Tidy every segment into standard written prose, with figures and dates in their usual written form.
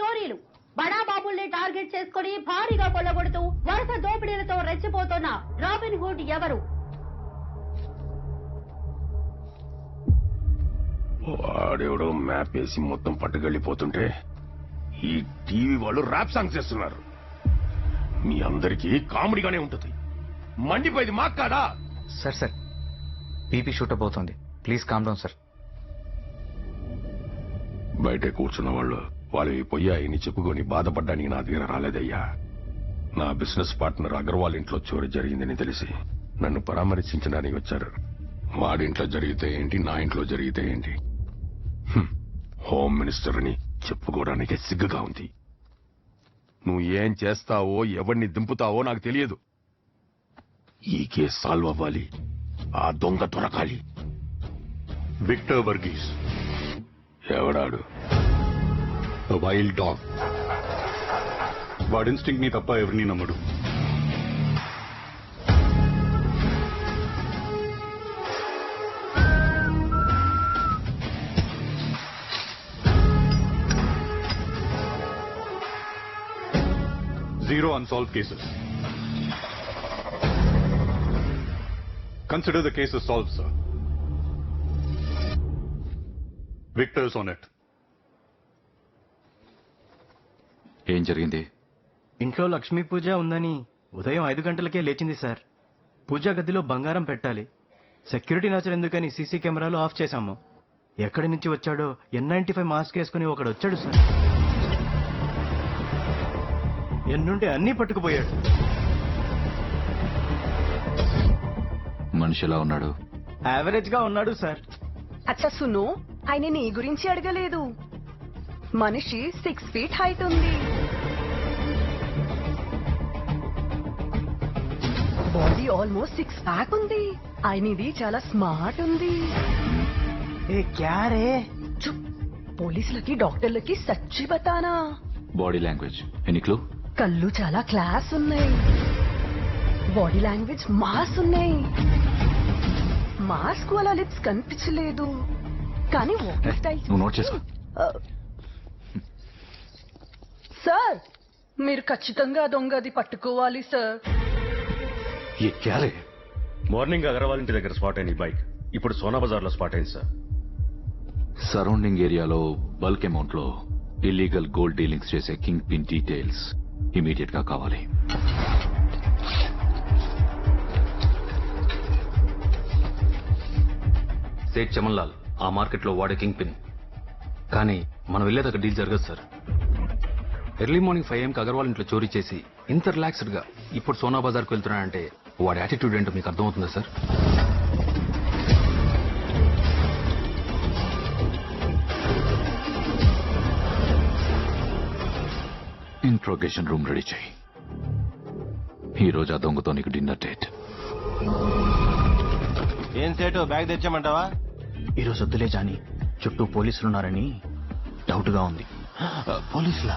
స్టోరీలు. బడాబాబుల్ని టార్గెట్ చేసుకుని భారీగా కొల్లగొడుతూ వరుస దోపిడీలతో రెచ్చిపోతున్న రాబిన్ హుడ్ ఎవరు? వాడెవడో మ్యాప్ వేసి మొత్తం పట్టుకెళ్ళిపోతుంటే ఈ టీవీ వాళ్ళు ర్యాప్ సాంగ్స్ చేస్తున్నారు. మీ అందరికీ కామెడీగానే ఉంటుంది. మండిపోయింది మాకు కాదా? సార్ బీపీ షూట్ అవుతుంది. Please calm down sir. బయటే కూర్చున్న వాళ్ళు పోయాయని చెప్పుకొని బాధపడ్డానికి నా దగ్గర రాలేదయ్యా. నా బిజినెస్ పార్ట్నర్ అగర్వాల్ ఇంట్లో చోరీ జరిగిందని తెలిసి నన్ను పరామర్శించడానికి వచ్చారు. వాడింట్లో జరిగితే ఏంటి, నా ఇంట్లో జరిగితే ఏంటి? హోమ్ మినిస్టర్ అని చెప్పుకోవడానికి సిగ్గుగా ఉంది. నువ్వు ఏం చేస్తావో, ఎవరిని దింపుతావో నాకు తెలియదు. ఈ కేసు సాల్వ్ అవ్వాలి, ఆ దొంగ దొరకాలి. విక్టర్ వర్గీస్. ఎవడాడు? Wild dog. వాడి ఇన్స్టింక్ట్ ని తప్ప ఎవరిని నమ్మడు. Zero unsolved cases. Consider the case as solved, sir. Victor's on it. ఏం జరిగింది? ఇంట్లో లక్ష్మీ పూజ ఉందని ఉదయం 5 గంటలకే లేచింది సార్. పూజా గదిలో బంగారం పెట్టాలి. సెక్యూరిటీ నచ్చరు ఎందుకని సీసీ కెమెరాలు ఆఫ్ చేశాము. ఎక్కడి నుంచి వచ్చాడో N95 మాస్క్ వేసుకుని ఒకడు వచ్చాడు సార్. ఎన్నుంటే అన్నీ పట్టుకుపోయాడు. మనిషి ఎలా ఉన్నాడు? యావరేజ్ గా ఉన్నాడు సార్. అచ్చా సును, ఆయన నీ గురించి అడగలేదు. మనిషి 6 feet హైట్ ఉంది. బాడీ ఆల్మోస్ట్ 6 pack ఉంది. ఆయనది చాలా స్మార్ట్ ఉంది. ఏ క్యారే? చుప్, పోలీసులకి డాక్టర్లకి సచ్చి బతానా. Body language any clue? కళ్ళు చాలా క్లాస్ ఉన్నాయి. బాడీ లాంగ్వేజ్ మాస్ ఉన్నాయి. మాస్క్ అలా లిప్స్ కనిపించలేదు, కానీ వాకింగ్ స్టైల్ నువ్వు నోట్ చేసుకో. సార్, మీరు ఖచ్చితంగా దొంగది పట్టుకోవాలి సార్. ये क्या रे? మార్నింగ్ అగర్వాల్ ఇంటి దగ్గర స్పాట్ అయింది బైక్. ఇప్పుడు సోనా బజార్ లో స్పాట్ అయింది సార్. సరౌండింగ్ ఏరియాలో బల్క్ అమౌంట్ లో ఇల్లీగల్ గోల్డ్ డీలింగ్స్ చేసే కింగ్ పిన్ డీటెయిల్స్ ఇమీడియట్ గా కావాలి. సేట్ చమన్ లాల్ ఆ మార్కెట్ లో వాడే కింగ్ పిన్. కానీ మనం వెళ్లేదాకా డీల్ జరగదు sir. Early morning 5 AM Agarwal ఇంట్లో చోరీ చేసి ఇంత రిలాక్స్డ్ గా ఇప్పుడు సోనా బజార్కు వెళ్తున్నాడంటే వాడి యాటిట్యూడ్ ఏంటో మీకు అర్థమవుతుందా సార్? ఇంట్రోగేషన్ రూమ్ రెడీ చేయి. ఈ రోజు ఆ దొంగతో నీకు డిన్నర్ డేట్. ఏం సేటు, బ్యాగ్ తెచ్చామంటావా? ఈరోజు వద్దులే జాని, చుట్టూ పోలీసులున్నారని డౌట్ గా ఉంది. పోలీసులా?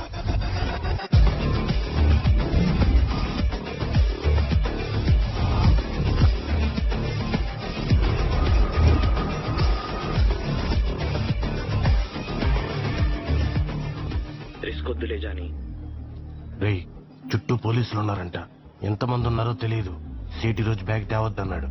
రిస్క్ వద్దులే జాని. రేయ్, చుట్టూ పోలీసులున్నారంట. ఎంతమంది ఉన్నారో తెలియదు. సేటి రోజు bag తేవద్దన్నాడు.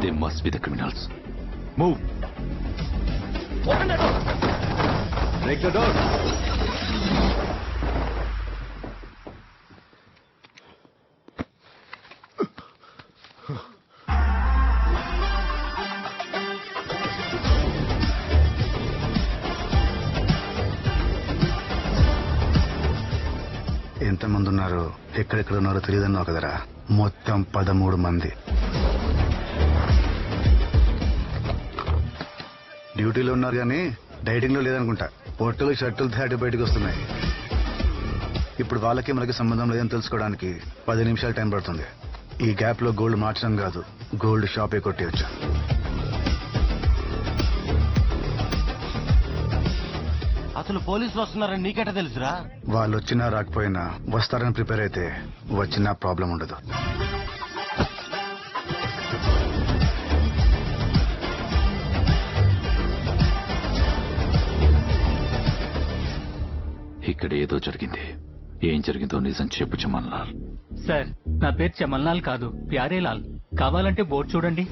They must be the criminals. Move. Open the door. Break the door. ఎంతమంది ఉన్నారో, ఎక్కడెక్కడ ఉన్నారో తెలియదన్నావు కదరా. మొత్తం 13 మంది. డ్యూటీలో ఉన్నారు కానీ డైటింగ్ లో లేదనుకుంటా. పొట్టలు షర్టులు దాటి బయటకు వస్తున్నాయి. ఇప్పుడు వాళ్ళకి మనకి సంబంధం లేదని తెలుసుకోవడానికి 10 నిమిషాలు టైం పడుతుంది. ఈ గ్యాప్ లో గోల్డ్ మార్చడం కాదు, గోల్డ్ షాపే కొట్టేయచ్చు. అసలు పోలీసులు వస్తున్నారని నీకెట తెలుసురా? వాళ్ళు వచ్చినా రాకపోయినా వస్తారని ప్రిపేర్ అయితే వచ్చినా ప్రాబ్లం ఉండదు. ఇక్కడ ఏదో జరిగింది. ఏం జరిగిందో నిజం చెప్పు చమన్లాల్. సార్, నా పేరు చమన్లాల్ కాదు, ప్యారేలాల్. కావాలంటే బోర్డు చూడండి.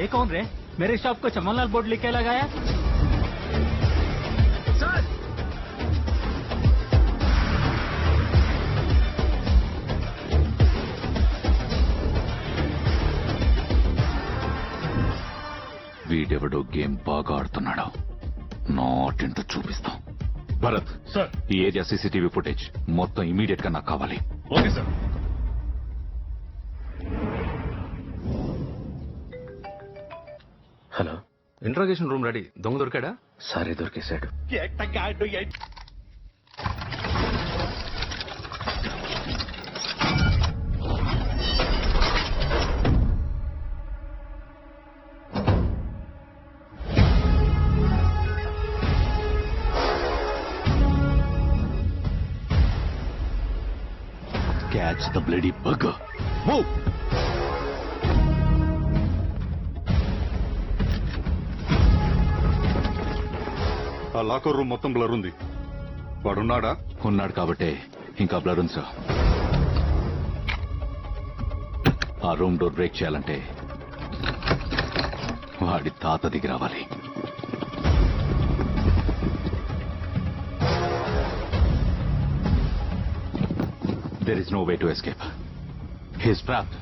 ఏ కౌన్ రే मेरे शॉप को चमनलाल बोर्ड लिख के लगाया? सर! వీడెవడో గేమ్ బాగా ఆడుతున్నాడు. నాటింటూ చూపిస్తాం. భరత్ సార్, ఈ ఏరియా సీసీటీవీ ఫుటేజ్ మొత్తం ఇమీడియట్ గా నాకు కావాలి. Okay sir. Hello, interrogation room ready. దొంగ దొరికాడా? సరే, దొరికేశాడు. Catch the bloody bug. Move. ఆ లాకర్ రూమ్ మొత్తం బ్లర్ ఉంది. వాడున్నాడా? ఉన్నాడు కాబట్టే ఇంకా బ్లర్ ఉంది సార్. ఆ రూమ్ డోర్ బ్రేక్ చేయాలంటే వాడి తాత దిగి రావాలి. There is no way to escape. He is trapped.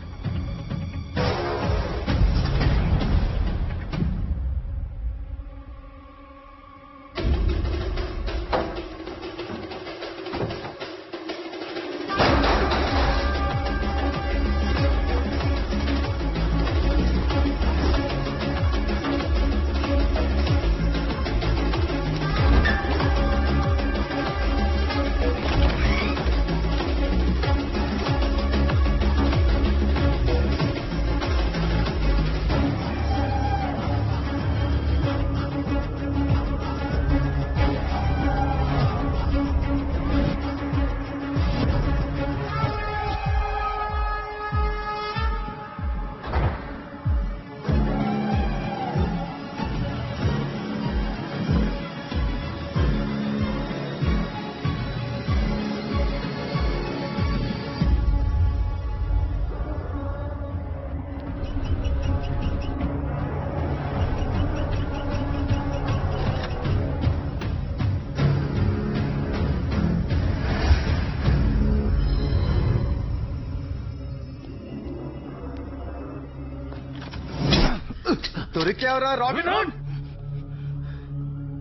దొరికావరా రాబిన్ హుడ్?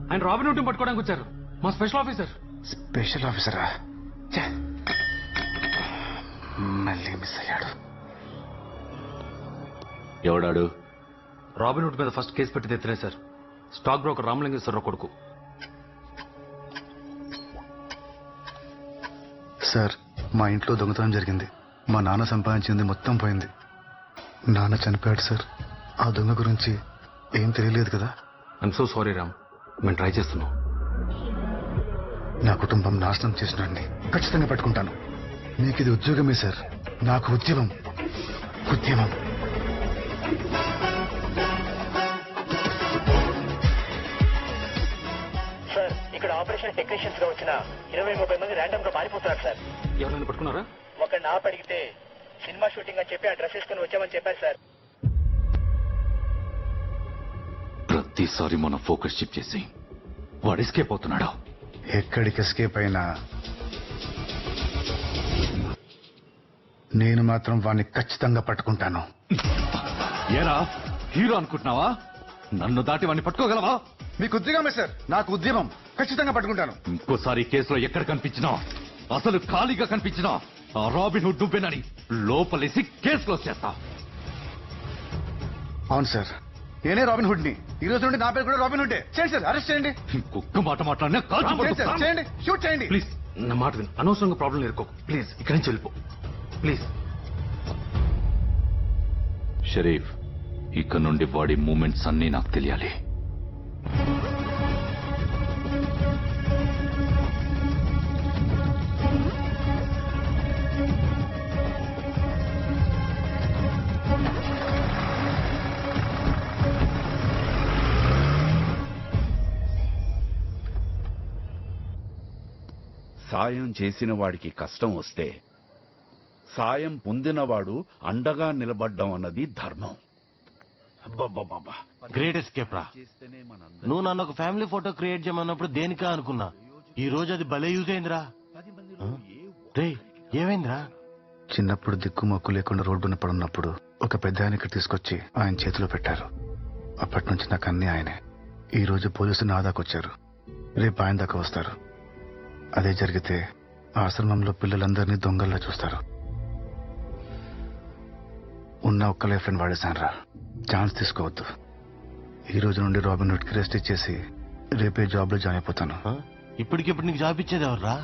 ఆయన రాబిన్ హుడ్ పట్టుకోవడానికి వచ్చారు. మా స్పెషల్ ఆఫీసర్. స్పెషల్ ఆఫీసరా? మళ్ళీ మిస్ అయ్యాడు. ఎవడాడు? రాబిన్ హుడ్ మీద ఫస్ట్ కేసు పెట్టి తెచ్చినాయి సార్. స్టాక్ బ్రోకర్ రామలింగేశ్వరరావు కొడుకు. సార్, మా ఇంట్లో దొంగతనం జరిగింది. మా నాన్న సంపాదించింది మొత్తం పోయింది. నాన్న చనిపోయాడు సార్. ఆ దొంగ గురించి ఏం తెలియలేదు కదా. ఐఎమ్ సో సారీ రామ్, మేము ట్రై చేస్తున్నాం. నా కుటుంబం నాశనం చేసినండి ఖచ్చితంగా పట్టుకుంటాను. మీకు ఇది ఉద్యోగమే సార్, నాకు ఉద్యమం. ఉద్యమం. సార్, ఇక్కడ ఆపరేషన్ టెక్నీషియన్స్ గా వచ్చిన 20-30 మంది ర్యాండమ్ గా పారిపోతున్నారు సార్. ఎవరైనా పట్టుకున్నారా? ఒక నా అడిగితే సినిమా షూటింగ్ అని చెప్పి ఆ డ్రెస్ వేసుకుని వచ్చామని చెప్పారు సార్. ప్రతిసారి మన ఫోకస్ షిఫ్ట్ చేసి వాడు ఎస్కేప్ అవుతున్నాడు. ఎక్కడికి ఎస్కేప్ అయినా నేను మాత్రం వాడిని ఖచ్చితంగా పట్టుకుంటాను. ఏరా హీరో అనుకుంటున్నావా? నన్ను దాటి వాడిని పట్టుకోగలవా? మీకు ఉద్యోగమే సార్, నాకు ఉద్యమం. ఖచ్చితంగా పట్టుకుంటాను. ఇంకోసారి కేసులో ఎక్కడ కనిపించినా, అసలు ఖాళీగా కనిపించినా ఆ రాబిన్ హుడ్ నువ్వేనని లోపలేసి కేసు క్లోజ్ చేస్తా. అవును సార్, నేనే రాబిన్ హుడ్ ని. ఈ రోజు నుండి నా పేరు కూడా రాబిన్ హుడ్డే. చేయండి సార్, అరెస్ట్ చేయండి. కుక్క మాట మాట్లాడినా కాల్చి చేయండి, షూట్ చేయండి ప్లీజ్. నా మాట విను, అనవసరంగా ప్రాబ్లం ఎదుర్కోకు ప్లీజ్. ఇక్కడి నుంచి వెళ్ళిపో ప్లీజ్. షరీఫ్, ఇక్కడ నుండి వాడి మూమెంట్స్ అన్నీ నాకు తెలియాలి. సాయం చేసిన వాడికి కష్టం వస్తే సాయం పొందినవాడు అండగా నిలబడ్డం అన్నది ధర్మం. గ్రేట్ ఎస్కేప్ రా. నువ్వు నన్ను ఒక ఫ్యామిలీ ఫోటో క్రియేట్ చేయమన్నప్పుడు దేనికా అనుకున్నా, ఈ రోజు అది భలే యూజ్ అయిందిరా. రేయ్, ఏమైందిరా? చిన్నప్పుడు దిక్కు మొక్కు లేకుండా రోడ్డున పడున్నప్పుడు ఒక పెద్ద ఆయనకి తీసుకొచ్చి ఆయన చేతిలో పెట్టారు. అప్పటి నుంచి నాకు అన్నీ ఆయనే. ఈ రోజు పోలీసులు నా దాకా వచ్చారు, రేపు ఆయన దాకా వస్తారు. అదే జరిగితే ఆశ్రమంలో పిల్లలందరినీ దొంగల్లా చూస్తారు. ఉన్న ఒక్క లైఫ్ అని వాడేశానరా. ఛాన్స్ తీసుకోవద్దు. ఈ రోజు నుండి రాబిన్ హుడ్ కి రెస్ట్ ఇచ్చేసి రేపే జాబ్ లో జాయిన్ అయిపోతాను. ఇప్పటికిప్పుడు నీకు జాబ్ ఇచ్చేది ఎవర్రా?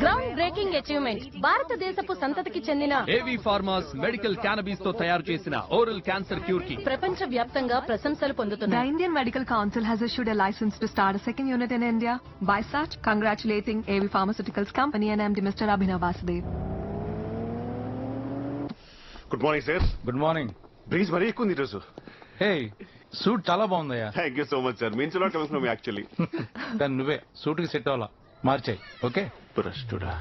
Ground breaking achievement. భారతదేశపు సంతతికి చెందిన ఏవి ఫార్మాస్ మెడికల్ క్యానబీస్ తో తయారు చేసిన ఓరల్ క్యాన్సర్ క్యూర్ కి ప్రపంచ వ్యాప్తంగా ప్రశంసలు పొందుతున్నారు. The Indian Medical Council has issued a license to start a second unit in India. By such, congratulating AV Pharmaceuticals Company and MD Mr. Abhinav Vasudev. Good morning sir. Good morning. Breeze మరీ ఎక్కువ ఉంది ఈరోజు. Hey, suit చాలా బాగుందయ్యా. Thank you so much sir. Means lot coming from actually. దాన్ని నువ్వే suit కి set అవ్వాలా, మార్చాయి. ఓకే. భ్రష్టుడా.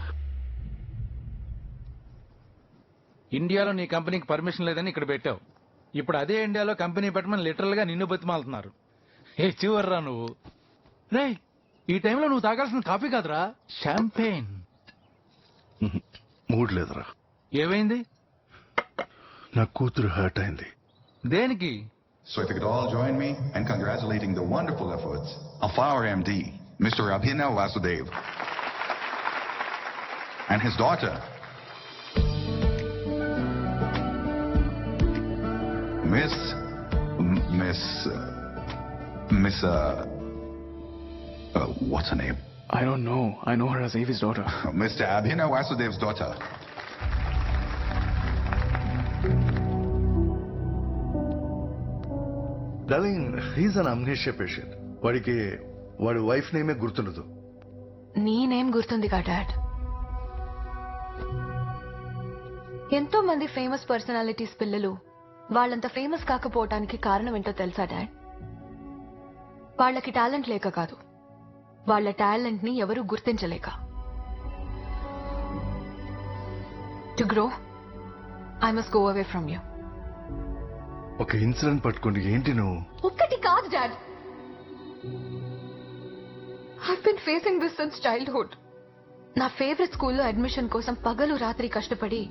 ఇండియాలో నీ కంపెనీకి పర్మిషన్ లేదని ఇక్కడ పెట్టావు. ఇప్పుడు అదే ఇండియాలో కంపెనీ పెట్టమని లిటరల్ గా నిన్ను బతిమాలుతున్నారు. ఏ చివర్రా నువ్వు. రే, ఈ టైంలో నువ్వు తాగాల్సిన కాఫీ కాదురా, షాంపెయిన్. మూడ్ లేదురా. ఏమైంది? నా కూతురు హర్ట్ అయింది. దేనికి? So if you could all join me in congratulating the wonderful efforts of our MD, Mr. Abhinav Vasudev, and his daughter, what's her name? I don't know. I know her as Avi's daughter. Mr. Abhinav Vasudev's daughter. Darling, he's an amnesia patient. వాడికి వాడి wife నేమే గుర్తుండదు. నీ name గుర్తుందిగా dad? ఎంతో మంది famous personalities పిల్లలు వాళ్ళంత famous కాకపోవటానికి కారణం ఏంటో తెలుసా డాడ్? వాళ్ళకి టాలెంట్ లేక కాదు, వాళ్ళ టాలెంట్ ని ఎవరు గుర్తించలేక. To grow I must go away from you. ఒక ఇన్సిడెంట్ పట్టుకోండి. ఏంటి నువ్వు? ఒక్కటి కాదు dad. I've been facing this since childhood. నా ఫేవరెట్ స్కూల్లో అడ్మిషన్ కోసం పగలు రాత్రి కష్టపడి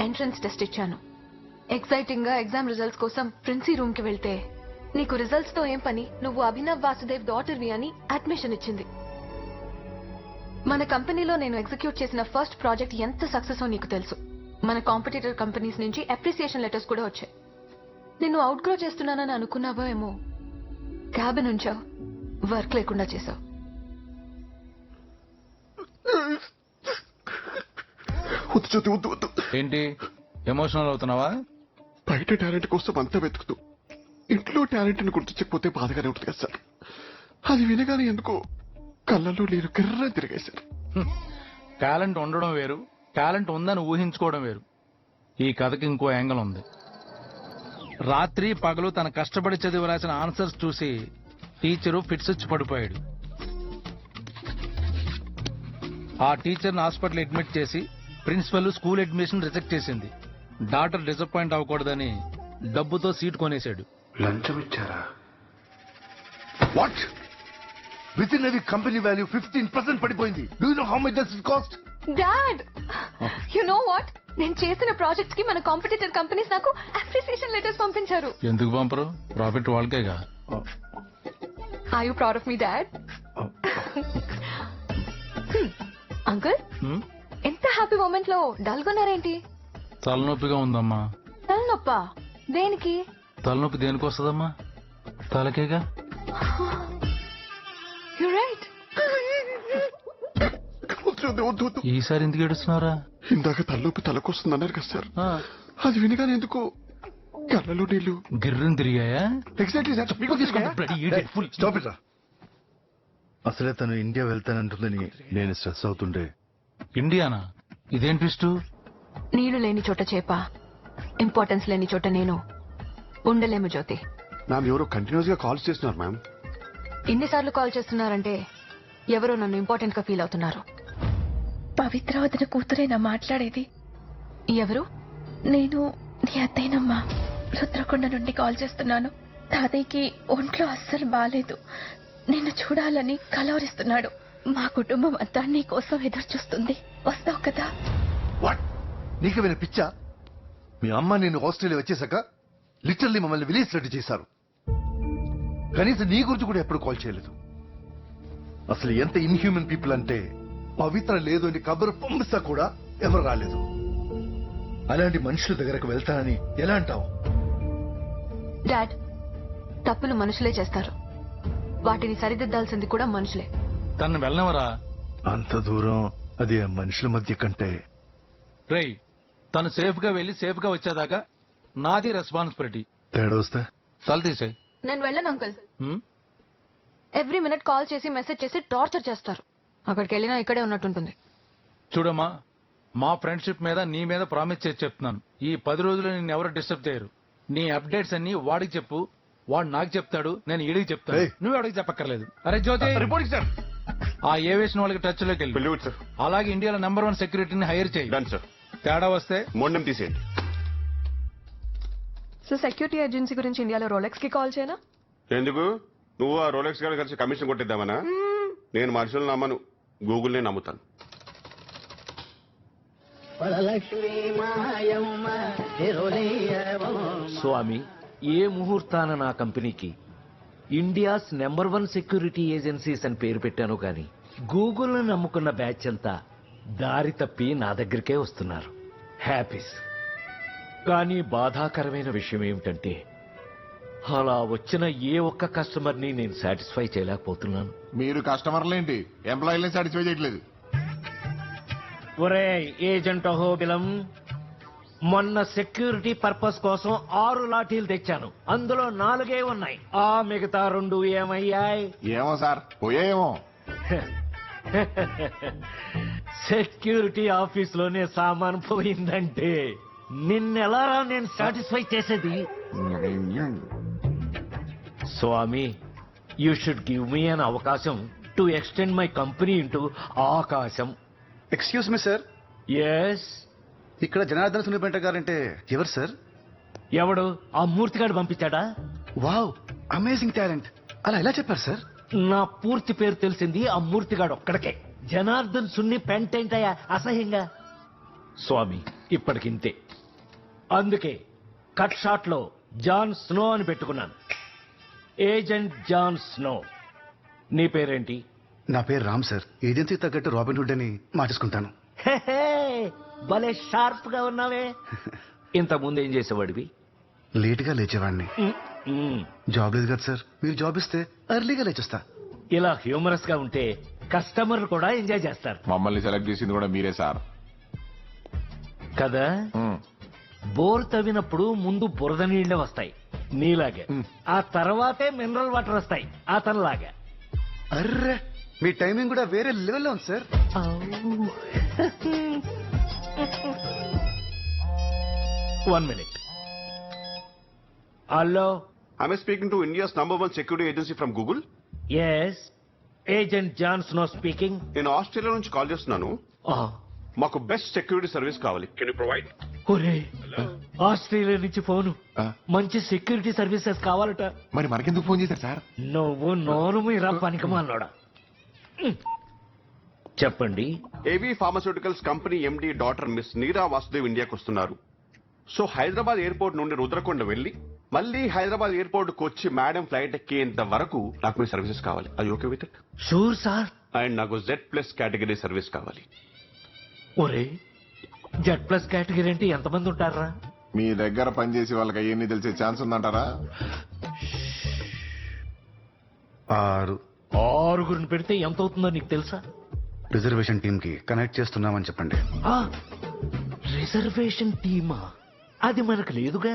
ఎంట్రన్స్ టెస్ట్ ఇచ్చాను. ఎక్సైటింగ్ గా ఎగ్జామ్ రిజల్ట్స్ కోసం ప్రిన్సీ రూమ్ కి వెళ్తే, నీకు రిజల్ట్స్ తో ఏం పని, నువ్వు అభినవ్ వాసుదేవ్ డాటర్ వి అని అడ్మిషన్ ఇచ్చింది. మన కంపెనీలో నేను ఎగ్జిక్యూట్ చేసిన ఫస్ట్ ప్రాజెక్ట్ ఎంత సక్సెస్ నీకు తెలుసు. మన కాంపిటీటర్ కంపెనీస్ నుంచి అప్రిసియేషన్ లెటర్స్ కూడా వచ్చాయి. నిన్ను అవుట్ గ్రో చేస్తున్నానని అనుకున్నావో ఏమో, క్యాబిన్ ఉంచావు, వర్క్ లేకుండా చేసావు. ఏంటి ఎమోషనల్ అవుతున్నావా? బయట టాలెంట్ కోసం అంతా వెతుకుతూ ఇంట్లో టాలెంట్ ని గుర్తించకపోతే బాధగానే ఉంటుంది కదా సార్. అది వినగానే ఎందుకో కళ్ళల్లో నేను కిర్ర తిరిగాయి సార్. టాలెంట్ ఉండడం వేరు, టాలెంట్ ఉందని ఊహించుకోవడం వేరు. ఈ కథకి ఇంకో యాంగిల్ ఉంది. రాత్రి పగలు తన కష్టపడి చదివి రాసిన ఆన్సర్స్ చూసి టీచరు ఫిట్స్ వచ్చి పడిపోయాడు. ఆ టీచర్ని హాస్పిటల్ అడ్మిట్ చేసి ప్రిన్సిపల్ స్కూల్ అడ్మిషన్ రిజెక్ట్ చేసింది. డాక్టర్ డిసప్పాయింట్ అవ్వకూడదని డబ్బుతో సీట్ కొనేశాడు. లంచం ఇచ్చారా? వాట్? విత్ ఇన్ అది కంపెనీ వాల్యూ 15% పడిపోయింది. Do you know how much that cost? Dad, you know what? నేను చేసిన ప్రాజెక్ట్స్ కి మన కాంపిటీటర్ కంపెనీస్ నాకు అప్రిసియేషన్ లెటర్స్ పంపించారు. ఎందుకు పంపరు? ప్రాఫిట్ వాళ్ళకేగా. Are you proud of me dad? Uncle, ఎంత హ్యాపీ మూమెంట్ లో డల్గొన్నారేంటి? తలనొప్పిగా ఉందమ్మా. తలనొప్పా? దేనికి? తలనొప్పి దేనికి వస్తుందమ్మా? తలకేగా. You right. ఈసారి ఎందుకు ఏడుస్తున్నారా? ఇందాక తలనొప్పి తలకొస్తుంది అన్నారు కదా సార్, అది వినగానే ఎందుకు కళ్ళలో నీళ్ళు గిర్రం తిరిగాయా? Exactly sir. స్టాప్ ఇట్ రా. అసలే తను ఇండియా వెళ్తానంటుందని నేను స్ట్రెస్ అవుతుండే. ఇండియానా? ఇదేం ట్విస్ట్? నీళ్లు లేని చోట చేప, ఇంపార్టెన్స్ లేని చోట నేను ఉండలేము జ్యోతి. మ్యామ్ ఎవరో కంటిన్యూస్ గా కాల్స్ చేస్తున్నారు మ్యామ్. ఇన్నిసార్లు కాల్ చేస్తున్నారంటే ఎవరో నన్ను ఇంపార్టెంట్ గా ఫీల్ అవుతున్నారు. పవిత్ర వదిన కూతురేనా మాట్లాడేది? ఎవరు? నేను నీ అత్తయ్యనమ్మా. రుద్రకొండ నుండి కాల్ చేస్తున్నాను. తాతయ్యకి ఒంట్లో అస్సలు బాలేదు. నిన్ను చూడాలని కలవరిస్తున్నాడు. మా కుటుంబం అంతా నీ కోసం ఎదురు చూస్తుంది. వస్తావు కదా? వాట్? నీకేమైనా పిచ్చా? మీ అమ్మ నేను ఆస్ట్రేలియా వచ్చేసాక లిటరల్లీ మమ్మల్ని విలేజ్ రెడ్డి చేశారు. కనీసం నీ గురించి కూడా ఎప్పుడు కాల్ చేయలేదు. అసలు ఎంత ఇన్హ్యూమన్ పీపుల్ అంటే పవిత్ర లేదు అని కబురు పంపిస్తా కూడా ఎవరు రాలేదు. అలాంటి మనుషుల దగ్గరకు వెళ్తానని ఎలా అంటావు? డాడ్, తప్పులు మనుషులే చేస్తారు. వాటిని సరిదిద్దాల్సింది కూడా మనుషులే. తను వెళ్ళనవరా? అంత దూరం అది ఆ మనుషుల మధ్య కంటే. రేయ్, తను సేఫ్ గా వెళ్లి సేఫ్ గా వచ్చేదాకా నాది రెస్పాన్సిబిలిటీ. తేడా వస్తే తల తీసేయ్. నేను వెళ్ళను అంకుల్. ఎవ్రీ మినిట్ కాల్ చేసి మెసేజ్ చేసి టార్చర్ చేస్తారు. అక్కడికి వెళ్ళినా ఇక్కడే ఉన్నట్టుంటుంది. చూడమ్మా, మా ఫ్రెండ్షిప్ మీద నీ మీద ప్రామిస్ చేసి చెప్తున్నాను. ఈ 10 రోజులు నిన్ను ఎవరు డిస్టర్బ్ చేయరు. నీ అప్డేట్స్ అన్ని వాడికి చెప్పు, వాడు నాకు చెప్తాడు, నేను ఈడికి చెప్తాను. నువ్వు ఎవడికి చెప్పక్కర్లేదు. అరే జ్యోతి, రిపోర్టింగ్ సార్. ఆ ఏవియేషన్ వాళ్ళకి టచ్ లోకి వెళ్ళి అలాగే ఇండియాలో నెంబర్ 1 సెక్యూరిటీని హైర్ చేయి. సార్. తేడా వస్తే మొండం తీసేయండి. సో సెక్యూరిటీ ఏజెన్సీ గురించి ఇండియాలో రోలెక్స్ కి కాల్ చేయనా? ఎందుకు? నువ్వు ఆ రోలెక్స్ గారు కలిసి కమిషన్ కొట్టిద్దామనా? నేను మనుషులను నమ్మను, గూగుల్నే నమ్ముతాను. స్వామి, ఏ ముహూర్తాన నా కంపెనీకి ఇండియాస్ నెంబర్ 1 సెక్యూరిటీ ఏజెన్సీస్ అని పేరు పెట్టాను గాని గూగుల్ ను నమ్ముకున్న బ్యాచ్ అంతా దారి తప్పి నా దగ్గరికే వస్తున్నారు. హ్యాపీస్. కానీ బాధాకరమైన విషయం ఏమిటంటే అలా వచ్చిన ఏ ఒక్క కస్టమర్ ని నేను సాటిస్ఫై చేయలేకపోతున్నాను. మీరు కస్టమర్లేంటి, ఎంప్లాయీలని సాటిస్ఫై చేయట్లేదు. ఒరే ఏజెంట్ అహోబిలం, మొన్న సెక్యూరిటీ పర్పస్ కోసం 6 లాఠీలు తెచ్చాను. అందులో 4 ఉన్నాయి. ఆ మిగతా 2 ఏమయ్యాయి? ఏమో సార్, పోయేమో. సెక్యూరిటీ ఆఫీస్ లోనే సామాన్ పోయిందంటే నిన్నెలారా నేను సాటిస్ఫై చేసేది? Swami, you should give me an అవకాశం to extend my company into ఆకాశం. Excuse me sir. ఎస్. ఇక్కడ జనార్దన్ సునిపెంట గారంటే ఎవరు సార్? ఎవడు? ఆ మూర్తిగాడు పంపించాడా? Wow, amazing talent. అలా ఎలా చెప్పారు సార్? నా పూర్తి పేరు తెలిసింది ఆ మూర్తిగాడు ఒక్కడికే. జనార్దన్ సున్ని పెంటేంటయ్యా అసహ్యంగా. స్వామి, ఇప్పటికింతే. అందుకే కట్ షాట్ లో జాన్ స్నో అని పెట్టుకున్నాను. Agent John Snow. నీ పేరేంటి? నా పేరు రామ్ సార్. ఏజెన్సీ తగ్గట్టు రాబిన్ హుడ్ అని మార్చేసుకుంటాను. భలే షార్ప్ గా ఉన్నావే. ఇంత ముందు ఏం చేసేవాడివి? లేట్ గా లేచేవాడిని. జాబ్ లేదు కదా సార్, మీరు జాబ్ ఇస్తే ఎర్లీగా లేచేస్తా. ఇలా హ్యూమరస్ గా ఉంటే కస్టమర్లు కూడా ఎంజాయ్ చేస్తారు. మమ్మల్ని సెలెక్ట్ చేసింది కూడా మీరే సార్ కదా. బోర్ తవ్వినప్పుడు ముందు బురద నీళ్లే వస్తాయి నీలాగే, ఆ తర్వాతే మినరల్ వాటర్ వస్తాయి అతనిలాగా. అర్రే, మీ టైమింగ్ కూడా వేరే లెవెల్లో ఉంది sir. One minute. Hello. Am I speaking to India's number 1 security agency from Google? Yes. Agent John Snow speaking. నేను ఆస్ట్రేలియా నుంచి కాల్ చేస్తున్నాను. మాకు బెస్ట్ సెక్యూరిటీ సర్వీస్ కావాలి. Can you provide? ఒరే, ఆస్ట్రేలియా నుంచి ఫోను. మంచి సెక్యూరిటీ సర్వీసెస్ కావాలట. మరి మనకెందుకు ఫోన్ చేశారు సార్? నువ్వు నోరు మీరా పనికిమాలినోడా. చెప్పండి. ఏవీ pharmaceuticals company MD daughter miss నీరా వాసుదేవ్ ఇండియాకి వస్తున్నారు. సో హైదరాబాద్ ఎయిర్పోర్ట్ నుండి రుద్రకొండ వెళ్లి మళ్ళీ హైదరాబాద్ ఎయిర్పోర్ట్ కు వచ్చి మేడం ఫ్లైట్ ఎక్కేంత వరకు నాకు మీ సర్వీసెస్ కావాలి. అది okay with it? Sure sir. And నాకు Z+ కేటగిరీ సర్వీస్ కావాలి. ఒరే, Z+ కేటగిరీ అంటే ఎంతమంది ఉంటారా? మీ దగ్గర పనిచేసి వాళ్ళకి అవన్నీ తెలిసే ఛాన్స్ ఉందంటారా? 6 6 పెడితే ఎంత అవుతుందో నీకు తెలుసా? రిజర్వేషన్ టీమ్ కి కనెక్ట్ చేస్తున్నామని చెప్పండి. రిజర్వేషన్ టీమా? అది మనకు లేదుగా.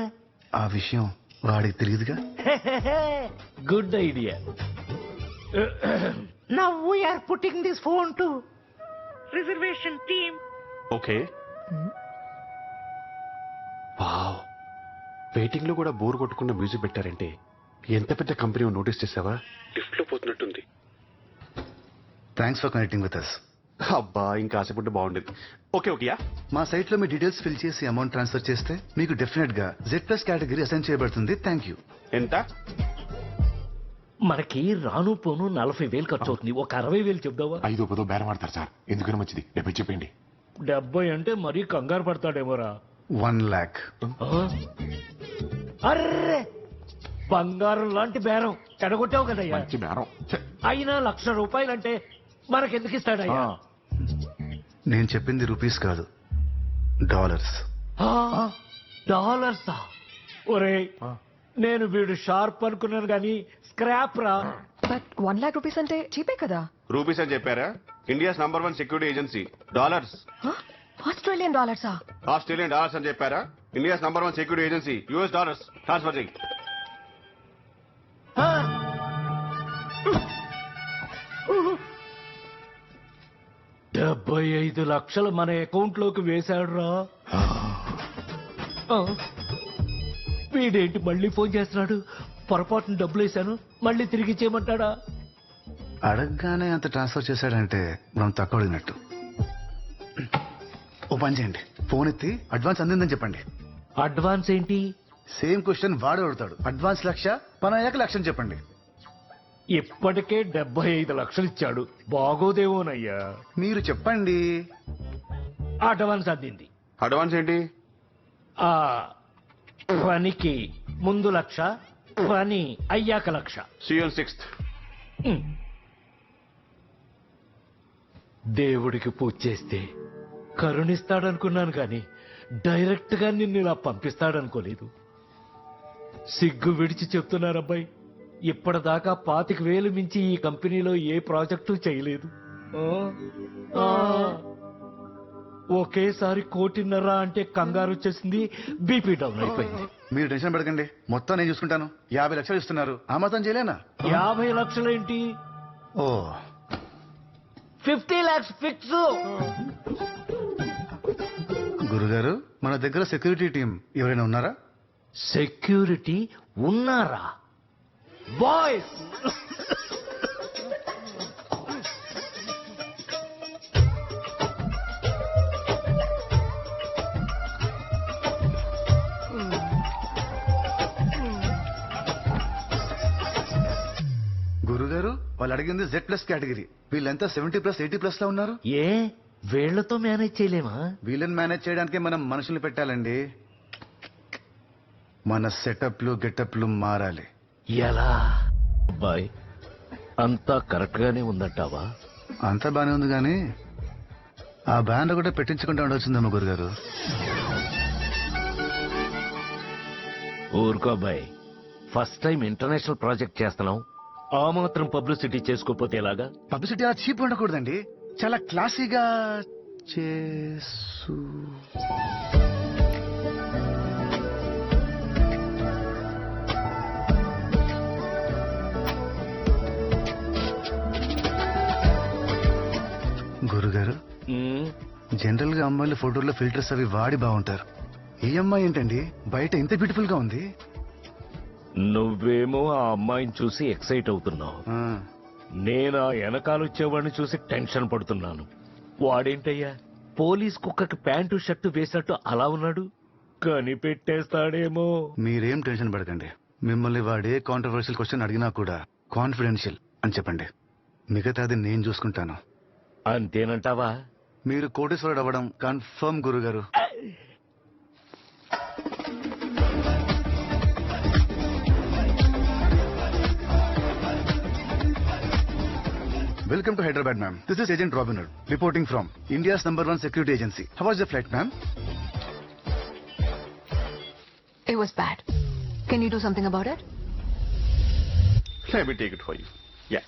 ఆ విషయం వాడికి తెలియదుగా. Good idea. Now we're putting this phone to reservation team. Okay. Wow, waiting లో కూడా బోర్ కొట్టకుండా మ్యూజిక్ పెట్టారంటే ఎంత పెద్ద కంపెనీ నోటీస్ చేసావా? లిఫ్ట్ లో పోతున్నట్టుంది. Thanks for connecting with us. అబ్బా, ఇంకా ఆశపడ్డ బాగుండేది. ఓకే ఓకేయా. మా సైట్ లో మీ డీటెయిల్స్ ఫిల్ చేసి అమౌంట్ ట్రాన్స్ఫర్ చేస్తే మీకు డెఫినెట్ గా Z+ కేటగిరీ అసైన్ చేయబడుతుంది. Thank you. ఎంత? మనకి రాను పోను 40,000 ఖర్చు అవుతుంది. ఒక 60,000 చెప్దావా? 5-10 బేరం ఆడతారు సార్, ఎందుకని మంచిది. 70 చెప్పండి. 70 అంటే మరీ కంగారు పడతాడేమోరా. 1 lakh. అర్రే, బంగారం లాంటి బేరం చెడగొట్టావు కదయ్యా. మంచి బేరం. అయినా ₹1,00,000 అంటే మనకెందుకు ఇస్తాడయ్యా? నేను చెప్పింది రూపీస్ కాదు, డాలర్స్. డాలర్సా? ఒరే, నేను వీడు షార్ప్ అనుకున్నాను కానీ స్క్రాప్ రా. బట్ 1 lakh rupees అంటే చీపే కదా. రూపీస్ అని చెప్పారా? India's number 1 security agency. Dollars. Australian డాలర్సా? ఆస్ట్రేలియన్ డాలర్స్ అని చెప్పారా? India's number 1 security agency. US dollars. Transfer చేయి. 75 లక్షలు మన అకౌంట్ లోకి వేశాడు రా. వీడేంటి మళ్ళీ ఫోన్ చేస్తున్నాడు? పొరపాటున డబ్బులు వేశాను, మళ్ళీ తిరిగి ఇచ్చేయమంటాడా? అడగగానే అంత ట్రాన్స్ఫర్ చేశాడంటే మనం తక్కువ అడిగినట్టు. ఓ పని చేయండి, ఫోన్ ఎత్తి అడ్వాన్స్ అందిందని చెప్పండి. అడ్వాన్స్ ఏంటి? సేమ్ క్వశ్చన్ వాడు అడుగుతాడు. అడ్వాన్స్ 1,00,000, పని అయ్యాక 1,00,000 చెప్పండి. ఇప్పటికే 75 లక్షలు ఇచ్చాడు, బాగోదేమోనయ్యా. మీరు చెప్పండి. అడ్వాన్స్ అందింది. అడ్వాన్స్ ఏంటి? పనికి ముందు 1,00,000, పని అయ్యాక 1,00,000. CL 6th. దేవుడికి పూజ చేస్తే కరుణిస్తాడనుకున్నాను కానీ డైరెక్ట్ గా నిన్ను ఇలా పంపిస్తాడనుకోలేదు. సిగ్గు విడిచి చెప్తున్నారబ్బాయి, ఇప్పటిదాకా 25,000 మించి ఈ కంపెనీలో ఏ ప్రాజెక్టు చేయలేదు. ఒకేసారి 1,50,00,000 అంటే కంగారు వచ్చేసింది, బీపీ డౌన్ అయిపోయింది. మీరు టెన్షన్ పడకండి, మొత్తం నేను చూసుకుంటాను. 50 లక్షలు ఇస్తున్నారు, ఆ మాత్రం చేయలేనా? 50 లక్షలేంటి? 50 lakhs ఫిక్స్. గురుగారు, మన దగ్గర సెక్యూరిటీ టీం ఎవరైనా ఉన్నారా? సెక్యూరిటీ ఉన్నారా? బాయ్స్, గురుగారు, వాళ్ళు అడిగింది Z+ కేటగిరీ. వీళ్ళంతా 70+, 80+ లో ఉన్నారు. ఏ వీళ్లతో మేనేజ్ చేయలేమా? వీళ్ళని మేనేజ్ చేయడానికి మనం మనుషుల్ని పెట్టాలండి. మన సెటప్లు గెటప్లు మారాలి. ఎలా? అబ్బాయి, అంతా కరెక్ట్ గానే ఉందంటావా? అంతా బానే ఉంది కానీ ఆ బ్యానర్ కూడా పెట్టించకుండా ఉండొచ్చిందమ్మ గురుగారు. ఊరుకో అబ్బాయి, ఫస్ట్ టైం ఇంటర్నేషనల్ ప్రాజెక్ట్ చేస్తున్నాం, ఆ మాత్రం పబ్లిసిటీ చేసుకోపోతే ఎలాగా? పబ్లిసిటీ అలా చీప్ ఉండకూడదండి, చాలా క్లాసీగా చేసు. గురుగారు, జనరల్ గా అమ్మాయిలు ఫోటోల్లో ఫిల్టర్స్ అవి వాడి బాగుంటారు. ఈ అమ్మాయి ఏంటండి బయట ఇంత బ్యూటిఫుల్ గా ఉంది? నువ్వేమో ఆ అమ్మాయిని చూసి ఎక్సైట్ అవుతున్నావు, నేను ఆ వెనకాలొచ్చేవాడిని చూసి టెన్షన్ పడుతున్నాను. వాడేంటయ్యా పోలీస్ కుక్కకి ప్యాంటు షర్టు వేసినట్టు అలా ఉన్నాడు, కనిపెట్టేస్తాడేమో. మీరేం టెన్షన్ పడకండి, మిమ్మల్ని వాడే కాంట్రవర్షియల్ క్వశ్చన్ అడిగినా కూడా కాన్ఫిడెన్షియల్ అని చెప్పండి, మిగతాది నేను చూసుకుంటాను. అంతేనంటావా? మీరు కోటేశ్వరుడు అవ్వడం కన్ఫర్మ్ గురుగారు. Welcome to Hyderabad, ma'am. This is Agent Robin Hood, reporting from India's #1 security agency. How was the flight, ma'am? It was bad. Can you do something about it? Let me take it for you. Yeah.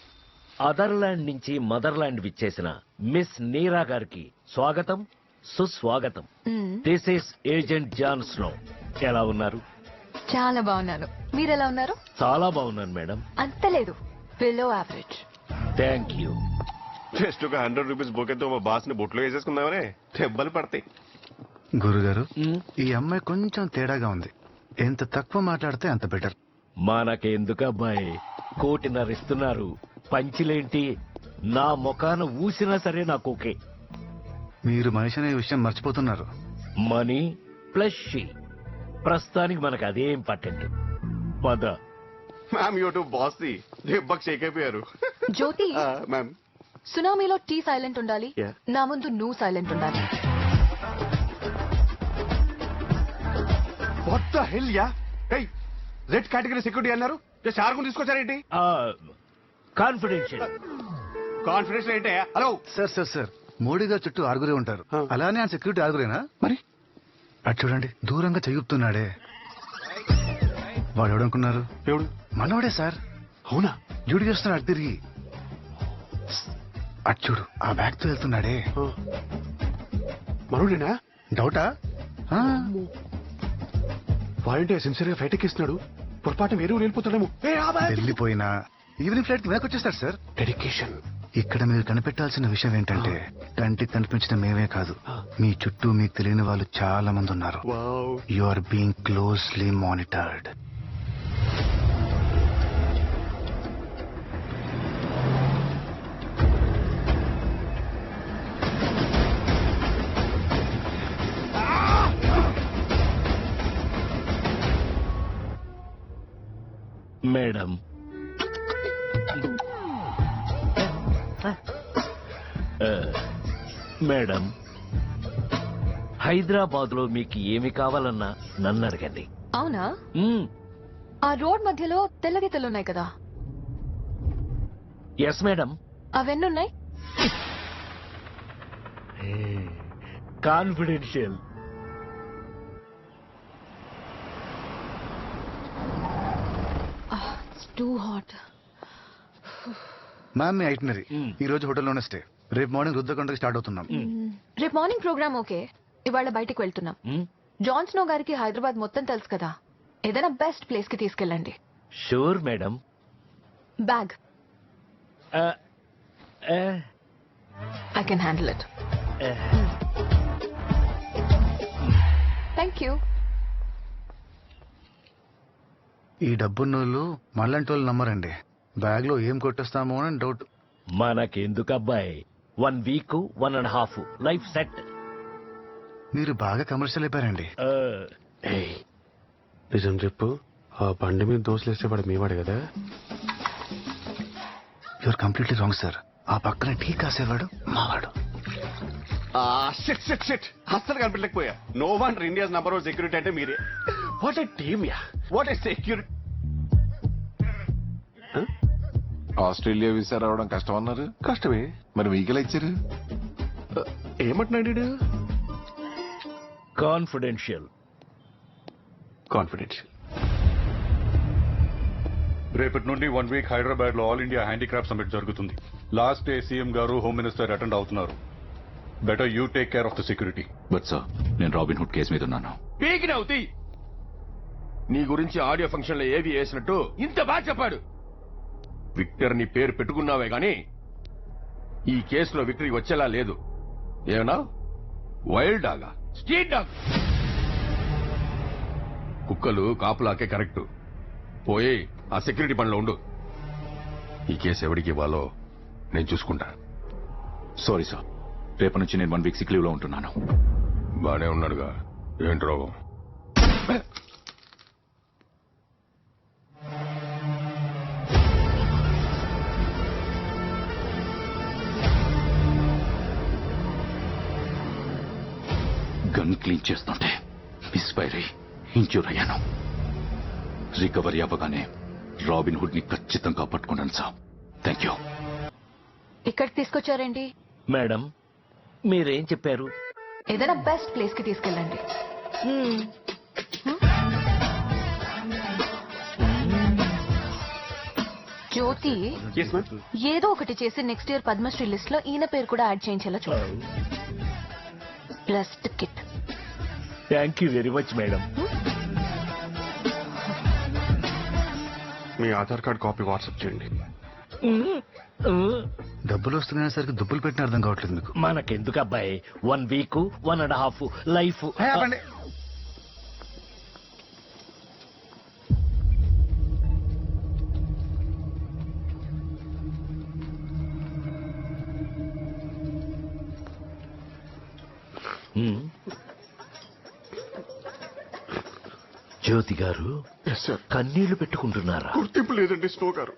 Otherland నుంచి motherland విచ్చేసిన miss Neera గారికి స్వాగతం సుస్వాగతం. This is agent John Snow. ఎలా ఉన్నారు? చాలా బాగున్నాను. మీరెలా ఉన్నారు? చాలా బాగున్నాను మేడం. అంత లేదు, below average. Thank you. Just ఒక 100 రూపీస్ బొకేతో మా బాస్ ని బొట్లో వేసేసుకుందామనే దెబ్బలు పడతాయి. గురుగారు, ఈ అమ్మాయి కొంచెం తేడాగా ఉంది. ఎంత తక్కువ మాట్లాడితే అంత బెటర్. మనకెందుకు అబ్బాయి, 1.5 ఇస్తున్నారు. పంచిలేంటి? నా ముఖాన ఊసినా సరే నాకు ఓకే. మీరు మనిషి అనే విషయం మర్చిపోతున్నారు. మనీ ప్లస్ షీ, ప్రస్తుతానికి మనకు అదే ఇంపార్టెంట్. పద. మ్యామ్ యూట్యూబ్ బాస్ ది దెబ్బకి షేక్ అయిపోయారు. జ్యోతి, మ్యామ్ సునామీలో టీ సైలెంట్ ఉండాలి, నా ముందు నువ్వు సైలెంట్ ఉండాలి. What the hell yeah? ఏయ్, రెడ్ కేటగిరీ సెక్యూరిటీ అన్నారు, జస్ట్ ఆర్గుని తీసుకొచ్చారేంటి? కాన్ఫిడెన్షియల్. కాన్ఫిడెన్స్ ఏంటే? Hello sir sir sir, Modi గారు చుట్టూ 6 ఉంటారు. అలానే ఆ సెక్యూరిటీ 6 మరి? అటు చూడండి, దూరంగా చెయ్యుతున్నాడే. వాడు ఎవడనుకున్నారు? ఎవడు? మనోడే సార్. అవునా? డ్యూటీ చేస్తున్నాడు తిరిగి. అటు చూడు, ఆ బ్యాగ్ తో వెళ్తున్నాడే. మనోడేనా? డౌటా? వాడంటే సిన్సియర్ గా ఫ్లైట్ ఎక్కిస్తున్నాడు. పొరపాటు వేరే వెళ్ళిపోతాడేమో. వెళ్ళిపోయినా ఈవినింగ్ ఫ్లైట్ కి వెనక్కి వచ్చేస్తాడు సార్. డెడికేషన్. ఇక్కడ మీరు కనిపెట్టాల్సిన విషయం ఏంటంటే, కంటికి కనిపించిన మేమే కాదు, మీ చుట్టూ మీకు తెలియని వాళ్ళు చాలా మంది ఉన్నారు. You are being closely monitored. Madam, madam, Hyderabad లో మీకు ఏమి కావాలన్నా నన్ను అడగండి. అవునా? ఆ రోడ్ మధ్యలో తెల్ల గీతలు ఉన్నాయి కదా? Yes madam. అవెన్నున్నాయి? కాన్ఫిడెన్షియల్. Too hot. మ్యామ్, మీ ఐటినరీ ఈ రోజు హోటల్లోనే స్టే. రేపు మార్నింగ్ రుద్రకొండకి స్టార్ట్ అవుతున్నాం. రేపు మార్నింగ్ ప్రోగ్రామ్ ఓకే, ఇవాళ బయటికి వెళ్తున్నాం. జాన్ స్నో గారికి హైదరాబాద్ మొత్తం తెలుసు కదా, ఏదైనా బెస్ట్ ప్లేస్ కి తీసుకెళ్ళండి. Sure madam. Bag I can handle it. Thank you. ఈ డబ్బున్నోళ్ళు మళ్ళంటి వాళ్ళు నమ్మరండి. బ్యాగ్ లో ఏం కొట్టేస్తామో అని డౌట్. మనకెందుకు అబ్బాయి, 1 వీక్ 1.5 లైఫ్ సెట్. మీరు బాగా కమర్షియల్ అయిపోయారండి. నిజం చెప్పు, ఆ బండి మీద దోశలు వేసేవాడు మీవాడు కదా? You're completely wrong sir. ఆ పక్కన టీ కాసేవాడు మావాడు. అస్సలు కనిపించలేకపోయా. No one India's number 1 security అంటే మీరే. What a team yeah, what a security. Australia visa రావడం కష్టం అన్నారు. కష్టమే మరి వెహికల్ ఇచ్చారు. ఏమంటున్నాడు? కాన్ఫిడెన్షియల్. కాన్ఫిడెన్షియల్. రేపటి నుండి 1 వీక్ హైదరాబాద్ లో ఆల్ ఇండియా హ్యాండీక్రాఫ్ట్ సమిట్ జరుగుతుంది. Last day CM garu, home minister attend అవుతున్నారు. Better you take care of the security. But sir, నేను రాబిన్ హుడ్ కేసు మీద ఉన్నాను. పీకినవుతి నీ గురించి ఆడియో ఫంక్షన్ లో ఏవి వేసినట్టు ఇంత బాగా చెప్పాడు. విక్టర్ నీ పేరు పెట్టుకున్నావే గాని ఈ కేసులో విక్టరీ వచ్చేలా లేదు. ఏమన్నా వైల్డ్ డాగా, స్ట్రీట్ డాగ్? కుక్కలు కాపులాకే కరెక్ట్. పోయి ఆ సెక్యూరిటీ పనిలో ఉండు. ఈ కేసు ఎవరికి ఇవ్వాలో నేను చూసుకుంటా. సారీ సార్, రేపటి నుంచి నేను 1 వీక్ సిక్ లీవ్ లో ఉంటున్నాను. బానే ఉన్నాడుగా, ఏంటి రోగం? గన్ క్లీన్ చేస్తుంటే మిస్ఫైర్ అయి ఇంజ్యూర్ అయ్యాను. రికవరీ అవ్వగానే రాబిన్ హుడ్ ని ఖచ్చితంగా పట్టుకున్నాను సార్. Thank you. ఇక్కడికి తీసుకొచ్చారేంటి? మేడం, మీరేం చెప్పారు? ఏదైనా బెస్ట్ ప్లేస్ కి తీసుకెళ్ళండి. జ్యోతి ఎస్ మ్యామ్. ఏదో ఒకటి చేసి నెక్స్ట్ ఇయర్ పద్మశ్రీ లిస్ట్ లో ఈయన పేరు కూడా యాడ్ చేయించేలా చూడు. Plus ticket. Thank you very much madam. Me Aadhaar card copy WhatsApp చేయండి. డబ్బులు వస్తున్నాయనేసరికి దుబ్బులు పెట్టిన అర్థం కావట్లేదు మీకు. మనకెందుకు అబ్బాయి, 1 వీక్ 1.5 లైఫ్. జ్యోతి గారు కన్నీళ్లు పెట్టుకుంటున్నారా? గుర్తింపు లేదండి స్నో గారు.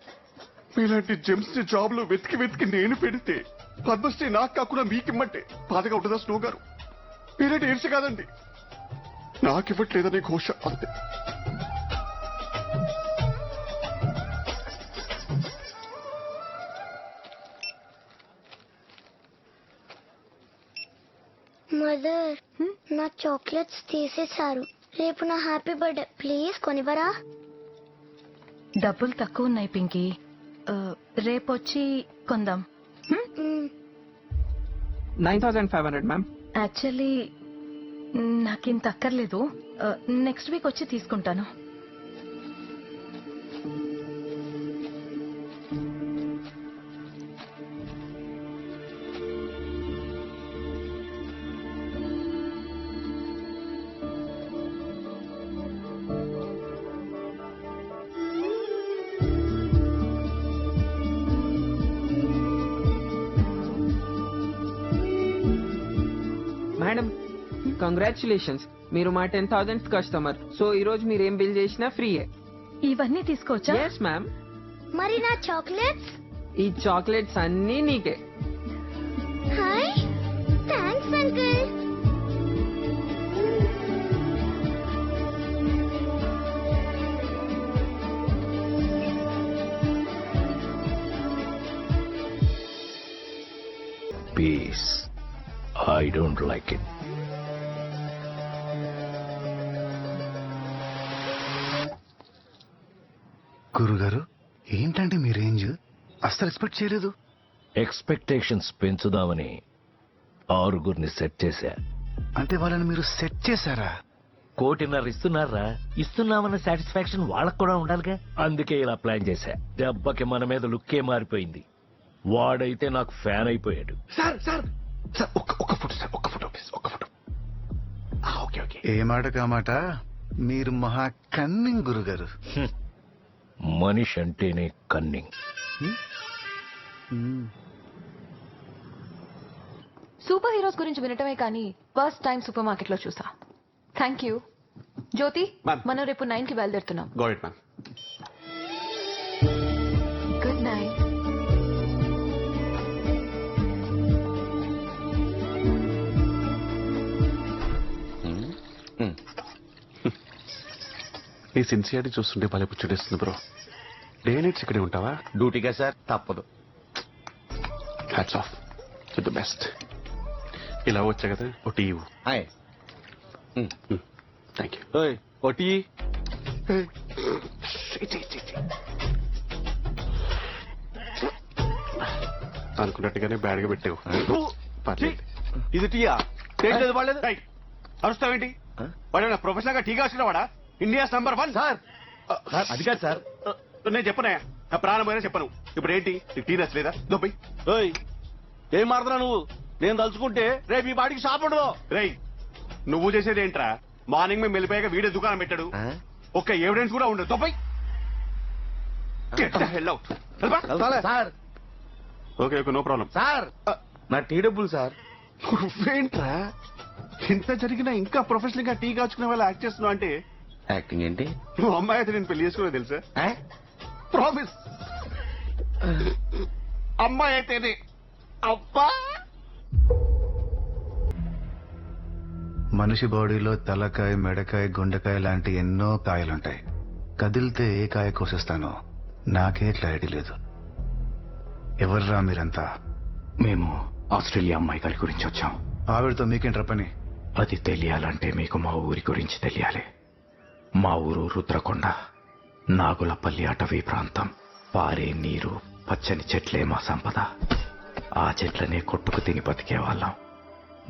మీలాంటి జెమ్స్ ని జాబ్ లో వెతికి వెతికి నేను పెడితే పద్మశ్రీ నాకు కాకుండా మీకిమ్మంటే బాధగా ఉంటుందా స్నో గారు? మీరేంటి ఏడ్చ కాదండి, నాకివ్వట్లేదనే ఘోష అంతే. మదర్, నా చాక్లెట్స్ తీసేశారు. రేపు నా హ్యాపీ బర్త్డే, ప్లీజ్ కొనివరా? డబ్బులు తక్కువ ఉన్నాయి పింకీ, రేపొచ్చి కొందాం. 9,500 మ్యామ్. యాక్చువల్లీ నాకింత అక్కర్లేదు, నెక్స్ట్ వీక్ వచ్చి తీసుకుంటాను. మేడం కంగ్రాచులేషన్స్, మీరు మా 10,000th కస్టమర్. సో ఈ రోజు మీరు ఏం బిల్ చేసినా ఫ్రీయే. ఇవన్నీ తీసుకోవచ్చా? Yes ma'am. మరి నా చాక్లెట్స్? ఈ చాక్లెట్స్ అన్నీ నీకే. Hi, thanks uncle. Peace. I don't like it. గురుగారు ఏంటంటే మీ రేంజ్ అస్సలు ఎక్స్పెక్ట్ చేయలేదు. ఎక్స్పెక్టేషన్స్ పెంచుదామని 6 సెట్ చేశా. అంటే వాళ్ళని మీరు సెట్ చేశారా? 1.5 ఇస్తున్నారా? ఇస్తున్నామన్న సాటిస్ఫాక్షన్ వాళ్ళకు కూడా ఉండాలిగా. అందుకే ఇలా ప్లాన్ చేశా. దెబ్బకి మన మీద లుక్కే మారిపోయింది. వాడైతే నాకు ఫ్యాన్ అయిపోయాడు. సార్ సార్ సార్ ఒక్క ఫోటో సార్, ఒక్క ఫోటో ప్లీజ్, ఒక్క ఫోటో. Okay okay. ఏ మాట కామాట మీరు మహా కన్నింగ్ గురుగారు. మనిషి అంటేనే కన్నింగ్. సూపర్ హీరోస్ గురించి వినటమే కానీ ఫస్ట్ టైం సూపర్ మార్కెట్ లో చూసా. Thank you. జ్యోతి, మనం రేపు 9కి బయలుదేరుతున్నాం. Got it ma'am. Good night. నీ సిన్సియారిటీ చూస్తుంటే భలే పుచ్చుడేస్తుంది బ్రో. డే నైట్స్ ఇక్కడే ఉంటావా? డ్యూటీగా సార్, తప్పదు. Hats off to the best. ఇలా వచ్చా కదా ఓ టీ ఇవ్వు. Thank you. ఓ టీ. అనుకున్నట్టుగానే బ్యాడ్ గా పెట్టావు. పర్లేదు. ఇది టీయా? టేస్ట్ లేదు, పడలేదు. అరుస్తావేంటి? వాడు ప్రొఫెషనల్ గా టీ కాసుకున్నావాడా? India's number 1 sir. అది కాదు సార్, నేను చెప్పనా, నా ప్రాణమైనా చెప్పను. ఇప్పుడు ఏంటి టీ నచ్చలేదా? దొబ్బై. ఏం మారుతున్నా నువ్వు? నేను తలుచుకుంటే రేపు ఈ బాడికి షాప్ ఉండదు. రేయ్, నువ్వు చేసేది ఏంట్రా? మార్నింగ్ మేము వెళ్ళిపోయాక వీడియో దుకాణం పెట్టాడు, ఒక్క ఎవిడెన్స్ కూడా ఉండదు. దొబ్బై. Sir okay okay, no problem sir. నా టీ డబ్బులు సార్. నువ్వేంట్రా ఇంత జరిగినా ఇంకా ప్రొఫెషనల్ గా టీ కాచుకునే వాళ్ళు యాక్ట్ చేస్తున్నావు అంటే? యాక్టింగ్ ఏంటి? నువ్వు అమ్మాయి అయితే నేను పెళ్లి చేసుకునే తెలుసా? ప్రామిస్. అమ్మాయి అయితేనే. అబ్బా, మనిషి బాడీలో తలకాయ, మెడకాయ, గుండెకాయ లాంటి ఎన్నో కాయలుంటాయి. కదిలితే ఏ కాయ కోసేస్తానో నాకే క్లారిటీ లేదు. ఎవర్రా మీరంతా? మేము ఆస్ట్రేలియా అమ్మాయి గారి గురించి వచ్చాం. ఆవిడతో మీకేంట్రా పని? అది తెలియాలంటే మీకు మా ఊరి గురించి తెలియాలి. మా ఊరు రుద్రకొండ, నాగులపల్లి అటవీ ప్రాంతం. పారే నీరు, పచ్చని చెట్లే మా సంపద. ఆ చెట్లనే కొట్టుకు తిని బతికేవాళ్ళం.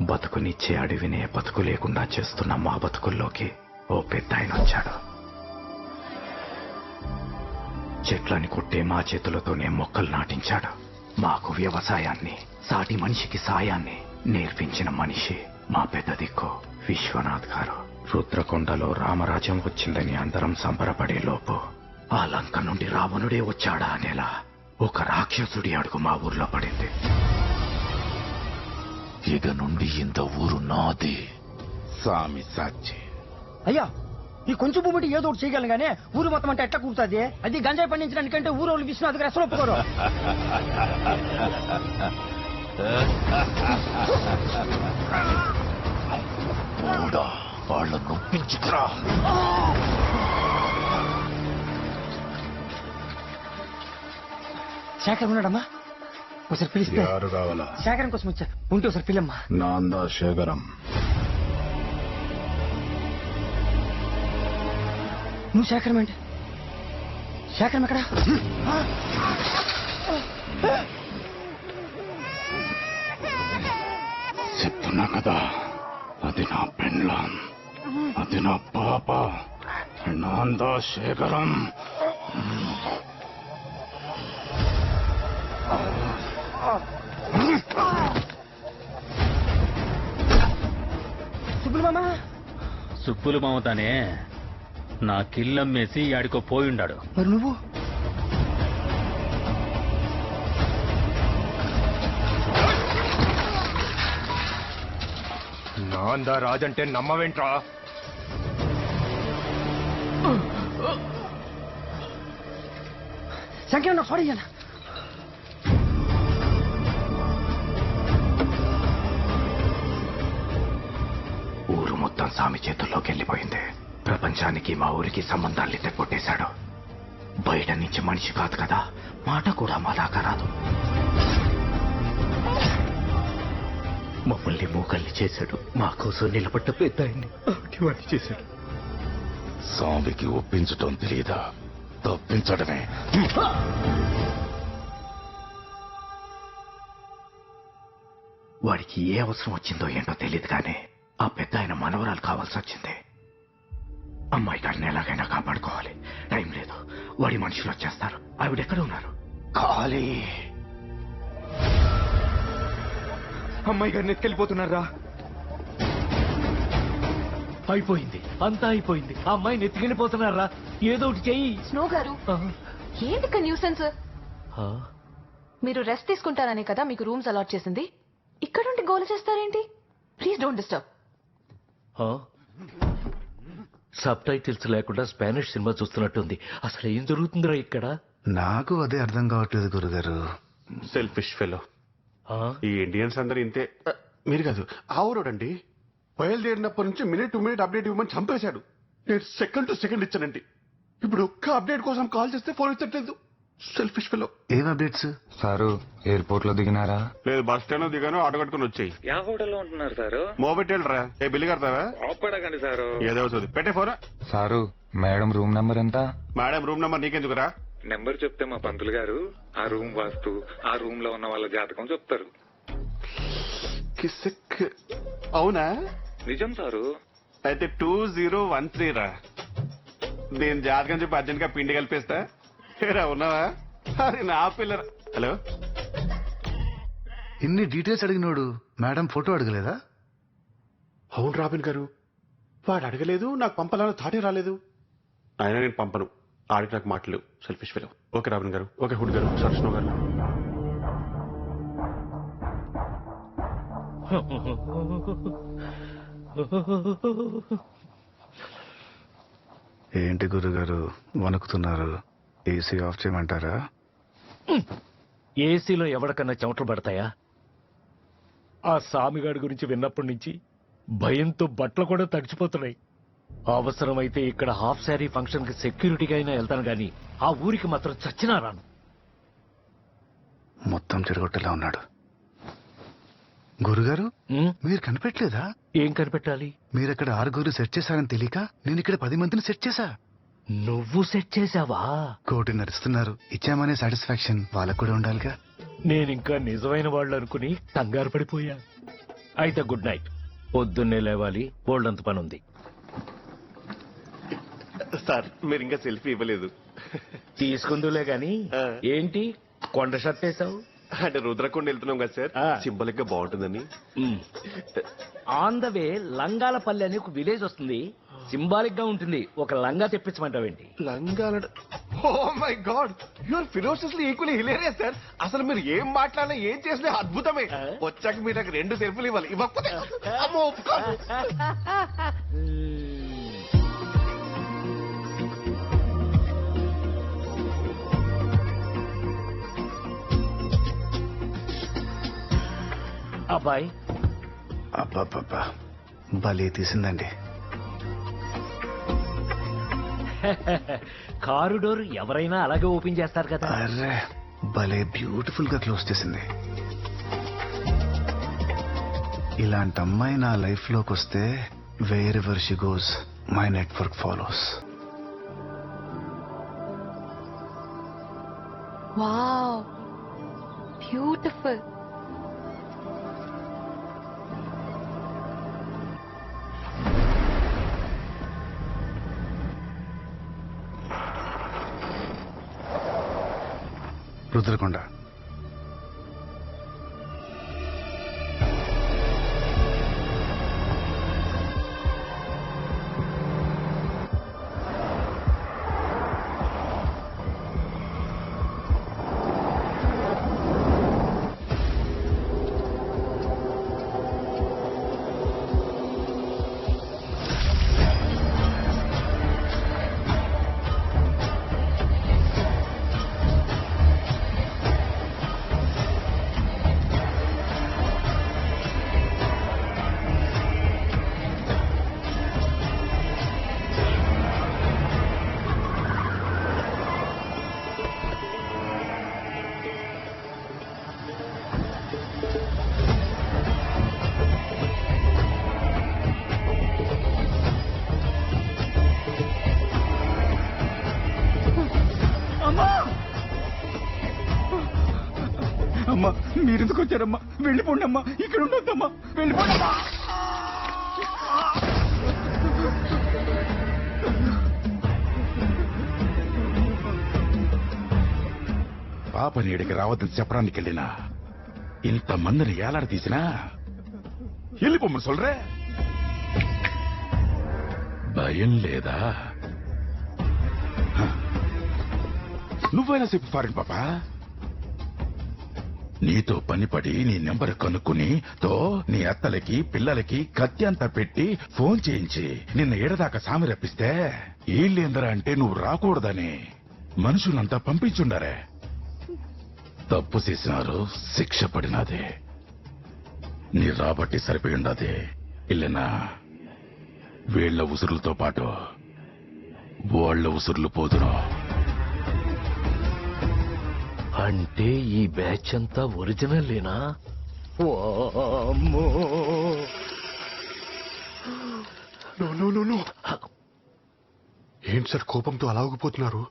బతుకునిచ్చే అడవినే బతుకు లేకుండా చేస్తున్న మా బతుకుల్లోకి ఓ పెద్ద ఆయన వచ్చాడు. చెట్లని కొట్టే మా చేతులతోనే మొక్కలు నాటించాడు. మాకు వ్యవసాయాన్ని, సాటి మనిషికి సాయాన్ని నేర్పించిన మనిషి మా పెద్ద దిక్కు విశ్వనాథ్ గారు. రుద్రకొండలో రామరాజ్యం వచ్చిందని అందరం సంబరపడే లోపు ఆ లంక నుండి రావణుడే వచ్చాడా అనేలా ఒక రాక్షసుడి అడుగు మా ఊర్లో పడింది. ఇక నుండి ఇంత ఊరు నాది. సామి సాచి. అయ్యా, ఈ కొంచెం భూమిటి ఏదో ఒకటి చేయగలను గానే ఊరు మొత్తం అంటే ఎట్లా కూర్తుంది? అది గంజాయి పండించడానికంటే ఊరు వాళ్ళు విశ్వనాథ్ గారు అసలు ఒప్పుకోరు. వాళ్ళను నొప్పించుకురా. శేఖర్ ఉన్నాడమ్మా? ఒకసారి పిలిస్తే. యారు కావాలా? శేఖరం కోసం వచ్చా. ఉంటే ఒకసారి పిల్లమ్మా. నాందా శేఖరం. నువ్వు శేఖరం ఏంటి? శేఖరం ఎక్కడా? చెప్తున్నా కదా, అది నా పెండ్లాం, అది నా పాప. నాందా శేఖరం. సుబ్బులు మామ. సుబ్బులు మామతానే నా కిల్లమ్మేసి ఆడికో పోయిండాడు. మరి నువ్వు? నాందా రాజంటే నమ్మవేంట్రా? శంకర్ నా సారీ అన్న. ఊరు మొత్తం సామి చేతుల్లోకి వెళ్ళిపోయింది. ప్రపంచానికి మా ఊరికి సంబంధాల్ని తెగొట్టేశాడు. బయట నుంచి మనిషి కాదు కదా, మాట కూడా మా దాకా రాదు. మమ్మల్ని మూకల్ని చేశాడు. మా కోసం నిలబడ్డ పెద్ద ఆయన్ని చేశాడు. స్వామికి ఒప్పించటం తెలియదా? తప్పించడమే. వాడికి ఏ అవసరం వచ్చిందో ఏంటో తెలియదు కానీ ఆ పెద్ద ఆయన మనవరాలు కావాల్సి వచ్చింది. అమ్మాయి గారిని ఎలాగైనా కాపాడుకోవాలి. టైం లేదు, వాడి మనుషులు వచ్చేస్తారు. ఆవిడెక్కడ ఉన్నారు? ఖాళీ. అమ్మాయి గారిని ఎత్తుకెళ్ళిపోతున్నారా? అయిపోయింది, అంతా అయిపోయింది. ఆ అమ్మాయిని ఎత్తుకెళ్ళిపోతున్నారా? ఏదో ఒకటి చెయ్యి. స్నో గారు, ఏంటి న్యూసెన్స్? మీరు రెస్ట్ తీసుకుంటారనే కదా మీకు రూమ్స్ అలాట్ చేసింది. ఇక్కడుండి గోల చేస్తారేంటి? Please don't disturb. Subtitles లేకుండా స్పానిష్ సినిమా చూస్తున్నట్టుంది. అసలు ఏం జరుగుతుందిరా ఇక్కడ? నాకు అదే అర్థం కావట్లేదు గురుగారు. Selfish fellow. ఈ ఇండియన్స్ అందరూ ఇంతే. మీరు కాదు, ఆ ఊరోడండి బయలుదేరినప్పటి నుంచి మినిట్ టు మినిట్ అప్డేట్ ఇవ్వమని చంపేశాడు. నేను సెకండ్ టు సెకండ్ ఇచ్చానండి. ఇప్పుడు ఒక్క అప్డేట్ కోసం కాల్ చేస్తే ఫోన్ ఇచ్చట్లేదు. Selfish fellow. ఏం అప్డేట్స్ సారు? ఎయిర్పోర్ట్ లో దిగినారా? లేదు, బస్ స్టాండ్ లో దిగాను. ఆటో కట్టుకుని వచ్చాయి. యా హోటల్లో ఉంటున్నారు సారు? మోబెట్టేళ్ళరా. ఏ బిల్లు కడతావా? ఆపడకండి సారు. ఏదో చదువు పెట్టే phone. Sir, madam room number ఎంత? మేడం రూమ్ నెంబర్ నీకెందుకురా? నెంబర్ చెప్తే మా పంతులు గారు ఆ రూమ్ వాస్తు, ఆ రూమ్ లో ఉన్న వాళ్ళ జాతకం చెప్తారు. కిసిక్. అవునా? నిజం సారు. అయితే 2013 రా. నేను జాతకం చెప్పి అర్జెంట్ గా పిండి కలిపేస్తా. ఉన్నావా? అది నా పిల్లరా. హలో, ఇన్ని డీటెయిల్స్ అడిగినోడు మేడం ఫోటో అడగలేదా? అవును రాబిన్ గారు, వాడు అడగలేదు, నాకు పంపాలని థాటే రాలేదు. ఆయన నేను పంపను. ఆడికి నాకు మాటలేవు. Selfish fellow. Okay Robin garu. Okay hood garu. సరస్నో గారు. ఏంటి గురుగారు వణుకుతున్నారు? ఏసీ ఆఫ్ చేయమంటారా? ఏసీలో ఎవరికన్నా చెమటలు పడతాయా? ఆ సామిగాడి గురించి విన్నప్పటి నుంచి భయంతో బట్టలు కూడా తడిచిపోతున్నాయి. అవసరమైతే ఇక్కడ హాఫ్ శారీ ఫంక్షన్ కి సెక్యూరిటీగా అయినా వెళ్తాను గాని ఆ ఊరికి మాత్రం చచ్చినా రాను. మొత్తం చెడగొట్టేలా ఉన్నాడు. గురుగారు, మీరు కనిపెట్టలేదా? ఏం కనిపెట్టాలి? మీరు అక్కడ 6 సెట్ చేశారని తెలియక నేను ఇక్కడ 10 మందిని సెట్ చేశా. నువ్వు సెట్ చేసావా? కోటి నడుస్తున్నారు, ఇచ్చామనే సాటిస్ఫాక్షన్ వాళ్ళకు కూడా ఉండాలిగా. నేనింకా నిజమైన వాళ్ళు అనుకుని కంగారు పడిపోయా. అయితే గుడ్ నైట్. పొద్దున్నే లేవాలి, బోల్డంత పని ఉంది. సార్ మీరు ఇంకా సెల్ఫీ ఇవ్వలేదు. తీసుకుందులే గాని ఏంటి కొండ షర్ట్ వేసావు? అంటే రుద్రకొండ వెళ్తున్నాం కదా సార్, సింబలిక్ గా బాగుంటుందని. ఆన్ ద వే లంగాలపల్లి అని ఒక విలేజ్ వస్తుంది, సింబాలిక్ గా ఉంటుంది. ఒక లంగా తెప్పించమంటావేంటి? లంగాల oh my god, you are ferociously equally hilarious sir. అసలు మీరు ఏం మాట్లాడినా ఏం చేసినా అద్భుతమే. వచ్చాక మీరు నాకు 2 సెల్ఫీలు ఇవ్వాలి. ఇవ్వకపోతే అమ్మో ఒప్పుకోను. అబ్బాయి అబ్బాబ్బా భలే తీసిందండి. కారు డోర్ ఎవరైనా అలాగే ఓపెన్ చేస్తారు కదా. అరే భలే బ్యూటిఫుల్ గా క్లోజ్ చేసింది. ఇలాంటి అమ్మాయి నా లైఫ్ లోకి వస్తే wherever she goes my network follows. Wow, beautiful. Rudrakonda. అమ్మా మీరెందుకు వచ్చారమ్మా? వెళ్ళిపోండి అమ్మా, ఇక్కడ ఉండొద్దమ్మా, వెళ్ళిపోండి అమ్మా. పాప నీడికి రావద్దని చెప్పడానికి వెళ్ళినా ఇంతమందిని ఏలాడ తీసినా వెళ్ళిపోమని సొల్రే. భయం లేదా? నువ్వైనా చెప్పు ఫారిన్ పాపా. నీతో పనిపడి నీ నెంబర్ కనుక్కుని నీ అత్తలకి పిల్లలకి కత్తి అంతా పెట్టి ఫోన్ చేయించి నిన్న ఏడదాకా సామి రప్పిస్తే ఏళ్ళేందరా అంటే నువ్వు రాకూడదని మనుషులంతా పంపించుండారే. తప్పు చేసినారు, శిక్ష పడినదే. నీ రాబట్టి సరిపోయి ఉండదే. ఇల్లనా వీళ్ల ఉసురులతో పాటు వాళ్ళ ఉసురులు పోదును. అంటే ఈ బ్యాచ్ అంతా ఒరిజినల్లేనా? ఏంటి సార్ కోపంతో అలా ఊగిపోతున్నారు?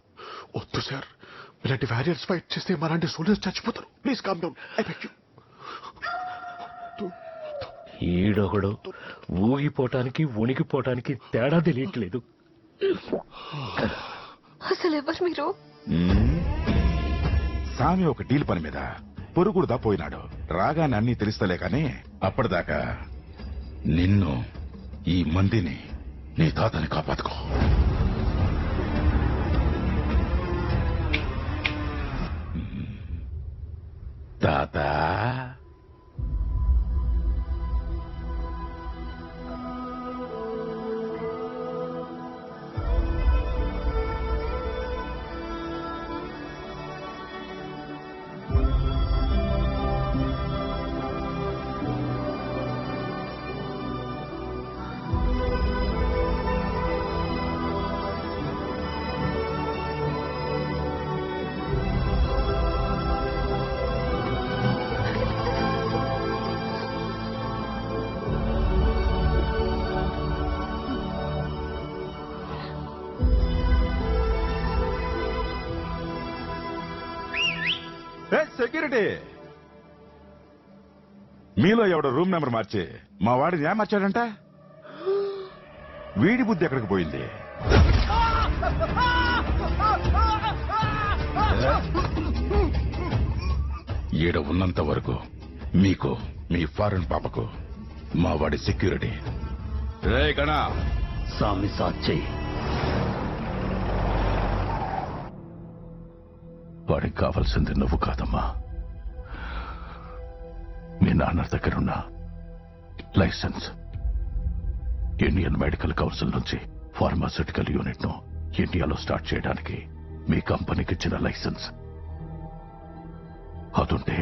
వద్దు సార్, ఇలాంటి వ్యారియర్స్ ఫైట్ చేస్తే మరాంటి సోల్జర్స్ చచ్చిపోతారు. Please calm down, I beg you. ఈడొకడు ఊగిపోవటానికి ఉనికిపోవటానికి తేడా తెలియట్లేదు. అసలు ఎవరు మీరు? సామి ఒక డీల్ పని మీద పొరుగుడుదా పోయినాడు. రాగానే అన్నీ తెలుస్తలే కాని అప్పటిదాకా నిన్ను ఈ మందిని నీ తాతని కాపాడుకో. తాత సెక్యూరిటీ మీలో ఎవడో రూమ్ నెంబర్ మార్చి మా వాడిని ఏమర్చాడంట. వీడి బుద్ధి ఎక్కడికి పోయింది? ఈడ ఉన్నంత వరకు మీకు మీ ఫారెన్ పాపకు మా వాడి సెక్యూరిటీ. రే గణా, సామి సాచి వాడికి కావాల్సింది నువ్వు కాదమ్మా, మీ నాన్న దగ్గరున్న లైసెన్స్. ఇండియన్ మెడికల్ కౌన్సిల్ నుంచి ఫార్మాస్యూటికల్ యూనిట్ ను ఇండియాలో స్టార్ట్ చేయడానికి మీ కంపెనీకి ఇచ్చిన లైసెన్స్. అదుంటే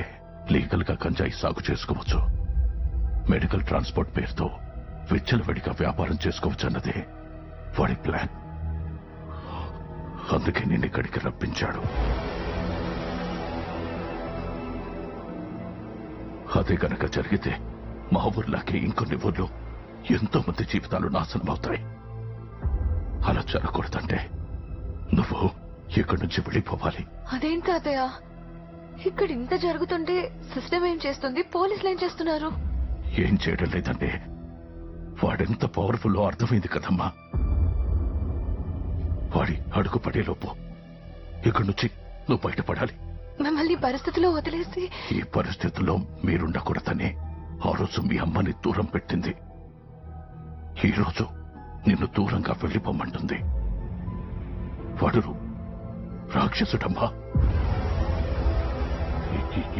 లీగల్ గా గంజాయి సాగు చేసుకోవచ్చు, మెడికల్ ట్రాన్స్పోర్ట్ పేరుతో విచ్చలవిడిగా వ్యాపారం చేసుకోవచ్చు అన్నదే వాడి ప్లాన్. అందుకే నేను ఇక్కడికి రప్పించాడు. అదే గనక జరిగితే మా ఊర్లాగే ఇంకొన్ని ఊర్లో ఎంతో మంది జీవితాలు నాశనం అవుతాయి. అలా జరగకూడదంటే నువ్వు ఇక్కడి నుంచి వెళ్ళిపోవాలి. అదేంటి తాతయ్య, ఇక్కడ ఇంత జరుగుతుంటే సిస్టమ్ ఏం చేస్తుంది, పోలీసులు ఏం చేస్తున్నారు? ఏం చేయడం లేదంటే వాడెంత పవర్ఫుల్లో అర్థమైంది కదమ్మా. వాడి అడుగు పడేలోపు ఇక్కడి నుంచి నువ్వు బయటపడాలి. మిమ్మల్ని పరిస్థితిలో వదిలేసి ఈ పరిస్థితుల్లో మీరుండకూడదని ఆ రోజు మీ అమ్మని దూరం పెట్టింది. ఈ రోజు నిన్ను దూరంగా వెళ్ళిపోమంటుంది. వాడు రాక్షసుడమ్మా.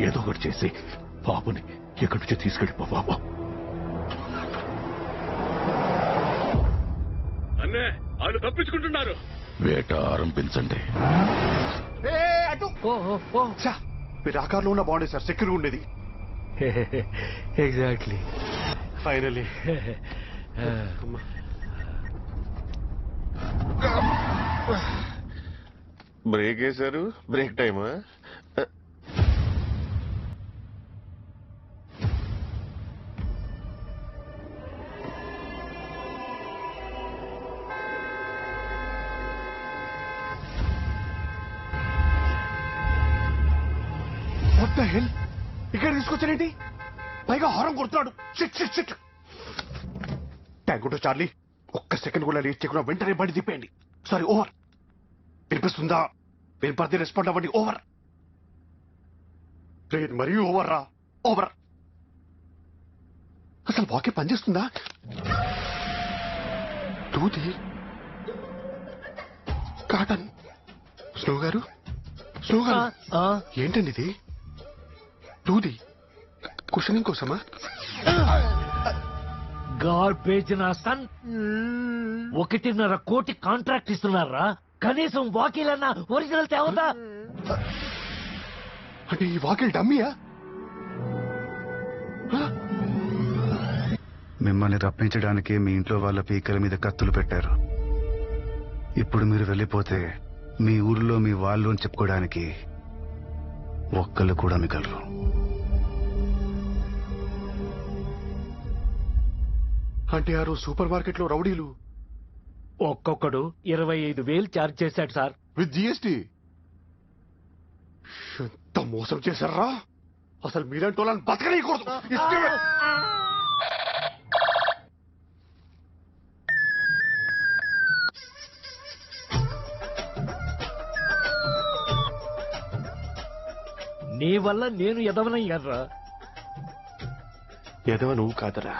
ఏదో ఒకటి చేసి బాబుని ఎక్కడి నుంచి తీసుకెళ్ళిపో బాబు. అన్నే వాళ్ళు తప్పించుకుంటున్నారు. వేట ఆరంభించండి. మీరు ఆకారంలో ఉన్న బాగుండేది సార్, సెక్యూర్ ఉండేది. ఎగ్జాక్ట్లీ. ఫైనలీ బ్రేక్ వేశారు. బ్రేక్ టైమా? ఇక్కడ తీసుకొచ్చారేంటి? పైగా హారం కొడుతున్నాడు. Thank you Charlie. ఒక్క సెకండ్ కూడా లేట్ చేయకుండా వెంటనే బండి తిప్పేయండి. Sorry, over. వినిపిస్తుందా? వినపడితే రెస్పాండ్ అవ్వండి. ఓవర్. లేదు, మరీ ఓవర్ రా. ఓవర్. అసలు వాకే పనిచేస్తుందా? దూది, కాటన్. స్లో గారు, స్లో గారు, ఏంటండి ఇది? దూది క్వశ్చనింగ్ కోసమా? గార్బేజ్ నా సన్. 1.5 కోటి కాంట్రాక్ట్ ఇస్తున్నారా? కనీసం వాకిలన్నా ఒరిజినల్ తేవదా? అంటే ఈ వాకిల్ డమ్మీయా? మిమ్మల్ని రప్పించడానికి మీ ఇంట్లో వాళ్ళ పీకల మీద కత్తులు పెట్టారు. ఇప్పుడు మీరు వెళ్ళిపోతే మీ ఊరిలో మీ వాళ్ళు అని చెప్పుకోవడానికి ఒక్కళ్ళు కూడా మిగలరు. అంటే ఆ రోజు సూపర్ మార్కెట్ లో రౌడీలు ఒక్కొక్కడు 25,000 ఛార్జ్ చేశాడు సార్, విత్ జిఎస్టీ. ఎంత మోసం చేశారా? అసలు మీరంటూ వాళ్ళని బతకనీయకూడదు. నీ వల్ల నేను ఎదవనయ్యారా? ఎదవ నువ్వు కాదరా,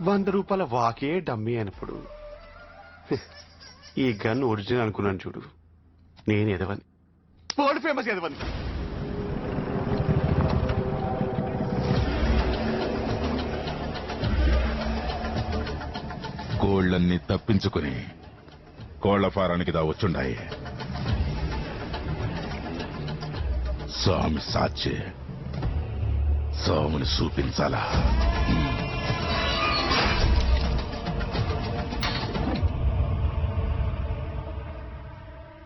100 రూపాయల వాకే డమ్మీ అన్నప్పుడు ఈ గన్ ఒరిజినల్ అనుకున్నాను చూడు. నేను ఎదవని, వరల్డ్ ఫేమస్ ఎదవని. కోళ్లన్నీ తప్పించుకుని కోళ్ల ఫారానికి దా వచ్చుండాయి. స్వామి సాచి స్వామిని చూపించాలా?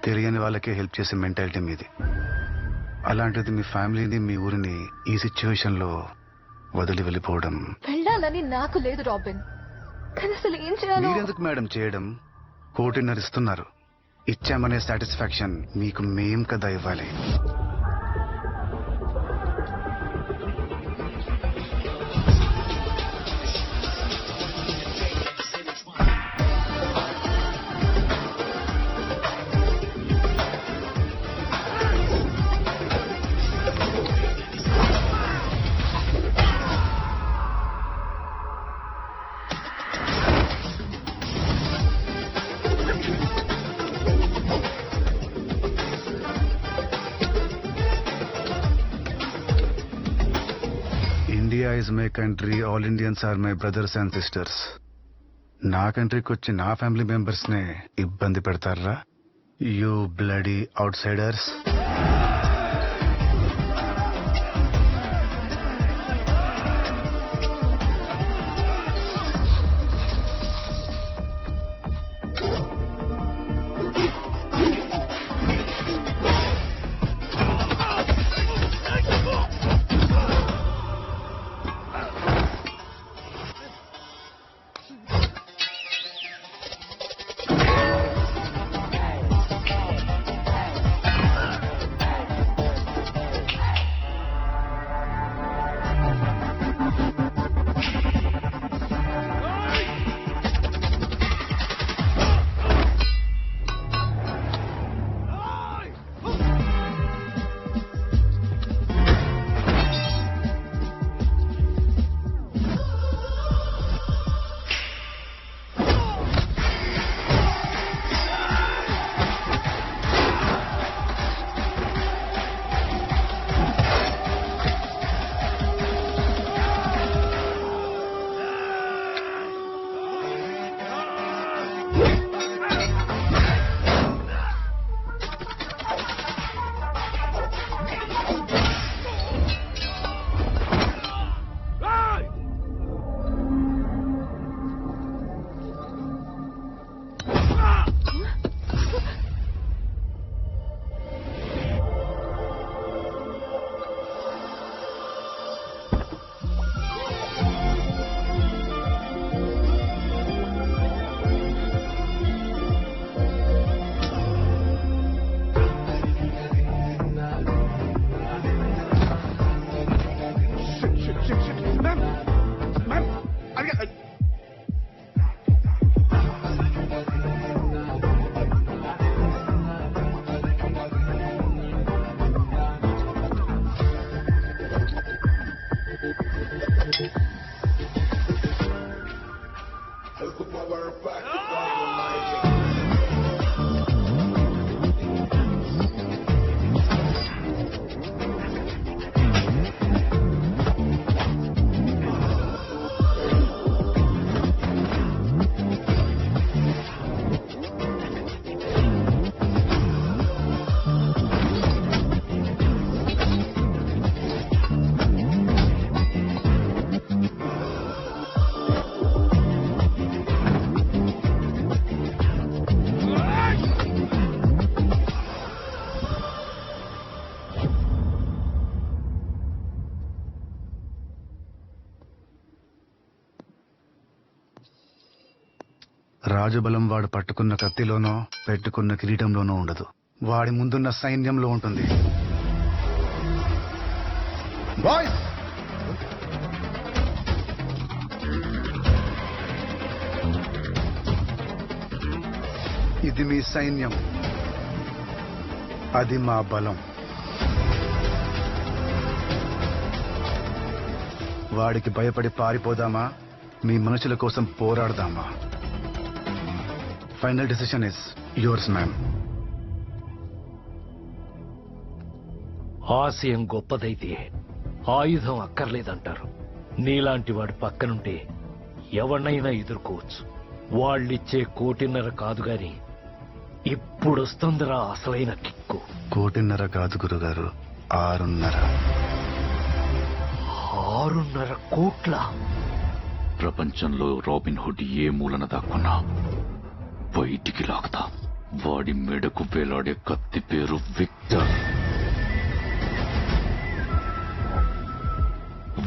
తెలియని వాళ్ళకే హెల్ప్ చేసే మెంటాలిటీ మీది. అలాంటిది మీ ఫ్యామిలీని, మీ ఊరిని ఈ సిచ్యువేషన్ లో వదిలి వెళ్ళిపోవడం. వెళ్ళాలని నాకు లేదు రాబిన్, కానీ అసలు ఏం చేయాలో. మీరెందుకు మేడం చేయడం? 1.5 ఇస్తున్నారు. ఇచ్చామనే సాటిస్ఫాక్షన్ మీకు మేం కదా ఇవ్వాలి. India is my country, all Indians are my brothers and sisters. నా కంట్రీకి వచ్చి నా ఫ్యామిలీ మెంబర్స్ నే ఇబ్బంది పెడతారా? You bloody outsiders. రాజబలం వాడు పట్టుకున్న కత్తిలోనో పెట్టుకున్న కిరీటంలోనో ఉండదు, వాడి ముందున్న సైన్యంలో ఉంటుంది. బాయ్స్, ఇది మీ సైన్యం, అది మా బలం. వాడికి భయపడి పారిపోదామా, మీ మనుషుల కోసం పోరాడదామా? Final decision is yours ma'am. ఆశయం గొప్పదైతే ఆయుధం అక్కర్లేదంటారు. నీలాంటి వాడి పక్కనుంటే ఎవరినైనా ఎదుర్కోవచ్చు. వాళ్ళిచ్చే 1.5 కోటి కాదు గాని ఇప్పుడొస్తుందిరా అసలైన కిక్కు. 1.5 కోటి కాదు గురుగారు, 6.5. 6.5 కోట్ల? ప్రపంచంలో రాబిన్ హుడ్ ఏ మూలన దాక్కున్నా బయటికి లాగుతా. వాడి మెడకు వేలాడే కత్తి పేరు విక్టర్.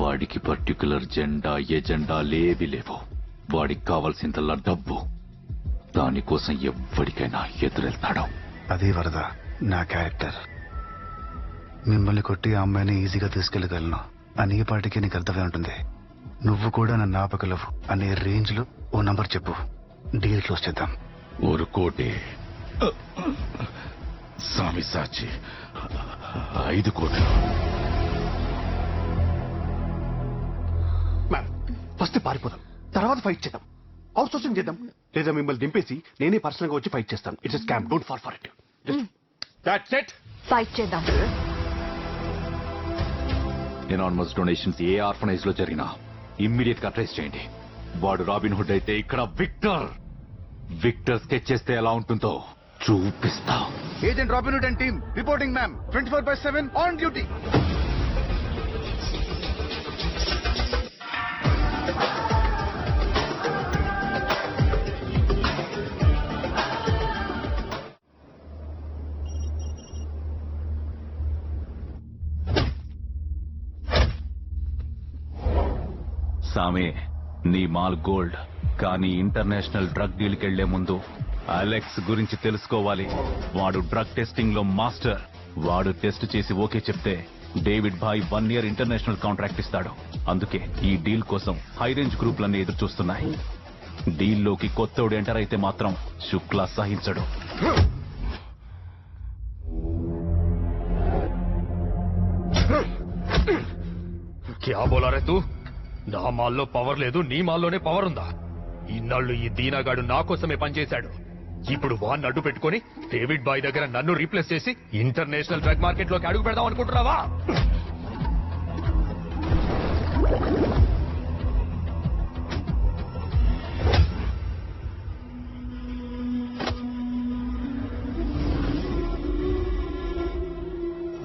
వాడికి పర్టికులర్ జెండా ఎజెండా లేవి లేవు. వాడికి కావాల్సిందల్లా డబ్బు. దానికోసం ఎవ్వడికైనా ఎదురెళ్తాడు. అదే వరద నా క్యారెక్టర్. మిమ్మల్ని కొట్టి ఆ అమ్మాయిని ఈజీగా తీసుకెళ్లగలను అని ఈ పాటికి నీకు అర్థమై ఉంటుంది. నువ్వు కూడా నన్ను ఆపగలవు అనే రేంజ్ లో ఓ నంబర్ చెప్పు, డీల్ క్లోజ్ చేద్దాం. 1 కోటి. స్వామి సాచి 5 కోట్లు. మ్యామ్, ఫస్ట్ పారిపోదాం, తర్వాత ఫైట్ చేద్దాం, అవుట్ సోర్సింగ్ చేద్దాం. లేదా మిమ్మల్ని దింపేసి నేనే పర్సనల్ గా వచ్చి ఫైట్ చేస్తాను. It's scam, don't fall for it. That's it. Fight చేద్దాం. ఎనానమస్ డొనేషన్స్ ఏ ఆర్ఫనైజ్ లో జరిగినా ఇమ్మీడియట్ గా ట్రేస్ చేయండి. వాడు రాబిన్ హుడ్ అయితే ఇక్కడ విక్టర్ స్కెచ్ చేస్తే ఎలా ఉంటుందో చూపిస్తా. Agent robin hood and team reporting ma'am. 24/7 on duty. సామే, నీ మాల్ గోల్డ్, కానీ ఇంటర్నేషనల్ డ్రగ్ డీల్ కెళ్లే ముందు అలెక్స్ గురించి తెలుసుకోవాలి. వాడు డ్రగ్ టెస్టింగ్ లో మాస్టర్. వాడు టెస్ట్ చేసి ఓకే చెప్తే డేవిడ్ భాయ్ 1 year ఇంటర్నేషనల్ కాంట్రాక్ట్ ఇస్తాడు. అందుకే ఈ డీల్ కోసం హై రేంజ్ గ్రూపులన్నీ ఎదురు చూస్తున్నాయి. డీల్లోకి కొత్తోడు ఎంటర్ అయితే మాత్రం శుక్లా సహించడు. క్యా బోలా రే తూ? నా మాల్లో పవర్ లేదు, నీ మాల్లోనే పవర్ ఉందా? ఇన్నాళ్ళు ఈ దీనాగాడు నా కోసమే పనిచేశాడు. ఇప్పుడు వాన్ని అడ్డు పెట్టుకుని డేవిడ్ బాయ్ దగ్గర నన్ను రీప్లేస్ చేసి ఇంటర్నేషనల్ డ్రగ్ మార్కెట్ లోకి అడుగు పెడదాం అనుకుంటున్నావా?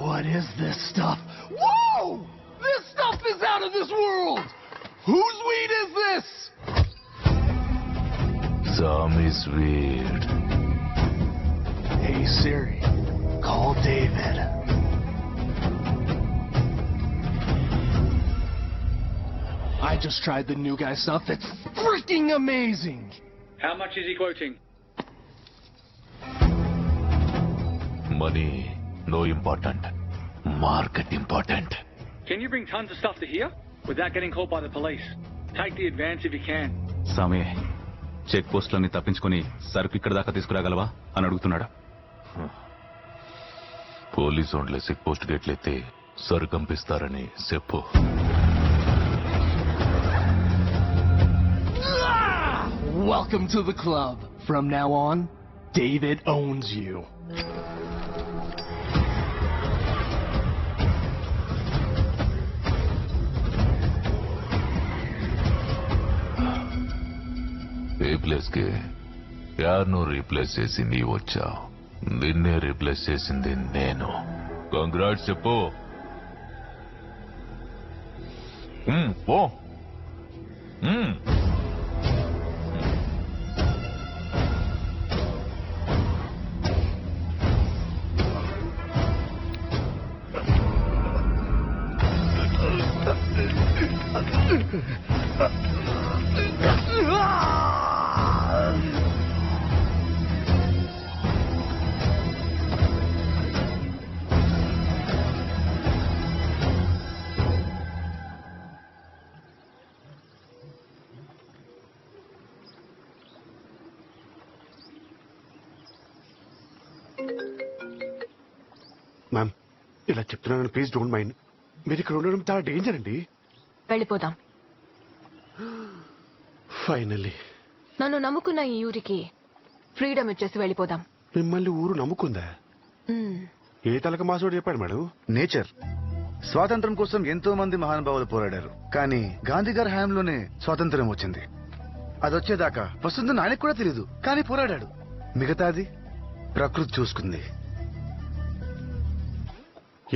What is this stuff? Whoa! This stuff is out of this world! Whose weed is this? Sammy's weird. Hey Siri, call David. I just tried the new guy stuff. It's freaking amazing! How much is he quoting? Money, no important. Market important. Can you bring tons of stuff to here without getting caught by the police? Take the advance if you can. సామే, check పోస్టులన్నీ తప్పించుకుని సరుకు ఇక్కడ దాకా తీసుకురాగలవా అని అడుగుతున్నాడు. Police వాళ్ళే check post గేట్లయితే సరుకు పంపిస్తారని చెప్పు. Welcome to the club. From now on, David owns you. A place కి యార్ను రీప్లేస్ చేసి నీ వచ్చావు. నిన్నే రీప్లేస్ చేసింది నేను. కంగ్రాట్స్ చెప్పు. పో. మ్యామ్, ఇలా చెప్తున్నాను, ప్లీజ్ డోంట్ మైండ్. మీరు ఇక్కడ ఉండడం చాలా డేంజర్ అండి. వెళ్ళిపోదాం. ఫైనల్లీ నన్ను నమ్ముకున్న ఈ ఊరికి ఫ్రీడమ్ ఇచ్చేసి వెళ్ళిపోదాం. మిమ్మల్ని ఊరు నమ్ముకుందా? ఏ తలక మాసోడు చెప్పాడు మేడం? నేచర్. స్వాతంత్రం కోసం ఎంతో మంది మహానుభావులు పోరాడారు, కానీ గాంధీ గారి హయాంలోనే స్వాతంత్రం వచ్చింది. అదొచ్చేదాకా వస్తుందని ఆయనకు కూడా తెలియదు, కానీ పోరాడాడు. మిగతాది ప్రకృతి చూసుకుంది.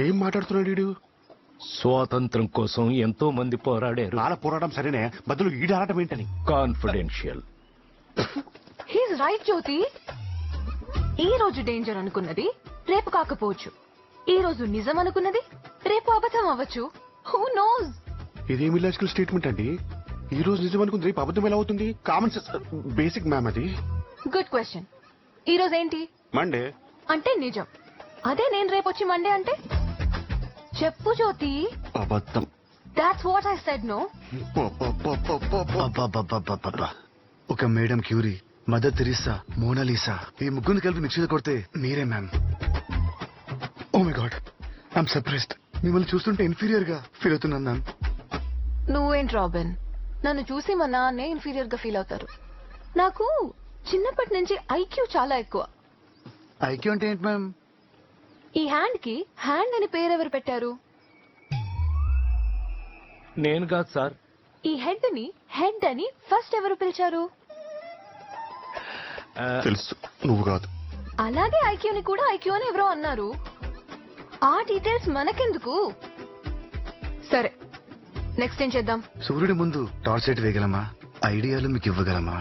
ఏం మాట్లాడుతున్నాడు వీడు? స్వాతంత్రం కోసం ఎంతో మంది పోరాడారు. నాలా పోరాటం సరేనే, బదులు ఈడాడటం ఏంటని. కాన్ఫిడెన్షియల్. హీస్ రైట్ జ్యోతి. ఈ రోజు డేంజర్ అనుకున్నది రేపు కాకపోవచ్చు. ఈ రోజు నిజం అనుకున్నది రేపు అబద్ధం అవ్వచ్చు. Who knows? ఇదేమి ఇలాజికల్ స్టేట్మెంట్ అండి? ఈ రోజు నిజం అనుకుంది రేపు అబద్ధం ఎలా అవుతుంది? కామన్ సెన్స్, బేసిక్ మ్యామ్ అది. Good question. ఈ రోజు ఏంటి? మండే అంటే నిజం. అదే నేను రేపు వచ్చి మండే అంటే చెప్పు జ్యోతి. అబద్ధం. That's what I said. No. ఒక madam Curie, Mother Teresa, Mona Lisa, ఈ ముగ్గురిని కలిపి మిక్సీలో కొడితే మీరే ma'am. Oh my God, I'm surprised. మిమ్మల్ని చూస్తుంటే ఇన్ఫీరియర్ గా ఫీల్ అవుతున్నాను మ్యామ్. నువ్వేంటి రాబిన్, నన్ను చూసి మా నాన్నే ఇన్ఫీరియర్ గా ఫీల్ అవుతారు. నాకు చిన్నప్పటి నుంచి ఐక్యూ చాలా ఎక్కువ. ఐక్యూ అంటే ఏంటి మ్యామ్? ఈ హ్యాండ్ కి హ్యాండ్ అని పేరెవరు పెట్టారు? నేను కాదు సార్. ఈ హెడ్ అని ఫస్ట్ ఎవరు పిలిచారు? తెలుసు, నువ్వు కాదు. అలాగే ఐక్యూని కూడా ఐక్యూ అని ఎవరో అన్నారు. ఆ డీటెయిల్స్ మనకెందుకు? సరే, నెక్స్ట్ ఏం చేద్దాం? సూర్యుడి ముందు టార్చ్ లైట్ వేయగలమా? ఐడియాలు మీకు ఇవ్వగలమా?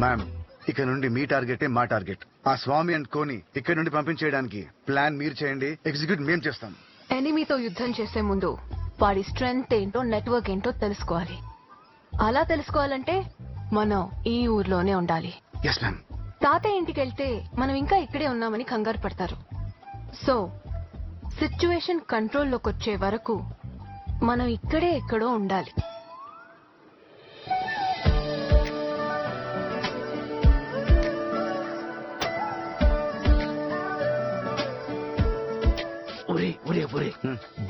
మ్యామ్, ఇక నుండి మీ టార్గెటే మా టార్గెట్. ఆ స్వామి అండ్ కోని ఇక్కడ నుండి పంపించేయడానికి ప్లాన్ మీరు చేయండి, ఎగ్జిక్యూట్ మేం చేస్తాం. ఎనిమీతో యుద్ధం చేసే ముందు వాడి స్ట్రెంగ్త్ ఏంటో, నెట్వర్క్ ఏంటో తెలుసుకోవాలి. అలా తెలుసుకోవాలంటే మనం ఈ ఊర్లోనే ఉండాలి. Yes ma'am. తాతయ్య ఇంటికి వెళ్తే మనం ఇంకా ఇక్కడే ఉన్నామని కంగారు పడతారు. సో సిచ్యువేషన్ కంట్రోల్లోకి వచ్చే వరకు మనం ఇక్కడే ఎక్కడో ఉండాలి.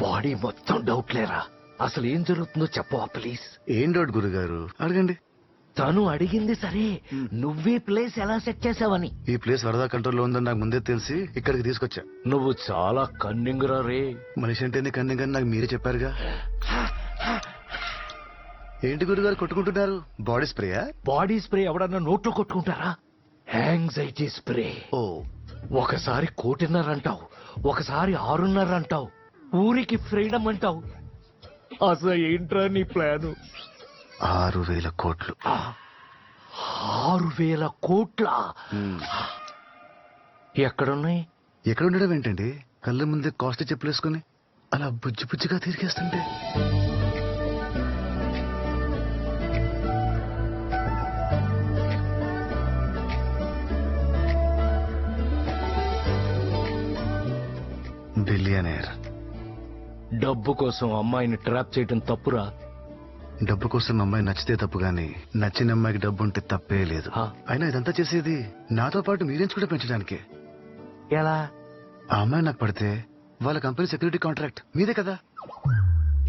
బాడీ మొత్తం డౌట్ లేరా? అసలు ఏం జరుగుతుందో చెప్పవా ప్లీజ్? ఏం డౌట్ గురుగారు? అడగండి. తను అడిగింది సరే, నువ్వే ప్లేస్ ఎలా సెట్ చేసావని. ఈ ప్లేస్ వరద కంట్రోల్లో ఉందని నాకు ముందే తెలిసి ఇక్కడికి తీసుకొచ్చా. నువ్వు చాలా కన్నింగ్ రా రే. మనిషి అంటేనే కన్నింగ్ అని నాకు మీరే చెప్పారుగా. ఏంటి గురుగారు కొట్టుకుంటున్నారు? బాడీ స్ప్రేయా? బాడీ స్ప్రే ఎవడన్నా నోట్లో కొట్టుకుంటారా? Anxiety spray. ఓ, ఒకసారి 1.5 అంటావు, ఒకసారి 6.5 అంటావు, ఊరికి ఫ్రీడమ్ అంటావు. అసలు ఏంట్రా నీ ప్లాను? 6,000 కోట్లు. 6,000 కోట్ల? ఎక్కడున్నాయి? ఎక్కడ ఉండడం ఏంటండి? కళ్ళ ముందే కాస్ట్ చెప్పులేసుకుని అలా బుజ్జి బుజ్జిగా తిరిగేస్తుంటే. బిలియనేర్. డబ్బు కోసం అమ్మాయిని ట్రాప్ చేయడం తప్పురా? డబ్బు కోసం అమ్మాయి నచ్చితే తప్పు గాని నచ్చిన అమ్మాయికి డబ్బు ఉంటే తప్పే లేదు. అయినా ఇదంతా చేసేది నాతో పాటు మీరేంచి కూడా పెంచడానికే. ఎలా? ఆ అమ్మాయి నాకు పడితే వాళ్ళ కంపెనీ సెక్యూరిటీ కాంట్రాక్ట్ మీదే కదా.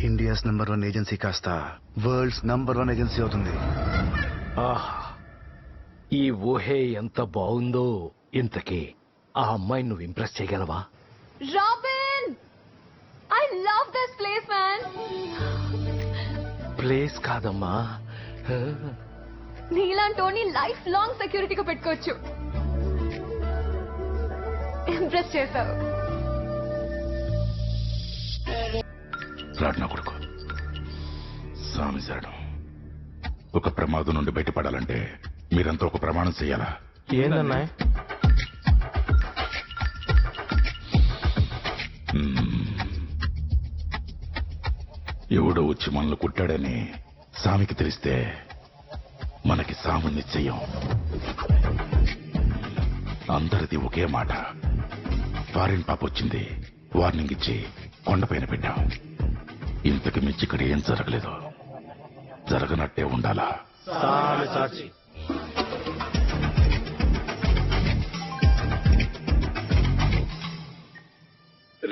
ఇండియాస్ నంబర్ 1 ఏజెన్సీ కాస్త వరల్డ్స్ నంబర్ 1 ఏజెన్సీ అవుతుంది. ఈ ఊహే ఎంత బాగుందో. ఇంతకీ ఆ అమ్మాయిని నువ్వు ఇంప్రెస్ చేయగలవా? Robin, I love this place man. Place కాదమ్మా, నీలాంటోని లైఫ్ లాంగ్ సెక్యూరిటీగా పెట్టుకోవచ్చు. ఇంప్రెస్ చేశావు. రాడ్ నా కొడుకు సామిసాడు. ఒక ప్రమాదం నుండి బయటపడాలంటే మీరంతా ఒక ప్రమాణం చెయ్యాలా? ఏందన్నా? ఎవడో వచ్చి మనల్ని కుట్టాడని సామికి తెలిస్తే మనకి సాము నిశ్చయం. అందరిది ఒకే మాట. ఫారిన్ పాప వచ్చింది, వార్నింగ్ ఇచ్చి కొండపైన పెట్టాం. ఇంతకు మించి ఇక్కడ ఏం జరగలేదు. జరగనట్టే ఉండాలా?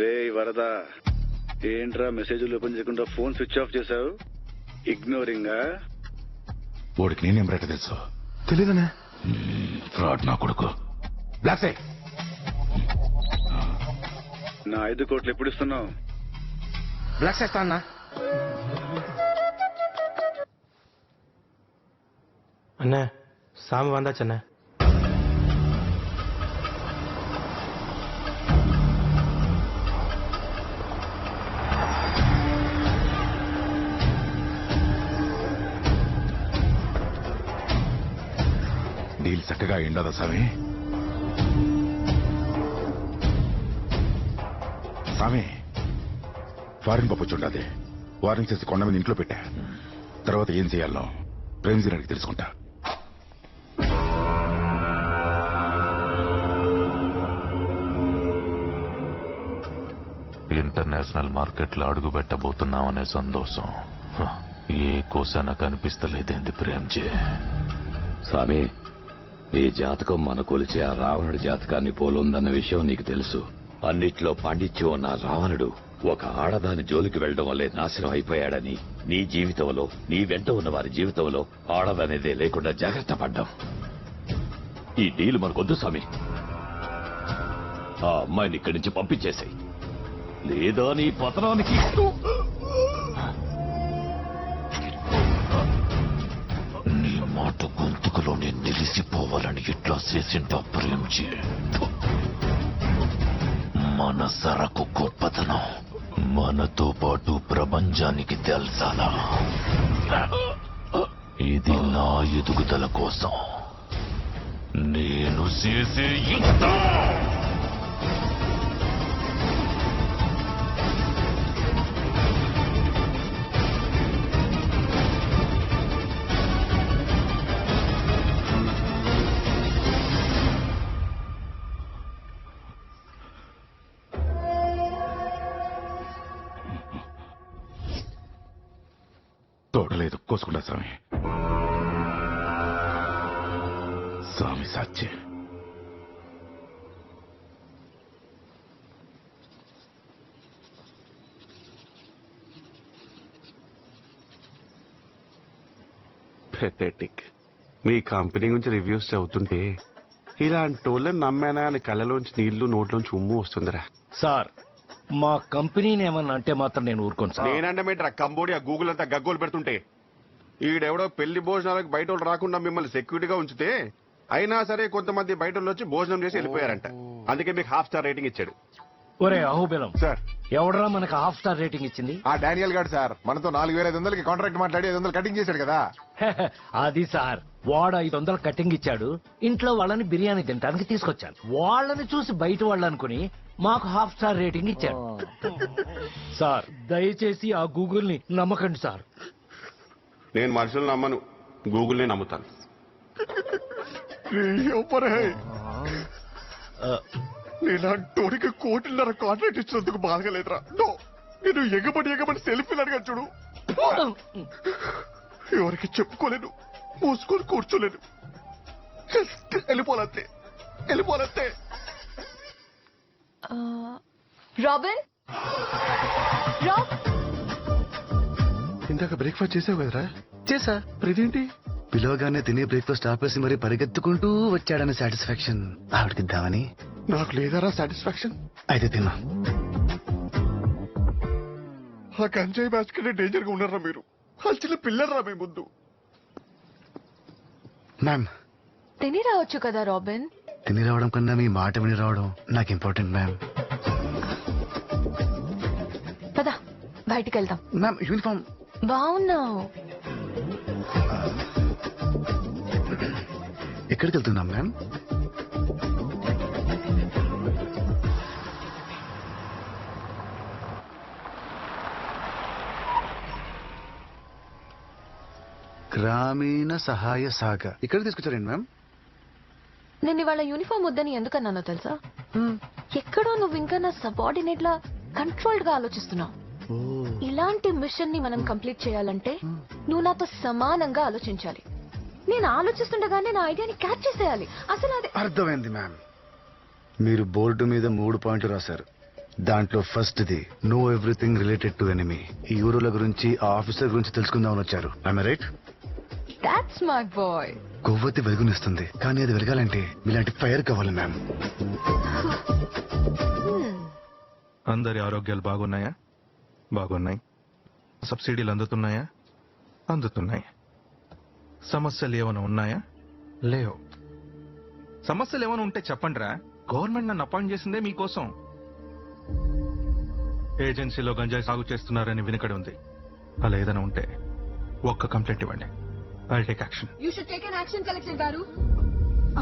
రే వరదా, ఏంట్రా మెసేజ్లు ఓపెన్ చేయకుండా ఫోన్ స్విచ్ ఆఫ్ చేశావు? ఇగ్నోరింగా? వాడికి నేనేం రేట తెలుసు? తెలీదనే. ఫ్రాడ్ నా కొడుకు. Black side. నా 5 కోట్లు ఎప్పుడు ఇస్తున్నావు? బ్లాక్ చేస్తా అన్నా. అన్నా సామి వందాచన్నా. డీల్ చక్కగా ఎండదా స్వామి? స్వామి, ఫారిన్ పప్పు చూడాలి. వార్నింగ్ చేసి కొండ మీద ఇంట్లో పెట్టా. తర్వాత ఏం చేయాలో ప్రేమ్జీరానికి తెలుసుకుంటా. ఇంటర్నేషనల్ మార్కెట్లో అడుగు పెట్టబోతున్నామనే సంతోషం ఏ కోసాన కనిపిస్తలేదేంది ప్రేమ్జీ? స్వామి, ఈ జాతకం మన కొలిచే ఆ రావణుడి జాతకాన్ని పోలుందన్న విషయం నీకు తెలుసు. అన్నిట్లో పాండిత్యం ఉన్న రావణుడు ఒక ఆడదాని జోలికి వెళ్లడం వల్లే నాశనం అయిపోయాడని నీ జీవితంలో, నీ వెంట ఉన్న వారి జీవితంలో ఆడదనేదే లేకుండా జాగ్రత్త పడ్డాం. ఈ డీల్ మనకొద్దు స్వామి. ఆ అమ్మాయిని ఇక్కడి నుంచి పంపించేసాయి, లేదా నీ పతనానికి మాట గొంతుకులోనే నిలిసిపోవాలని ఇట్లా చేసింటా ప్రేమ్జీ. మన సరకు గొప్పతనం మనతో పాటు ప్రపంచానికి తెలుసాలా? ఇది నా ఎదుగుదల కోసం నేను చేసే యుద్ధం. తోడలేదు కోసుకున్నా స్వామి. స్వామి సాక్షి. పెథెటిక్. మీ కంపెనీ గురించి రివ్యూస్ చదువుతుంటే ఇలాంటి వాళ్ళని నమ్మానా అని కళ్ళలోంచి నీళ్లు నోట్లోంచి ఉమ్ము వస్తుందిరా. సార్ మా కంపెనీని ఏమన్నా అంటే మాత్రం నేను ఊరుకోను సార్. నేనండమేంట్రా కంబోడియా గూగుల్ అంతా గగ్గోలు పెడుతుంటే ఈడెవడో పెళ్లి భోజనాలకు బయట వాళ్ళు రాకుండా మిమ్మల్ని సెక్యూరిటీగా ఉంచితే అయినా సరే కొంతమంది బయట వాళ్ళు వచ్చి భోజనం చేసి వెళ్ళిపోయారంట. అందుకే మీకు 5 స్టార్ రేటింగ్ ఇచ్చాడు. ఒరే అహోబిలం సార్, ఎవడరా మనకు 1/2 స్టార్ రేటింగ్ ఇచ్చింది? ఆ డానియల్ గారు సార్ మనతో 4,500కి కాంట్రాక్ట్ మాట్లాడి 500 కటింగ్ చేశాడు కదా. అది సార్, వాడు 500 కటింగ్ ఇచ్చాడు. ఇంట్లో వాళ్ళని బిర్యానీ తినడానికి తీసుకొచ్చాను. వాళ్ళని చూసి బయట వాళ్ళు అనుకుని మాకు 1/2 స్టార్ రేటింగ్ ఇచ్చాడు. సార్ దయచేసి ఆ గూగుల్ ని నమ్మకండి సార్. నేను మనుషులు నమ్మను, గూగుల్ నే నమ్ముతాను. నేనంటోడికి 1 కోటి కాంట్రాక్ట్ ఇచ్చినందుకు బాధగలేదురా. నో, నేను ఎగబడి సెల్ఫీలు అడిగా చూడు. ఎవరికి చెప్పుకోలేను, మూసుకొని కూర్చోలేను. జస్ట్ వెళ్ళిపోలంతే. రాబిన్, ఇందాక బ్రేక్ఫాస్ట్ చేసావు కదరా? చేసా. ఇదేంటి? పిలవగానే తినే బ్రేక్ఫాస్ట్ ఆపేసి మరి పరిగెత్తుకుంటూ వచ్చాడని సాటిస్ఫాక్షన్ ఆవిడకిద్దామని. నాకు లేదారా సాటిస్ఫాక్షన్? అయితే తిన్నా. ఆ గంజాయి బ్యాచ్ కంటే డేంజర్ గా ఉన్నారా మీరు? చిన్న పిల్లర్రా మీ ముందు. మ్యామ్, తిని రావచ్చు కదా రాబిన్. తిని రావడం కన్నా మీ మాట విని రావడం నాకు ఇంపార్టెంట్ మ్యామ్. పద బయటికి వెళ్దాం. మ్యామ్ యూనిఫామ్ బాగున్నావు. ఎక్కడికి వెళ్తున్నాం మ్యామ్? గ్రామీణ సహాయ శాఖ. ఇక్కడ తీసుకొచ్చారండి మ్యామ్. నేను ఇవాళ యూనిఫామ్ వద్దని ఎందుకన్నానో తెలుసా? ఎక్కడో నువ్వు ఇంకా నా సబార్డినేట్ లా కంట్రోల్డ్ గా ఆలోచిస్తున్నావు. ఇలాంటి మిషన్ ని మనం కంప్లీట్ చేయాలంటే నువ్వు నాతో సమానంగా ఆలోచించాలి. నేను ఆలోచిస్తుండగానే నా ఐడియాని క్యాచ్ చేసేయాలి. అసలు అది అర్థమైంది మ్యామ్. మీరు బోర్డు మీద 3 పాయింట్లు రాశారు. దాంట్లో first the know everything related to enemy. ఈ ఊరుల గురించి ఆ ఆఫీసర్ గురించి తెలుసుకుందామని వచ్చారు. I right? That's my boy. కొవ్వొత్తి వెలుగునిస్తుంది, కానీ అది వెలగాలంటే మీలాంటి ఫైర్ కావాలి మ్యామ్. అందరి ఆరోగ్యాలు బాగున్నాయా? బాగున్నాయి. సబ్సిడీలు అందుతున్నాయా? అందుతున్నాయి. సమస్యలు ఏమైనా ఉన్నాయా? లేవు. సమస్యలు ఏమైనా ఉంటే చెప్పండిరా. గవర్నమెంట్ నన్ను అపాయింట్ చేసిందే మీకోసం. ఏజెన్సీలో గంజాయి సాగు చేస్తున్నారని వినికడి ఉంది. అలా ఏదైనా ఉంటే ఒక్క కంప్లైంట్ ఇవ్వండి. I take action. You should take an action collector గారు.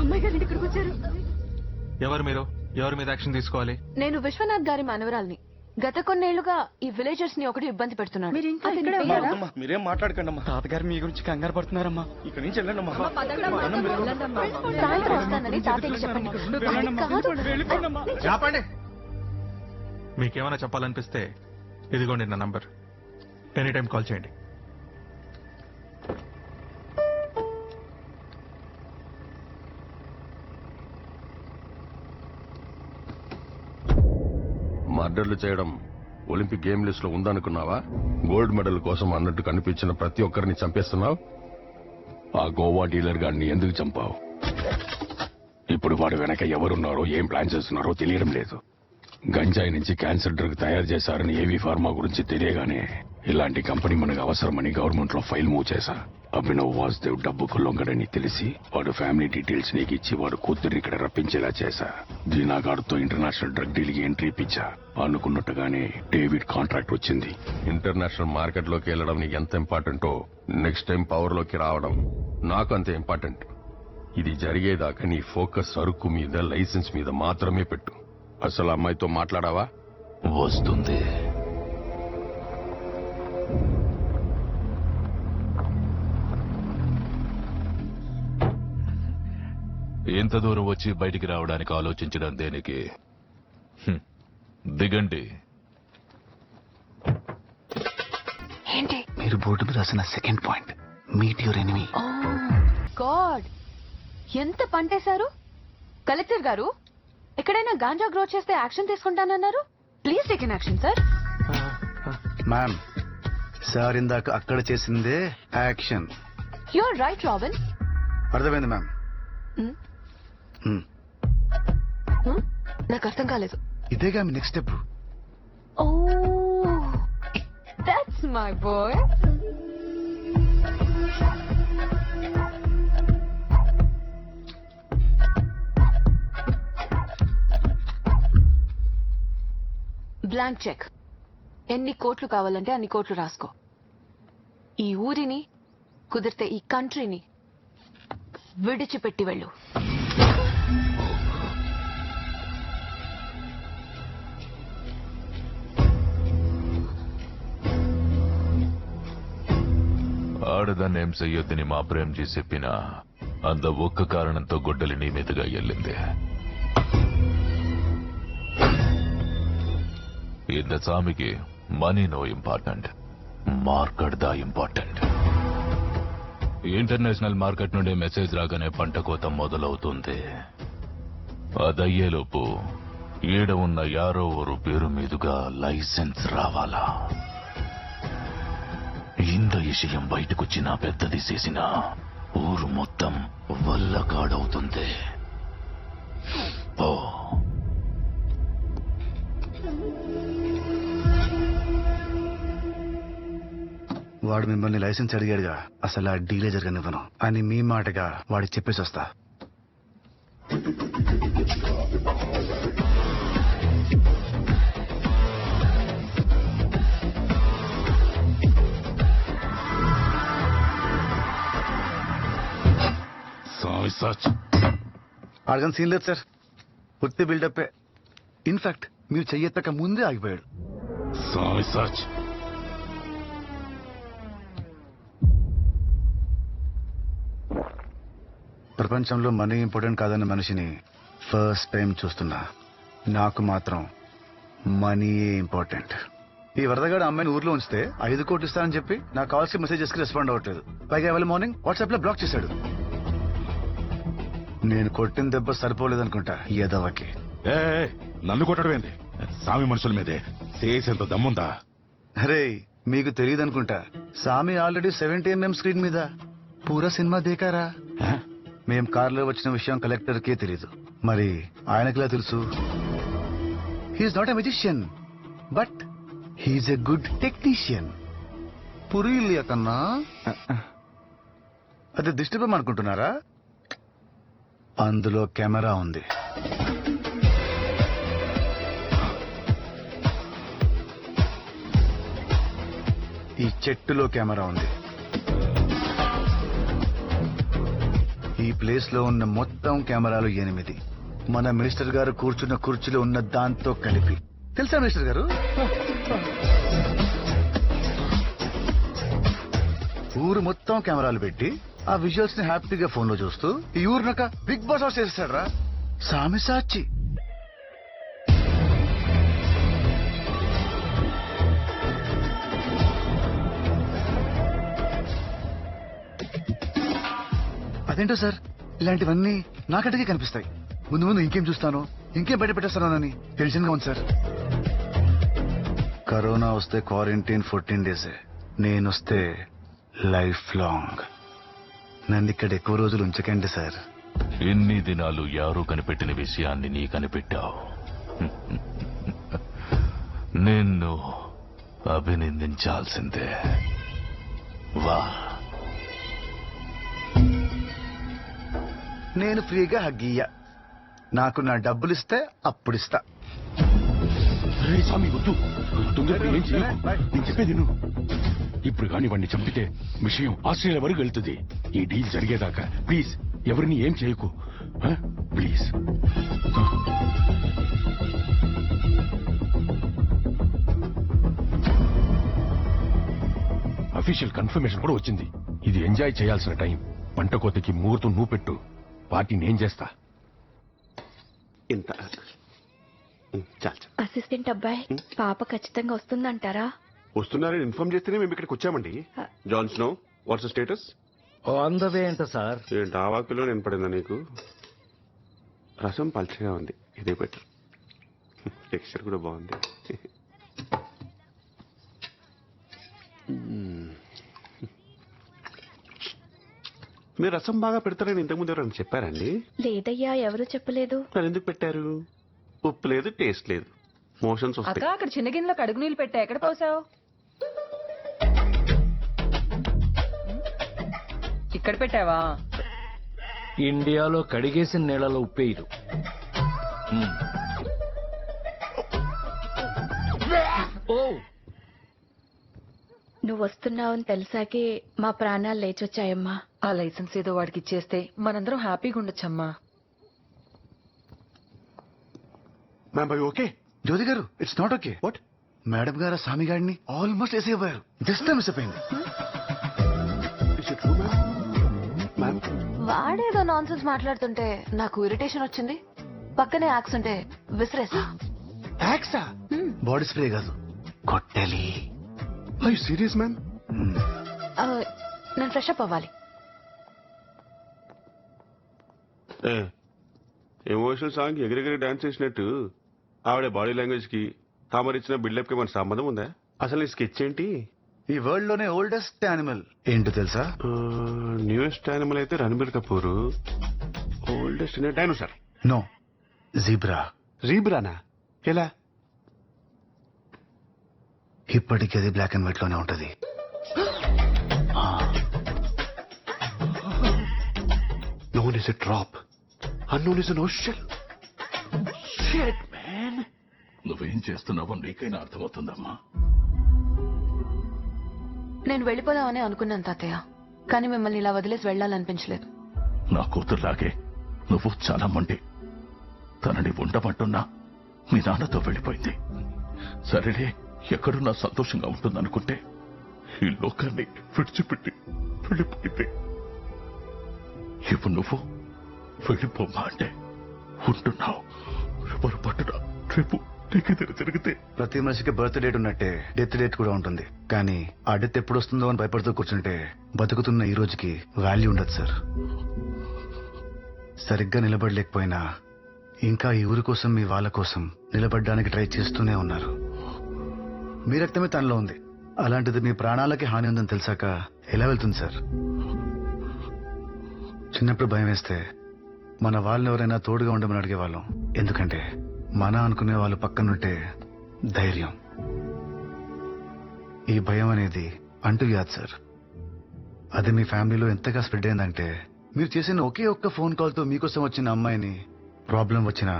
అమ్మాయి గారు ఇక్కడికి వచ్చారు. ఎవరు మీరు? ఎవరి మీద యాక్షన్ తీసుకోవాలి? నేను విశ్వనాథ్ గారి మనవరాల్ని. గత కొన్నేళ్లుగా ఈ విలేజర్స్ ని ఒకటి ఇబ్బంది పెడుతున్నాడు. మీరేం మాట్లాడకండి అమ్మా. తాతగారు మీ గురించి కంగారు పడుతున్నారమ్మా. ఇక్కడి నుంచి వెళ్ళండి అమ్మా. సాయంత్రం వస్తానని తాతయ్యకి చెప్పండి. చెప్పండి. మీకేమైనా చెప్పాలనిపిస్తే ఇదిగోండి నా నంబర్. ఎనీ టైం కాల్ చేయండి. మర్డర్లు చేయడం ఒలింపిక్ గేమ్ లిస్ట్ లో ఉందనుకున్నావా? గోల్డ్ మెడల్ కోసం అన్నట్టు కనిపించిన ప్రతి ఒక్కరిని చంపేస్తున్నావు. ఆ గోవా డీలర్ గారిని ఎందుకు చంపావు? ఇప్పుడు వాడు వెనక ఎవరున్నారో ఏం ప్లాన్ చేస్తున్నారో తెలియడం లేదు. గంజాయి నుంచి క్యాన్సర్ డ్రగ్ తయారు చేశారని ఏవీ ఫార్మా గురించి తెలియగానే ఇలాంటి కంపెనీ మనకు అవసరమని గవర్నమెంట్ లో ఫైల్ మూవ్ చేశా. అభినవ్ వాసుదేవ్ డబ్బుకు లొంగడని తెలిసి వాడు ఫ్యామిలీ డీటెయిల్స్ నీకు ఇచ్చి వాడు కూతుర్ని ఇక్కడ రప్పించేలా చేశా. దీనాగాడుతో ఇంటర్నేషనల్ డ్రగ్ డీల్ కి ఎంట్రీ ఇప్పించా. అనుకున్నట్టుగానే డేవిడ్ కాంట్రాక్ట్ వచ్చింది. ఇంటర్నేషనల్ మార్కెట్ లోకి వెళ్ళడం నీకు ఎంత ఇంపార్టెంటో నెక్స్ట్ టైం పవర్ లోకి రావడం నాకు అంతే ఇంపార్టెంట్. ఇది జరిగేదాకా నీ ఫోకస్ సరుకు మీద, లైసెన్స్ మీద మాత్రమే పెట్టు. అసలు అమ్మాయితో మాట్లాడావా? వస్తుంది. ఎంత దూరం వచ్చి బయటికి రావడానికి ఆలోచించడం దేనికి? దిగండి. ఏంటి మీరు బోర్డు మీద రాసిన second point, meet your enemy. God, ఎంత పంటేశారు కలెక్టర్ గారు. ఎక్కడైనా గాంజా గ్రో చేస్తే యాక్షన్ తీసుకుంటానన్నారు. Please take an action sir. Ma'am, sir ఇందాక అక్కడ చేసిందే యాక్షన్. You're right Robin. అర్థమైంది మ్యామ్. నాకు అర్థం కాలేదు. ఇదేగా మీ next step. Oh, that's my boy. Blank check. ఎన్ని కోట్లు కావాలంటే అన్ని కోట్లు రాసుకో. ఈ ఊరిని, కుదిరితే ఈ కంట్రీని విడిచిపెట్టి వెళ్ళు. ఆడదాన్ని ఏం చెయ్యొద్దని మా ప్రేమ్జీ చెప్పినా అంత ఒక్క కారణంతో గొడ్డలి నీ మీదుగా వెళ్ళింది. இந்த சாமிக்கு మనీ నో ఇంపార్టెంట్, మార్కెట్ దా ఇంపార్టెంట్. ఇంటర్నేషనల్ మార్కెట్ నుండి మెసేజ్ రాగానే పంట కోత మొదలవుతుంది. అదయ్యేలోపు ఈడ ఉన్న యారో ఊరు పేరు మీదుగా లైసెన్స్ రావాలా. ఇంత విషయం బయటకొచ్చిన పెద్దది చేసిన ఊరు మొత్తం వల్లకాడవుతుంది. ఓ, వాడు మిమ్మల్ని లైసెన్స్ అడిగాడుగా, అసలు ఆ డీలే జరగనివ్వను అని మీ మాటగా వాడికి చెప్పేసి వస్తా. అడగని సీన్ లేదు సార్, ఉత్తి బిల్డప్పే. ఇన్ఫాక్ట్ మీరు చెయ్యెత్తక ముందే ఆగిపోయాడు. ప్రపంచంలో మనీ ఇంపార్టెంట్ కాదన్న మనిషిని ఫస్ట్ టైం చూస్తున్నా. నాకు మాత్రం మనీయే ఇంపార్టెంట్. ఈ వరదగాడు అమ్మాయిని ఊర్లో ఉంచితే 5 కోట్లు ఇస్తానని చెప్పి నా కాల్స్ కి మెసేజెస్ కి రెస్పాండ్ అవ్వట్లేదు. పైగా ఇవాళ మార్నింగ్ వాట్సాప్ లో బ్లాక్ చేశాడు. నేను కొట్టిన దెబ్బ సరిపోలేదనుకుంటా ఎదవకి. నన్ను కొట్టడమేంది? సామి మనుషుల మీదే చేసేంత దమ్ముందా? అరే, మీకు తెలియదు అనుకుంటా, సామి ఆల్రెడీ 70mm స్క్రీన్ మీద పూరా సినిమా దేకారా. మేం కార్లో వచ్చిన విషయం కలెక్టర్ కే తెలీదు, మరి ఆయనకిలా తెలుసు? He's not a magician, but he's a good technician. పురీలియా కన్నా అది దిష్టిబొమ్మ అనుకుంటున్నారా? అందులో కెమెరా ఉంది. ఈ చెట్టులో కెమెరా ఉంది. ఈ ప్లేస్ లో ఉన్న మొత్తం కెమెరాలు 8. మన మినిస్టర్ గారు కూర్చున్న కుర్చీలో ఉన్న దాంతో కలిపి. తెలుసా మినిస్టర్ గారు? ఊరు మొత్తం కెమెరాలు పెట్టి ఆ విజువల్స్ ని హ్యాపీగా ఫోన్ లో చూస్తూ ఈ ఊరినొక బిగ్ బాస్ హౌస్ చేస్తాడు రా సామి సాచి. అదేంటో సార్, ఇలాంటివన్నీ నాకంటకే కనిపిస్తాయి. ముందు ముందు ఇంకేం చూస్తానో, ఇంకేం బయట పెట్టేస్తానోనని టెన్షన్ గా ఉంది సార్. కరోనా వస్తే క్వారంటైన్ 14 days, నేనొస్తే లైఫ్ లాంగ్. నన్ను ఇక్కడ ఎక్కువ రోజులు ఉంచకండి సార్. ఎన్ని దినాలు యారో కనిపెట్టిన విషయాన్ని నీ కనిపెట్టావు. నిన్ను అభినందించాల్సిందే. వా నేను ఫ్రీగా హగ్గియ్య. నాకు నా డబ్బులు ఇస్తే అప్పుడు ఇస్తా. రే స్వామి వద్దు, తొందరగా ఏం చేయకు. నేను చెప్పేది నువ్వు. ఇప్పుడు కాని వాడిని చంపితే విషయం ఆస్ట్రేలియా వరకు వెళ్తుంది. ఈ డీల్ జరిగేదాకా ప్లీజ్ ఎవరిని ఏం చేయకు ప్లీజ్. అఫీషియల్ కన్ఫర్మేషన్ కూడా వచ్చింది. ఇది ఎంజాయ్ చేయాల్సిన టైం. పంట కోతకి ముహూర్తం నువ్వు పెట్టు, పార్టీ నేను చేస్తా. ఇంత చాలు. అసిస్టెంట్ అబ్బాయి పాప ఖచ్చితంగా వస్తుందంటారా? వస్తున్నారని ఇన్ఫార్మ్ చేస్తేనే మేము ఇక్కడికి వచ్చామండి. John Snow, what's status? On the way అంట సార్. ఏంటి ఆ వాక్యలో నేను పడిందా నీకు? రసం పల్చగా ఉంది, ఇదే బెటర్. టెక్స్చర్ కూడా బాగుంది. మీరు రసం బాగా పెడతారని ఇంతకుముందు ఎవరైనా చెప్పారండి? లేదయ్యా, ఎవరు చెప్పలేదు. మరి ఎందుకు పెట్టారు? ఉప్పు లేదు, టేస్ట్ లేదు, మోషన్స్ అక్క వస్తాయి. అక్కడ చిన్న గిన్నెలో కడుగు నీళ్ళు పెట్టా, ఎక్కడ పోసావు? ఇక్కడ పెట్టావా? ఇండియాలో కడిగేసిన నీళ్ళలో ఉప్పేయదు. ఓ, నువ్వు వస్తున్నావని తెలిసాకే మా ప్రాణాలు లేచొచ్చాయమ్మా. ఆ లైసెన్స్ ఏదో వాడికి ఇచ్చేస్తే మనందరం హ్యాపీగా ఉండొచ్చమ్మా. ఓకే జ్యోతి గారు, it's not okay. What? Madam గారు స్వామి గారిని ఆల్మోస్ట్ వేసేవారు. జస్ట్ మిస్ అయిపోయింది. వాడేదో నాన్ సెన్స్ మాట్లాడుతుంటే నాకు ఇరిటేషన్ వచ్చింది. పక్కనే యాక్స్ ఉంటే విసిరేసా. యాక్సా? బాడీ స్ప్రే కాదు, కొట్టాలి. Serious ma'am? నేను ఫ్రెష్ అప్ అవ్వాలి. ఎమోషనల్ సాంగ్ ఎగిరెగిరి డాన్స్ చేసినట్టు ఆవిడ బాడీ లాంగ్వేజ్ కి తామరిచ్చిన బిల్డప్ కి మన సంబంధం ఉందా? అసలు ఈ స్కెచ్ ఏంటి? ఈ వరల్డ్ లోనే ఓల్డెస్ట్ యానిమల్ ఏంటో తెలుసా? న్యూయెస్ట్ యానిమల్ అయితే Ranbir Kapoor. Oldest dinosaur? No, zebra. జీబ్రానా? ఎలా? ఇప్పటికీ అది బ్లాక్ అండ్ వైట్ లోనే ఉంటది. Known as a drop, unknown as an ocean. Shit, man. నువ్వేం చేస్తున్నావో నీకైనా అర్థమవుతుందమ్మా. నేను వెళ్ళిపోదామని అనుకున్నాను తాతయ్య, కానీ మిమ్మల్ని ఇలా వదిలేసి వెళ్ళాలనిపించలేదు. నా కూతురులాగే నువ్వు చాలా మండి. తనని ఉండమంటున్నా మీ నాన్నతో వెళ్ళిపోయింది. సరేలే, ఎక్కడున్నా సంతోషంగా ఉంటుందనుకుంటే ఈ లోకాన్ని విడిచిపెట్టి వెళ్ళిపోయింది. ఇప్పుడు నువ్వు వెళ్ళిపోమా అంటే ఉంటున్నావు. ఎవరు పట్టునా రేపు నీకెదురు జరిగితే. ప్రతి మనిషికి బర్త్ డేట్ ఉన్నట్టే డెత్ డేట్ కూడా ఉంటుంది. కానీ ఆ డెత్ ఎప్పుడు వస్తుందో అని భయపడుతూ కూర్చుంటే బతుకుతున్న ఈ రోజుకి వాల్యూ ఉండదు సార్. సరిగ్గా నిలబడలేకపోయినా ఇంకా ఈ ఊరి కోసం, మీ వాళ్ళ కోసం నిలబడడానికి ట్రై చేస్తూనే ఉన్నారు. మీ రక్తమే తనలో ఉంది. అలాంటిది మీ ప్రాణాలకి హాని ఉందని తెలిసాక ఎలా వెళ్తుంది సార్? చిన్నప్పుడు భయం వేస్తే మన వాళ్ళని ఎవరైనా తోడుగా ఉండమని అడిగేవాళ్ళం. ఎందుకంటే మన అనుకునే వాళ్ళు పక్కనుంటే ధైర్యం. ఈ భయం అనేది అంటూ యాద్ సార్. అది మీ ఫ్యామిలీలో ఎంతగా స్ప్రెడ్ అయిందంటే మీరు చేసిన ఒకే ఒక్క ఫోన్ కాల్ తో మీకోసం వచ్చిన అమ్మాయిని, ప్రాబ్లం వచ్చిన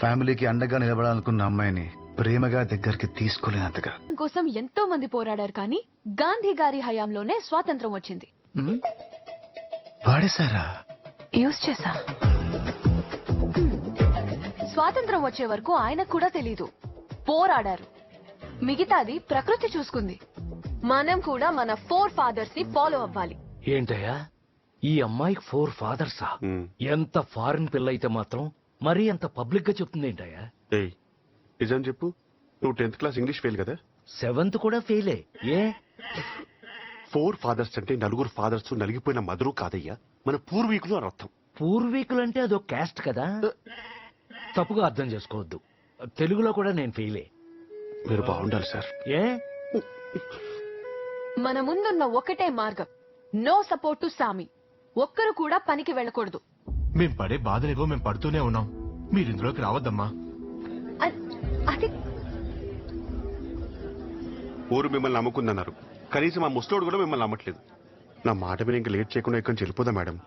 ఫ్యామిలీకి అండగా నిలబడాలనుకున్న అమ్మాయిని ప్రేమగా దగ్గరికి తీసుకోలేనంతగా. కోసం ఎంతో మంది పోరాడారు, కానీ గాంధీ గారి హయాంలోనే స్వాతంత్రం వచ్చింది. వాడేశారా? యూజ్ చేశా. స్వాతంత్రం వచ్చే వరకు ఆయనకు కూడా తెలీదు. పోరాడారు. మిగతాది ప్రకృతి చూసుకుంది. మనం కూడా మన 4 ఫాదర్స్ ని ఫాలో అవ్వాలి. ఏంటయ్యా ఈ అమ్మాయికి 4 ఫాదర్సా? ఎంత ఫారిన్ పిల్ల అయితే మాత్రం మరీ అంత పబ్లిక్ గా చెప్తుంది ఏంటయ్యా? నిజం చెప్పు, నువ్వు 10th క్లాస్ ఇంగ్లీష్ ఫెయిల్ కదా? 7th కూడా ఫెయిలే. ఏ 4 ఫాదర్స్ అంటే 4 ఫాదర్స్ నలిగిపోయిన మదరు కాదయ్యా, మన పూర్వీకులు అని అర్థం. పూర్వీకులంటే అదో క్యాస్ట్ కదా? తప్పుగా అర్థం చేసుకోవద్దు. తెలుగులో కూడా నేను ఫెయిలే. మీరు బాగుండాలి సార్. ఏ మన ముందున్న ఒకటే మార్గం, నో సపోర్ట్ టు సామి. ఒక్కరు కూడా పనికి వెళ్ళకూడదు. మేం పడే బాధనేవో మేము పడుతూనే ఉన్నాం. మీరు ఇందులోకి రావద్దమ్మా. అది ఊరు మిమ్మల్ని నమ్ముకుందన్నారు, కనీసం ఆ ముసలోడు కూడా మిమ్మల్ని నమ్మట్లేదు. నా మాట మీద ఇంకా లేట్ చేయకుండా ఇక్కడి నుంచి వెళ్ళిపోదా మేడం?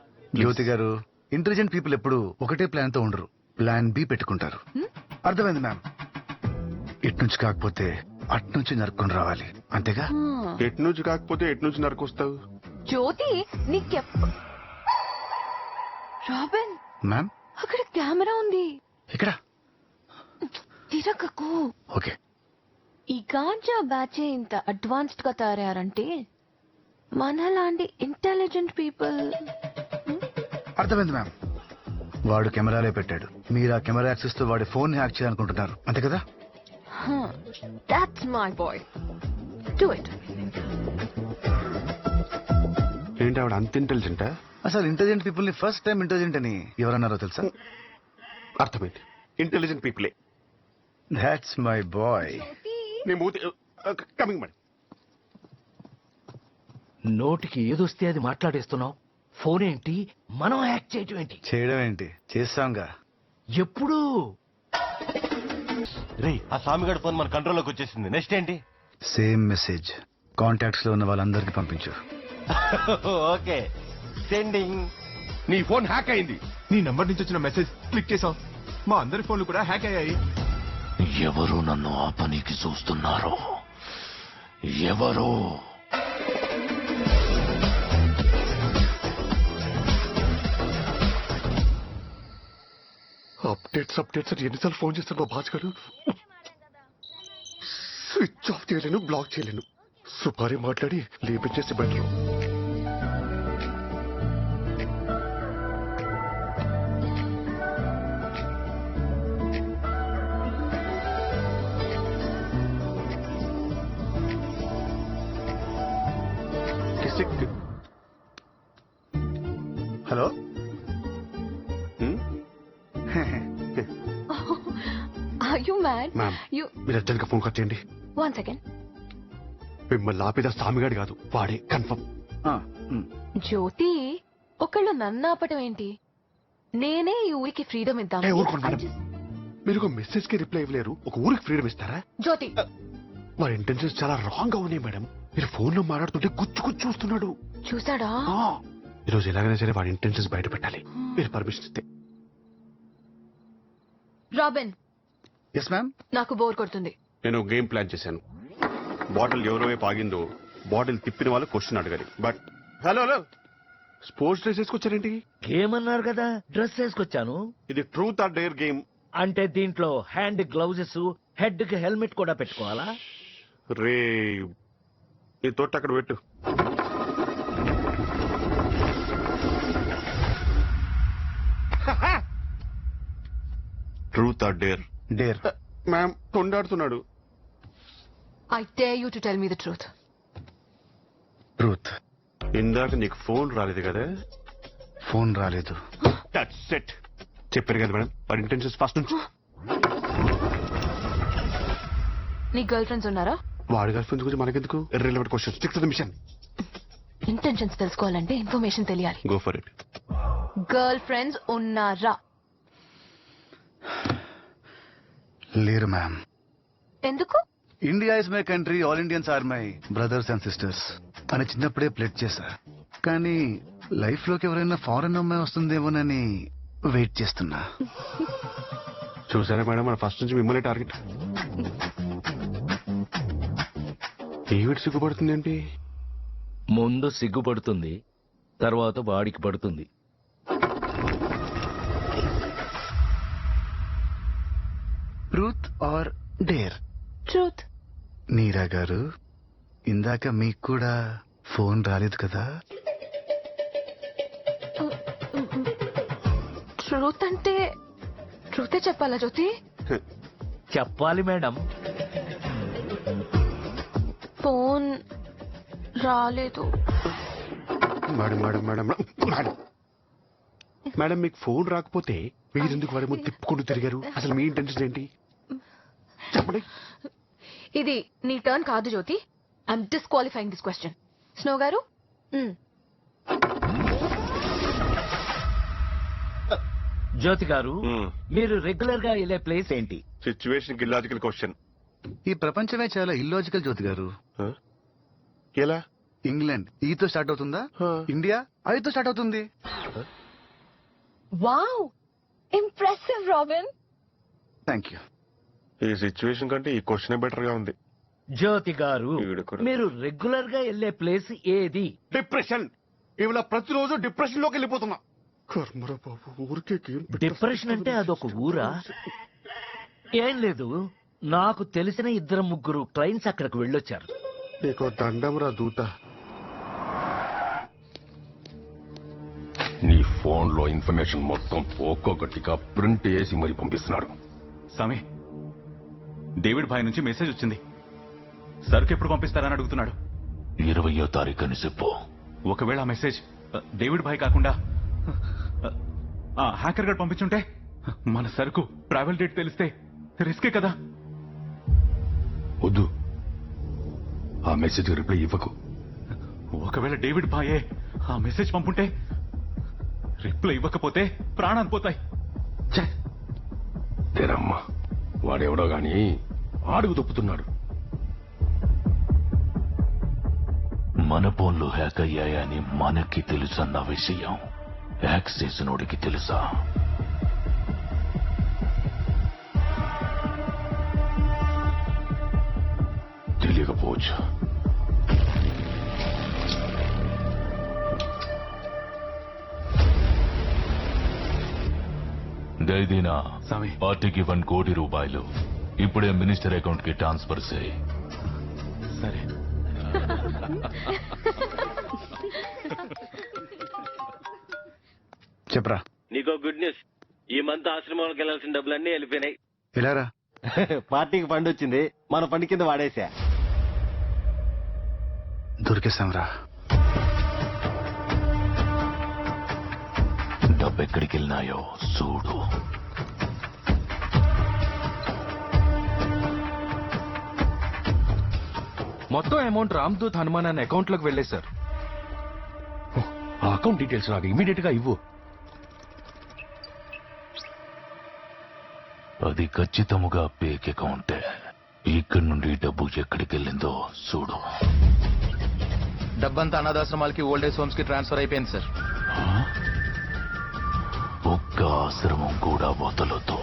జ్యోతి గారు, ఇంటెలిజెంట్ పీపుల్ ఎప్పుడు ఒకటే ప్లాన్ తో ఉండరు, ప్లాన్ బి పెట్టుకుంటారు. అర్థమైంది మ్యామ్. ఇటు నుంచి కాకపోతే అటు నుంచి నరుక్కొని రావాలి, అంతేగా? ఎటు నుంచి కాకపోతే ఎటు నుంచి నరకొస్తావు? జ్యోతి రాబిన్ మ్యామ్ అక్కడ కెమెరా ఉంది. ఇక్కడ తిరగకు. ఓకే. ఈ గాంజా బ్యాచే ఇంత అడ్వాన్స్డ్ గా తయారంటే మనలాంటి ఇంటెలిజెంట్ పీపుల్. అర్థమైంది మ్యామ్. వాడు కెమెరాలే పెట్టాడు, మీరు ఆ కెమెరా యాక్సెస్ తో వాడి ఫోన్ హ్యాక్ చేయాలనుకుంటున్నారు, అంతే కదా? That's my boy, do it. ఏంటి ఆవిడ అంత ఇంటెలిజెంటా? అసలు ఇంటెలిజెంట్ పీపుల్ ని ఫస్ట్ టైం ఇంటెలిజెంట్ అని ఎవరన్నారో తెలుసా? అర్థమైంది, ఇంటెలిజెంట్ పీపులే. That's my boy. Coming madam. నోటికి ఏదొస్తే అది మాట్లాడేస్తున్నావు. ఫోన్ ఏంటి, మనం హ్యాక్ చేయటం ఏంటి? చేయడం ఏంటి, చేస్తాంగా. ఎప్పుడు? రేయ్, ఆ స్వామిగాడి ఫోన్ మన కంట్రోల్లోకి వచ్చేసింది. నెక్స్ట్ ఏంటి? సేమ్ మెసేజ్ కాంటాక్ట్స్ లో ఉన్న వాళ్ళందరికీ పంపించు. Okay, sending. నీ ఫోన్ హ్యాక్ అయింది. నీ నంబర్ నుంచి వచ్చిన మెసేజ్ క్లిక్ చేసావు, మా అందరి ఫోన్లు కూడా హ్యాక్ అయ్యాయి. ఎవరు నన్ను ఆ పనికి చూస్తున్నారో? ఎవరు? అప్డేట్స్ అని ఎన్నిసార్లు ఫోన్ చేస్తాను మా బాస్ గారు. స్విచ్ ఆఫ్ చేయలేను, బ్లాక్ చేయలేను. సుపారీ మాట్లాడి లేపించేసి better. Hello. Are you mad? Ma'am, You మీరు అర్జెంట్గా ఫోన్ కట్ చేయండి. one second. మిమ్మల్ని ఆపేదా స్వామిగాడు కాదు, వాడే కన్ఫర్మ్. జ్యోతి, ఒకళ్ళు నన్ను ఆపటం ఏంటి? నేనే ఈ ఊరికి ఫ్రీడమ్ ఇద్దాం. ఊరుకోండి మేడం, మీరు ఒక మెసేజ్ కి రిప్లై ఇవ్వలేరు, ఒక ఊరికి ఫ్రీడమ్ ఇస్తారా? జ్యోతి, వాడి ఇంటెన్షన్స్ చాలా రాంగ్ గా ఉన్నాయి మేడం. మీరు ఫోన్ లో మాట్లాడుతుంటే గుచ్చు చూస్తున్నాడు. చూసాడా? ఈ రోజు ఎలాగైనా సరే వాడి ఇంటెన్షన్స్ బయట పెట్టాలి. మీరు పర్మిషన్ ఇస్తే. రాబిన్. Yes ma'am. నాకు బోర్ కొడుతుంది. నేను గేమ్ ప్లాన్ చేశాను. బాటిల్ ఎవరో వైపు ఆగిందో బాటిల్ తిప్పిన వాళ్ళు క్వశ్చన్ అడగాలి. బట్ హలో స్పోర్ట్స్ డ్రెస్ వేసుకొచ్చారేంటి? గేమ్ అన్నారు కదా, డ్రెస్ వేసుకొచ్చాను. ఇది ట్రూత్ ఆర్ డేర్ గేమ్. అంటే దీంట్లో హ్యాండ్ గ్లౌజెస్, హెడ్ కి హెల్మెట్ కూడా పెట్టుకోవాలా? రే, నీ తోట అక్కడ పెట్టు. Truth or dare? Dare. Ma'am, తొండాడుతున్నాడు. I dare you to tell me the truth. Truth. ఇందాక నీకు ఫోన్ రాలేదు కదా? ఫోన్ రాలేదు. That's it. చెప్పారు కదా మేడం, వాడి ఇంటెన్షన్స్ ఫస్ట్ నుంచి. నీ గర్ల్ ఫ్రెండ్స్ ఉన్నారా? వాడి గర్ల్ ఫ్రెండ్స్ గురించి మనకెందుకు? Irrelevant question. Stick to the mission. Intentions తెలుసుకోవాలంటే ఇన్ఫర్మేషన్ తెలియాలి. Go for it. Girl friends ఉన్నారా? లేరు మ్యామ్. ఎందుకు? India is my country, all Indians are my brothers and sisters అని చిన్నప్పుడే ప్లెడ్ చేశా. కానీ లైఫ్ లోకి ఎవరైనా ఫారెన్ అమ్మాయి వస్తుందేమోనని వెయిట్ చేస్తున్నా. చూసారా మేడం, మన ఫస్ట్ నుంచి మిమ్మల్ని టార్గెట్. ఏమిటి సిగ్గుపడుతుంది ఏంటి? ముందు సిగ్గుపడుతుంది, తర్వాత వాడికి పడుతుంది. Truth or dare? ట్రూత్. నీరా గారు, ఇందాక మీకు కూడా ఫోన్ రాలేదు కదా? ట్రూత్ అంటే ట్రూతే చెప్పాలా జ్యోతి? చెప్పాలి మేడం. ఫోన్ రాలేదు. Madam madam madam madam madam, మీకు ఫోన్ రాకపోతే మీరెందుకు వాడి ముందు తిప్పుకుంటూ తిరిగారు? అసలు మీ ఇంటెన్షన్ ఏంటి చెప్పండి. ఇది నీ టర్న్ కాదు Jyothi. I'm disqualifying this question. Snow గారు, జ్యోతి గారు, మీరు రెగ్యులర్ గా వెళ్ళే ప్లేస్ ఏంటి? Situation illogical question. ఈ ప్రపంచమే చాలా ఇల్లాజికల్ జ్యోతి గారు. ఎలా? ఇంగ్లాండ్ ఈతో స్టార్ట్ అవుతుందా? ఇండియా ఐతో స్టార్ట్ అవుతుంది. Wow, impressive Robin. Thank you. ఈ సిచ్యువేషన్ కంటే ఈ క్వశ్చన్ బెటర్ గా ఉంది. జ్యోతి గారు, మీరు రెగ్యులర్ గా వెళ్లే ప్లేస్ ఏది? డిప్రెషన్. ఇవాళ ప్రతిరోజు డిప్రెషన్ లోకి వెళ్ళిపోతున్నా. కర్మరా బాబు, ఊరికే డిప్రెషన్ అంటే అదొక ఊరా? ఏం లేదు, నాకు తెలిసిన 2-3 క్లయింట్స్ అక్కడికి వెళ్ళొచ్చారు. నీకో దండం రా దూత. నీ ఫోన్ లో ఇన్ఫర్మేషన్ మొత్తం ఒక్కొక్కటిగా ప్రింట్ చేసి మరి పంపిస్తున్నాడు. స్వామి, డేవిడ్ భాయ్ నుంచి మెసేజ్ వచ్చింది. సరుకు ఎప్పుడు పంపిస్తారని అడుగుతున్నాడు. 20వ తారీఖు అని చెప్పు. ఒకవేళ ఆ మెసేజ్ డేవిడ్ భాయ్ కాకుండా హ్యాకర్ గారు పంపించుంటే మన సరుకు ట్రావెల్ డేట్ తెలిస్తే రిస్కే కదా. వద్దు, ఆ మెసేజ్ రిప్లై ఇవ్వకు. ఒకవేళ డేవిడ్ భాయే ఆ మెసేజ్ పంపుంటే రిప్లై ఇవ్వకపోతే ప్రాణాలు పోతాయి. తెరమ్మా, వాడెవడో గాని అడుగు తప్పుతున్నాడు. మన ఫోన్లు హ్యాక్ అయ్యాయని మనకి తెలుసన్న విషయం హ్యాక్ చేసినోడికి తెలుసా? తెలియకపోవచ్చు. దైదీనా పార్టీకి 1 కోటి రూపాయలు ఇప్పుడే మినిస్టర్ అకౌంట్ కి ట్రాన్స్ఫర్ చేయి. సరే. చెప్పరా. నీకో గుడ్ న్యూస్. ఈ మంత్ ఆశ్రమంలోకి వెళ్లాల్సిన డబ్బులన్నీ వెళ్ళిపోయినాయి. ఇలారా. పార్టీకి ఫండ్ వచ్చింది, మన ఫండ్ కింద వాడేసా. దొరికేశాంరా. డబ్బు ఎక్కడికి వెళ్ళినాయో చూడు. మొత్తం అమౌంట్ రామ్దూత్ హనుమాన్ అనే అకౌంట్ లోకి వెళ్ళే సార్. ఆ అకౌంట్ డీటెయిల్స్ నాకు ఇమీడియట్ గా ఇవ్వు. అది ఖచ్చితముగా పేక్ అకౌంటే. ఇక్కడి నుండి డబ్బు ఎక్కడికి వెళ్ళిందో చూడు. డబ్బంతా అనాథాశ్రమాలకి ఓల్డేజ్ హోమ్స్ కి ట్రాన్స్ఫర్ అయిపోయింది సార్. ఒక్క ఆశ్రమం కూడా వదలొద్దు.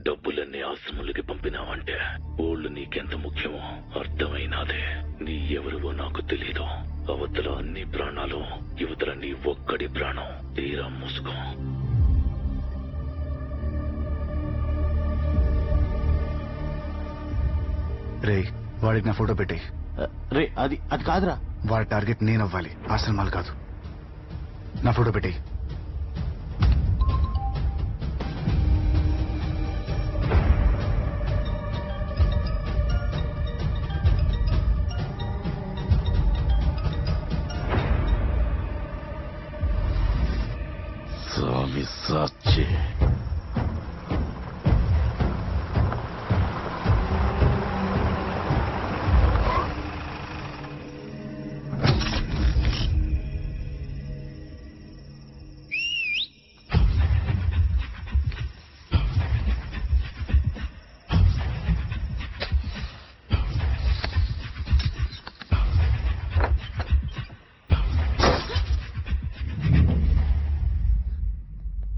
డబ్బులన్నీ ఆశ్రమాలకి పంపినావంటే ఓళ్ళు నీకెంత ముఖ్యమో అర్థమైనాదే. నీ ఎవరివో నాకు తెలీదు. అవతల అన్ని ప్రాణాలు, యువతల నీ ఒక్కడి ప్రాణం. తీరా మూసుకో. రే, వాడికి నా ఫోటో పెట్టి. రే, అది కాదురా. వాడి టార్గెట్ నేను అవ్వాలి, ఆశ్రమాలు కాదు. నా ఫోటో పెట్టి. స్వామి సాక్షి.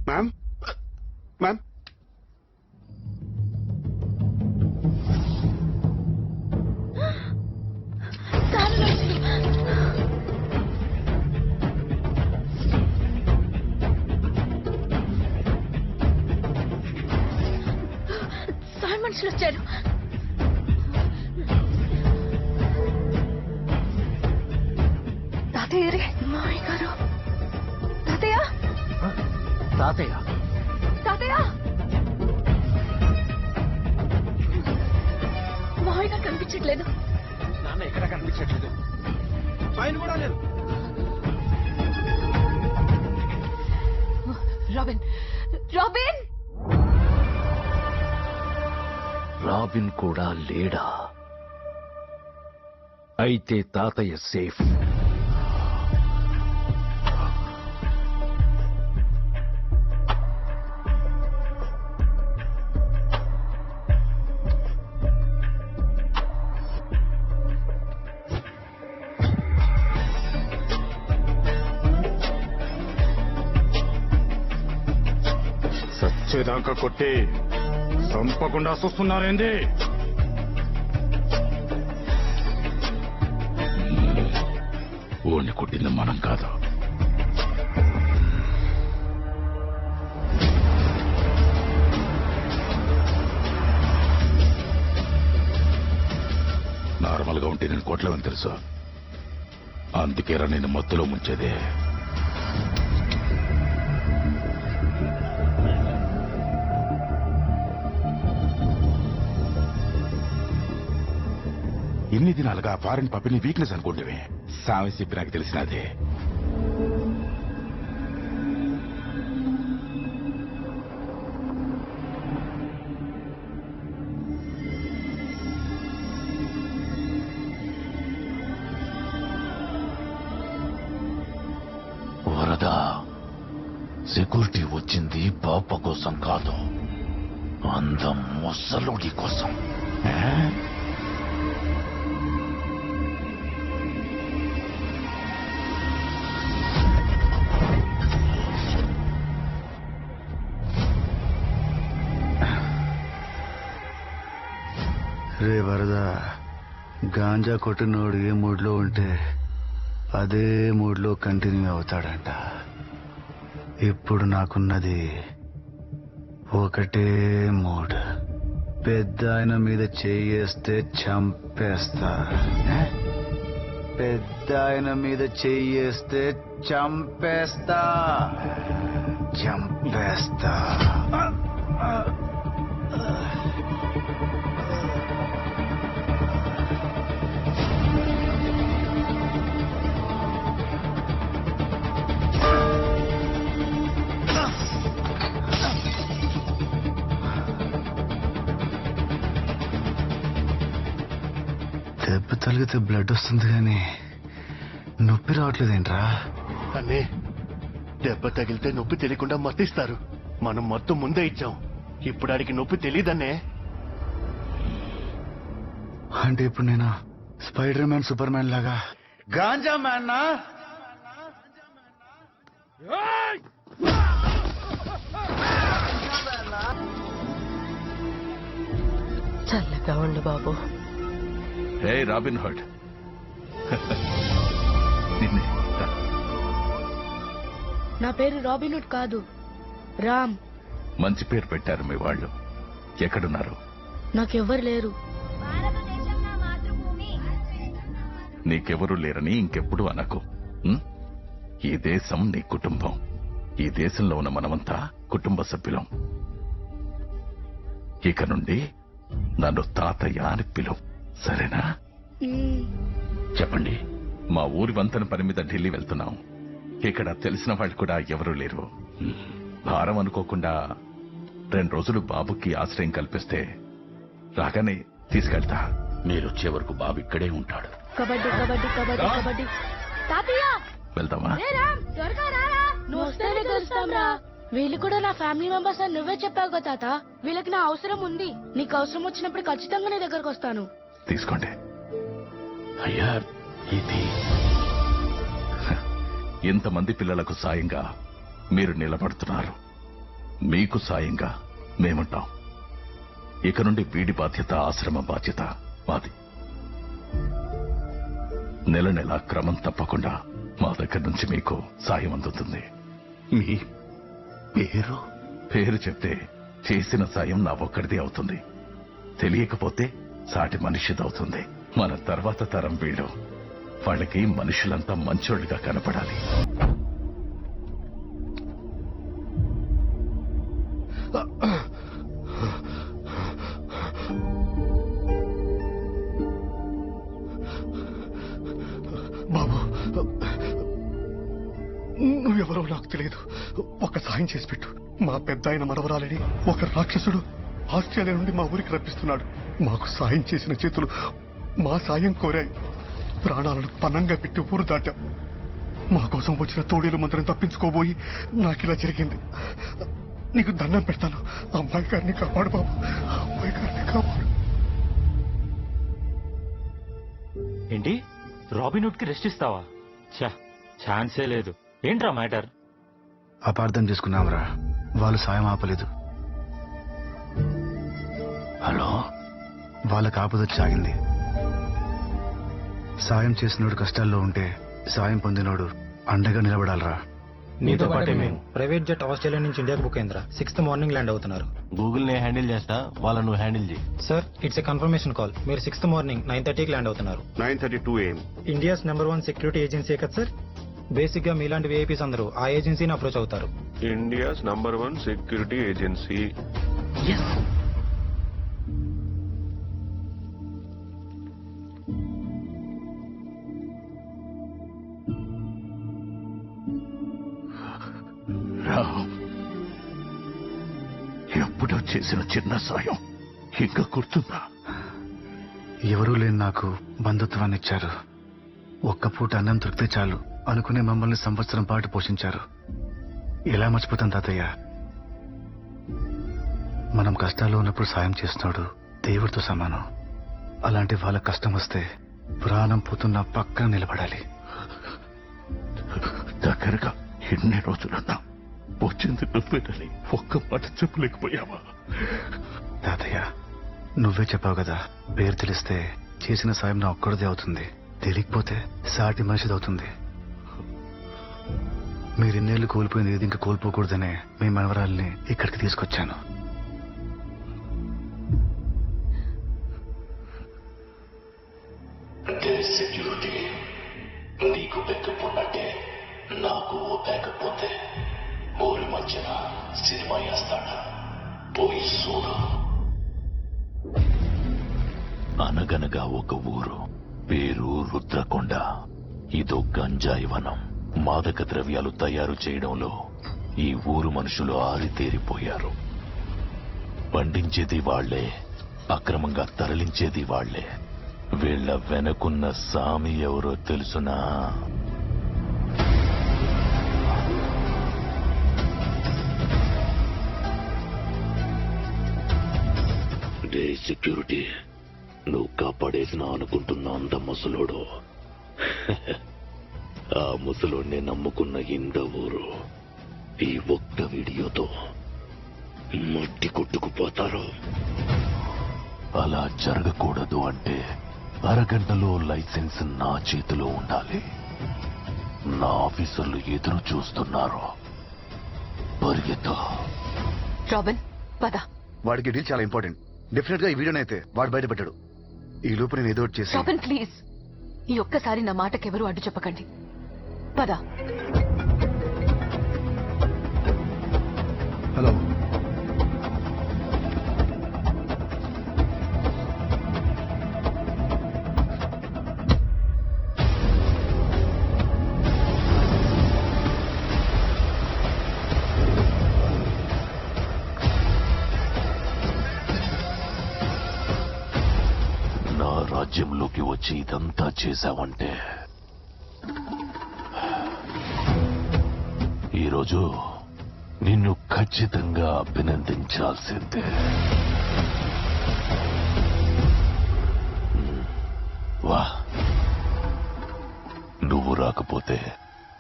మ్యామ్, మ్యామ్, సార్ మనుషులు వచ్చారు. తాతయ్య రే. మామయ్య గారు. తాతయ్య. తాతయ్య, తాతయ్య. మామయ్య గారు కనిపించట్లేదు. నాన్న ఎక్కడ కనిపించట్లేదు. ఆయన కూడా లేదు. Robin, robin. రాబిన్ కూడా లేడా? అయితే తాతయ్య సేఫ్. చచ్చేదాకా కొట్టి చంపకుండా చూస్తున్నారేంది? ఓణ్ణి కొట్టింది మనం కాదు. నార్మల్ గా ఉంటే నేను కొట్టలేమని తెలుసు. అందుకేరా నేను మత్తులో ముంచేదే. ఇన్ని దినాలుగా ఫారెన్ పప్పిని వీక్నెస్ అనుకుంటే సామె చెప్పి నాకు తెలిసినదే. వరద సెక్యూరిటీ వచ్చింది పాప కోసం కాదు, అందం ముసలుడి కోసం. రే వరద, గాంజా కొట్టినోడు ఏ మూడ్లో ఉంటే అదే మూడ్లో కంటిన్యూ అవుతాడంట. ఇప్పుడు నాకున్నది ఒకటే మూడ్. పెద్ద ఆయన మీద చెయ్యేస్తే చంపేస్తా. పెద్ద ఆయన మీద చెయ్యేస్తే చంపేస్తా. చంపేస్తా. దెబ్బ తగిలితే బ్లడ్ వస్తుంది కానీ నొప్పి రావట్లేదేంట్రా? అన్నీ దెబ్బ తగిలితే నొప్పి తెలియకుండా మత్తిస్తారు. మనం మొత్తం ముందే ఇచ్చాం. ఇప్పుడు ఆడికి నొప్పి తెలియదన్నే. అంటే ఇప్పుడు నేను స్పైడర్ మ్యాన్, సూపర్ మ్యాన్ లాగా గాంజా మ్యాన్ నా? చల్లగా ఉండు బాబు. హే రాబిన్ హుడ్, నా పేరు రాబిన్హుడ్ కాదు, రామ్. మంచి పేరు పెట్టారు మీ వాళ్ళు. ఎక్కడున్నారు? నాకెవ్వరు లేరు. నీకెవరూ లేరని ఇంకెప్పుడు అనకు. ఉం? ఈ దేశం నీ కుటుంబం. ఈ దేశంలో ఉన్న మనమంతా కుటుంబ సభ్యులం. ఇక నుండి నన్ను తాతయ్య అని పిలువు, సరేనా? చెప్పండి. మా ఊరి వంతెన పని మీద ఢిల్లీ వెళ్తున్నాం. ఇక్కడ తెలిసిన వాళ్ళు కూడా ఎవరూ లేరు. భారం అనుకోకుండా 2 రోజులు బాబుకి ఆశ్రయం కల్పిస్తే రాగానే తీసుకెళ్తా. మీరొచ్చే వరకు బాబు ఇక్కడే ఉంటాడు. కబడ్డీ కబడ్డీ కబడ్డీ కబడ్డీ. తాతయ్య వెళ్దామా? త్వరగా రారా, నువ్వు వస్తేనే కలుస్తాం రా. వీళ్ళు కూడా నా ఫ్యామిలీ మెంబర్స్ అని నువ్వే చెప్పావు కదా తాత. వీళ్ళకి నా అవసరం ఉంది. నీకు అవసరం వచ్చినప్పుడు ఖచ్చితంగా నీ దగ్గరకు వస్తాను. తీసుకోండి. అయ్యా, ఇది ఎంతమంది పిల్లలకు సాయంగా మీరు నిలబడుతున్నారు. మీకు సాయంగా మేముంటాం. ఇక నుండి వీడి బాధ్యత, ఆశ్రమ బాధ్యత మాది. నెల నెల క్రమం తప్పకుండా మా దగ్గర నుంచి మీకు సాయం అందుతుంది. మీ పేరు చెప్తే చేసిన సాయం నా ఒక్కడిదే అవుతుంది. తెలియకపోతే సాటి మనిషిదవుతుంది. మన తర్వాత తరం వీళ్ళు. వాళ్ళకి మనుషులంతా మంచోళ్ళుగా కనపడాలి. బాబు, నువ్వెవరో నాకు తెలియదు. ఒక సాయం చేసి పెట్టు. మా పెద్ద ఆయన మనవరాలని ఒక రాక్షసుడు ఆస్ట్రేలియా నుండి మా ఊరికి రప్పిస్తున్నాడు. మాకు సాయం చేసిన చేతులు మా సాయం కోరాయి. ప్రాణాలను పన్నంగా పెట్టి ఊరు దాటాం. మా కోసం వచ్చిన తోడేలు మంత్రం తప్పించుకోబోయి నాకిలా జరిగింది. నీకు దండం పెడతాను. అమ్మాయి గారిని కాపాడు బాబు, అమ్మాయి గారిని కాపాడు. ఏంటి, రాబిన్హుడ్ కి రెస్ట్ ఇస్తావా? ఛాన్సే లేదు. ఏంట్రా మ్యాటర్? అపార్థం చేసుకున్నాంరా. వాళ్ళు సాయం ఆపలేదు. హలో. వాళ్ళకి ఆపదొచ్చి ఆగింది. సాయం చేసినోడు కష్టాల్లో ఉంటే సాయం పొందినోడు అండగా నిలబడాలరా. నీతో పాటే మేము ప్రైవేట్ జెట్ ఆస్ట్రేలియా నుంచి ఇండియాకి బుక్ అయిందిరా. 6th మార్నింగ్ ల్యాండ్ అవుతున్నారు. గూగుల్ నే హ్యాండిల్ చేస్తా, వాళ్ళను నువ్వు హ్యాండిల్ చేయి. Sir it's a confirmation call. మీరు 6th మార్నింగ్ 9:30కి ల్యాండ్ అవుతున్నారు. 9:32 AM. India's number 1 security agency కదా సార్. బేసిక్ గా మీలాంటి విఐపీస్ అందరూ ఆ ఏజెన్సీని అప్రోచ్ అవుతారు. India's number 1 security agency. ఎప్పుడో చేసిన చిన్న సాయం ఇంకా గుర్తుందా? ఎవరూ లేని నాకు బంధుత్వాన్ని ఇచ్చారు. ఒక్క పూట అన్నం దొరికితే చాలు అనుకునే మమ్మల్ని సంవత్సరం పాటు పోషించారు. ఎలా మర్చిపోతాం తాతయ్య? మనం కష్టాల్లో ఉన్నప్పుడు సాయం చేస్తున్నాడు దేవుడితో సమానం. అలాంటి వాళ్ళ కష్టం వస్తే ప్రాణం పోతున్న పక్కన నిలబడాలి. దగ్గరగా ఎన్ని రోజులన్నా వచ్చింది నువ్వేనని ఒక్క మాట చెప్పలేకపోయావా? తాతయ్య నువ్వే చెప్పావు కదా, పేరు తెలిస్తే చేసిన సాయం నా ఒక్కడిదే అవుతుంది, తెలియకపోతే సాటి మనిషిది అవుతుంది. మీరిన్నేళ్లు కోల్పోయింది ఏది ఇంకా కోల్పోకూడదనే మీ మనవరాల్ని ఇక్కడికి తీసుకొచ్చాను. సెక్యూరిటీ నీకు బ్యాకప్ ఉన్నట్టే నాకు ఓ బ్యాకప్ ఉంది. ఊరి మధ్యన సినిమా వేస్తాడా, పోయి చూడు. అనగనగా ఒక ఊరు, పేరు రుద్రకొండ. ఇదో గంజాయి వనం. మాదక ద్రవ్యాలు తయారు చేయడంలో ఈ ఊరు మనుషులు ఆరితేరిపోయారు. పండించేది వాళ్లే, అక్రమంగా తరలించేది వాళ్లే. వీళ్ల వెనకున్న సామి ఎవరో తెలుసునా? డే సెక్యూరిటీ, నువ్వు కాపాడేసిన అనుకుంటున్న అంత ముసలోడు ఆ ముసలోడిని నమ్ముకున్న ఇంత ఊరు ఈ ఒక్క వీడియోతో మట్టి కొట్టుకుపోతారు. అలా జరగకూడదు అంటే అరగంటలో లైసెన్స్ నా చేతిలో ఉండాలి. నా ఆఫీసర్లు ఎదురు చూస్తున్నారు. పరిగెత్తా. రాబిన్ పద. వాడికి డీల్ చాలా ఇంపార్టెంట్. డెఫినెట్ గా ఈ వీడియోనైతే వాడు బయటపెట్టాడు. ఈ లోపు నేను ఏదో ఒకటి చేసి. రాబిన్ ప్లీజ్, ఈ ఒక్కసారి నా మాటకెవరూ అడ్డు చెప్పకండి. పద. హలో. నా రాజ్యంలోకి వచ్చి ఇదంతా చేశావంటే ఈరోజు నిన్ను ఖచ్చితంగా అభినందించాల్సిందే. వా, నువ్వు రాకపోతే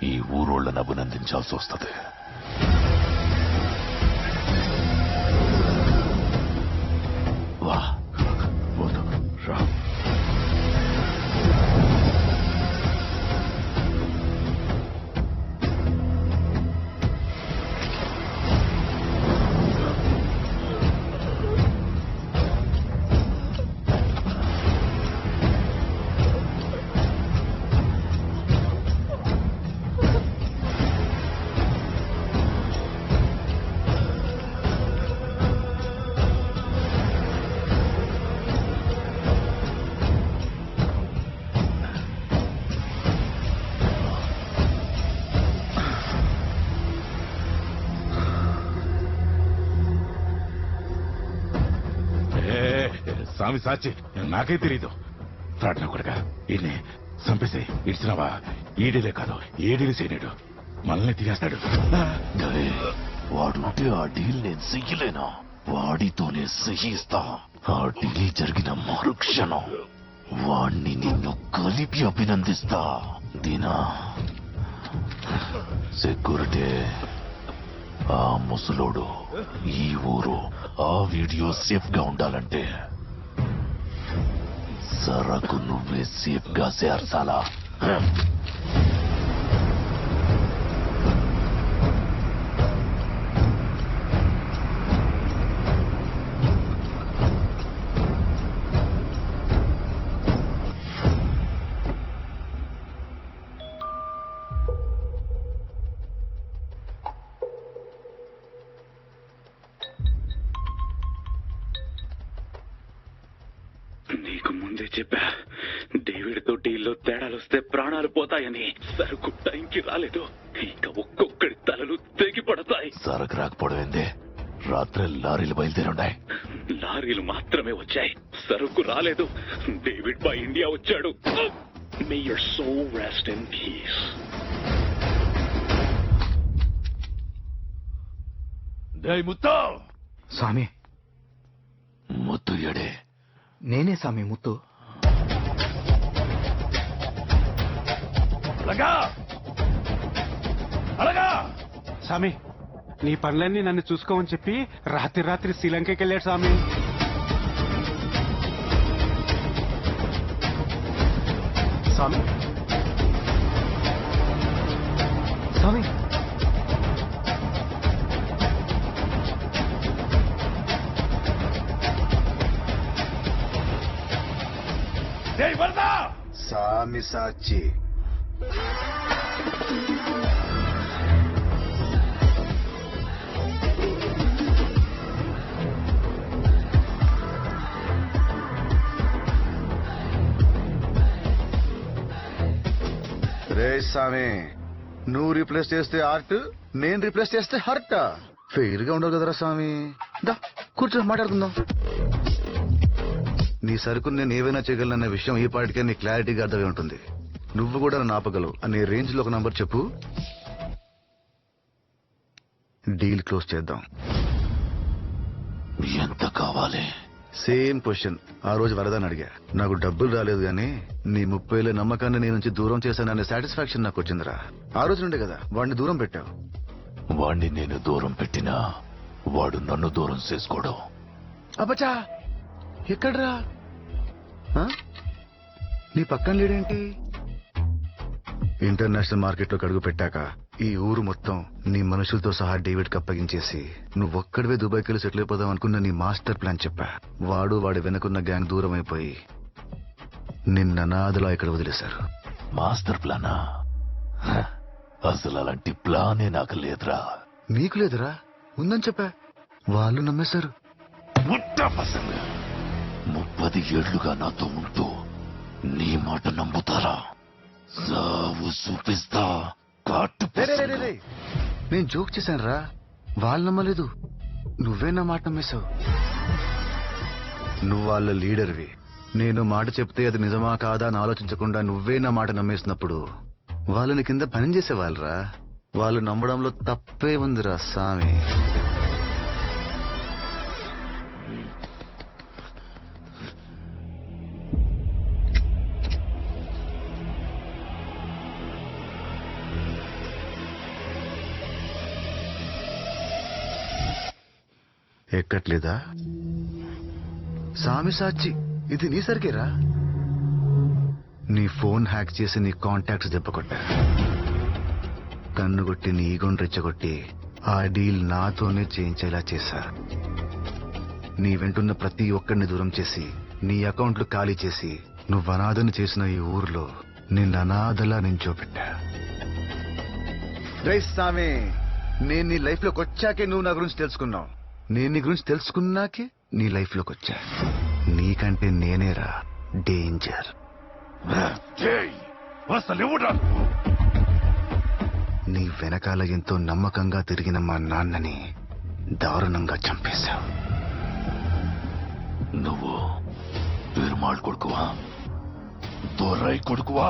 ఈ ఊరోళ్ళని అభినందించాల్సి వస్తుంది. వా, రా. స్వామి సాచి, నాకే తెలీదు. ఫ్రాడ్ కొడుగా ఈయన్ని చంపేసి ఇడిచినావా? ఈడీలే కాదు, ఏడీలు చేయలేడు, మనల్ని తినేస్తాడు. వాడుంటే ఆ డీల్ నేను చెయ్యలేనా? వాడితోనే సహిస్తా. ఆ డీల్ జరిగిన మరుక్షణం వాణ్ణి నిన్ను కలిపి అభినందిస్తా. దీనా సెక్యూరిటీ, ఆ ముసలోడు, ఈ ఊరు, ఆ వీడియో సేఫ్ గా ఉండాలంటే సరకు నువ్వే సేఫ్ గా చేర్చాలా? నీకు ముందే చెప్పా, డేవిడ్ తో డీల్లో తేడాలు వస్తే ప్రాణాలు పోతాయని. సరుకు టైంకి రాలేదు, ఇంకా ఒక్కొక్కడి తలలు తెగి పడతాయి. సరకు రాకపోవడం ఏందే? రాత్రి లారీలు బయలుదేరున్నాయి. లారీలు మాత్రమే వచ్చాయి, సరుకు రాలేదు. డేవిడ్ బాయ్ ఇండియా వచ్చాడు. May your soul rest in peace. Muthu, Swamy. Muthu ఎడే? నేనే స్వామి ముత్తు. స్వామి, నీ పనులన్నీ నన్ను చూసుకోమని చెప్పి రాత్రి శ్రీలంకకి వెళ్ళాడు స్వామి. స్వామి స్వామి స్వామి సాచి. రే స్వామి, నువ్వు రీప్లేస్ చేస్తే ఆర్ట్, నేను రీప్లేస్ చేస్తే హర్ట్. ఫెయిర్ గా ఉండవు కదరా స్వామి. దా కూర్చో, మాట్లాడుకుందాం. నీ సరుకు నేను ఏవైనా చేయగలనన్న విషయం ఈ పాటికే నీ క్లారిటీగా అర్థమై ఉంటుంది. నువ్వు కూడా నన్ను ఆపగలవు అనే రేంజ్ లో ఒక నంబర్ చెప్పు, డీల్ క్లోజ్ చేద్దాం. ఎంత కావాలి? సేమ్ క్వశ్చన్ ఆ రోజు వరదని అడిగా. నాకు డబ్బులు రాలేదు గానీ నీ 30,000 నమ్మకాన్ని నీ నుంచి దూరం చేశాననే సాటిస్ఫాక్షన్ నాకు వచ్చిందిరా. ఆ రోజు నుండే కదా వాడిని దూరం పెట్టావు. వాణ్ణి నేను దూరం పెట్టినా వాడు నన్ను దూరం చేసుకోవడం. అబ్బచా, ఎక్కడ్రా? నీ పక్కన లేడేంటి? ఇంటర్నేషనల్ మార్కెట్ లో అడుగు పెట్టాక ఈ ఊరు మొత్తం నీ మనుషులతో సహా డేవిడ్ కి అప్పగించేసి నువ్వొక్కడివే దుబాయ్కి వెళ్ళి సెటిల్ అయిపోదాం అనుకున్న నీ మాస్టర్ ప్లాన్ చెప్పా. వాడి వెనుకున్న గ్యాంగ్ దూరం అయిపోయి నిన్న అనాథలా ఇక్కడ వదిలేశారు. మాస్టర్ ప్లానా? అసలు అలాంటి ప్లానే నాకు లేదురా. నీకు లేదురా? ఉందని చెప్పా, వాళ్ళు నమ్మేశారు. 30 ఏళ్లుగా నాతో ఉంటూ నీ మాట నమ్ముతారా? సావు చూపిస్తా. నేను జోక్ చేశాను రా, వాళ్ళు నమ్మలేదు. నువ్వే నా మాట నమ్మేశావు. నువ్వు వాళ్ళ లీడర్వి. నేను మాట చెప్తే అది నిజమా కాదా అని ఆలోచించకుండా నువ్వే నా మాట నమ్మేసినప్పుడు వాళ్ళని కింద పని చేసేవాళ్ళరా. వాళ్ళు నమ్మడంలో తప్పే ఉందిరా సామి. ఎక్కట్లేదా? సామి సాచి, ఇది నీ సరికేరా. నీ ఫోన్ హ్యాక్ చేసి నీ కాంటాక్ట్స్ దెబ్బకొట్టా. కన్నుగొట్టి నీ ఈగోని రెచ్చగొట్టి ఆ డీల్ నాతోనే చేయించేలా చేశా. నీ వెంటున్న ప్రతి ఒక్కడిని దూరం చేసి నీ అకౌంట్లు ఖాళీ చేసి నువ్వు అనాథని చేసిన ఈ ఊర్లో నిన్ను అనాథలా నించోపెట్టా. రేయ్ సామి, నేను నీ లైఫ్ లోకి వచ్చాకే నువ్వు నా గురించి తెలుసుకున్నావు. నేను నీ గురించి తెలుసుకున్నాకే నీ లైఫ్ లోకి వచ్చా. నీకంటే నేనేరా డేంజర్. నీ వెనకాల ఎంతో నమ్మకంగా తిరిగిన మా నాన్నని దారుణంగా చంపేశావు. నువ్వు పెరుమాళ్ కొడుకువా? దొరై కొడుకువా?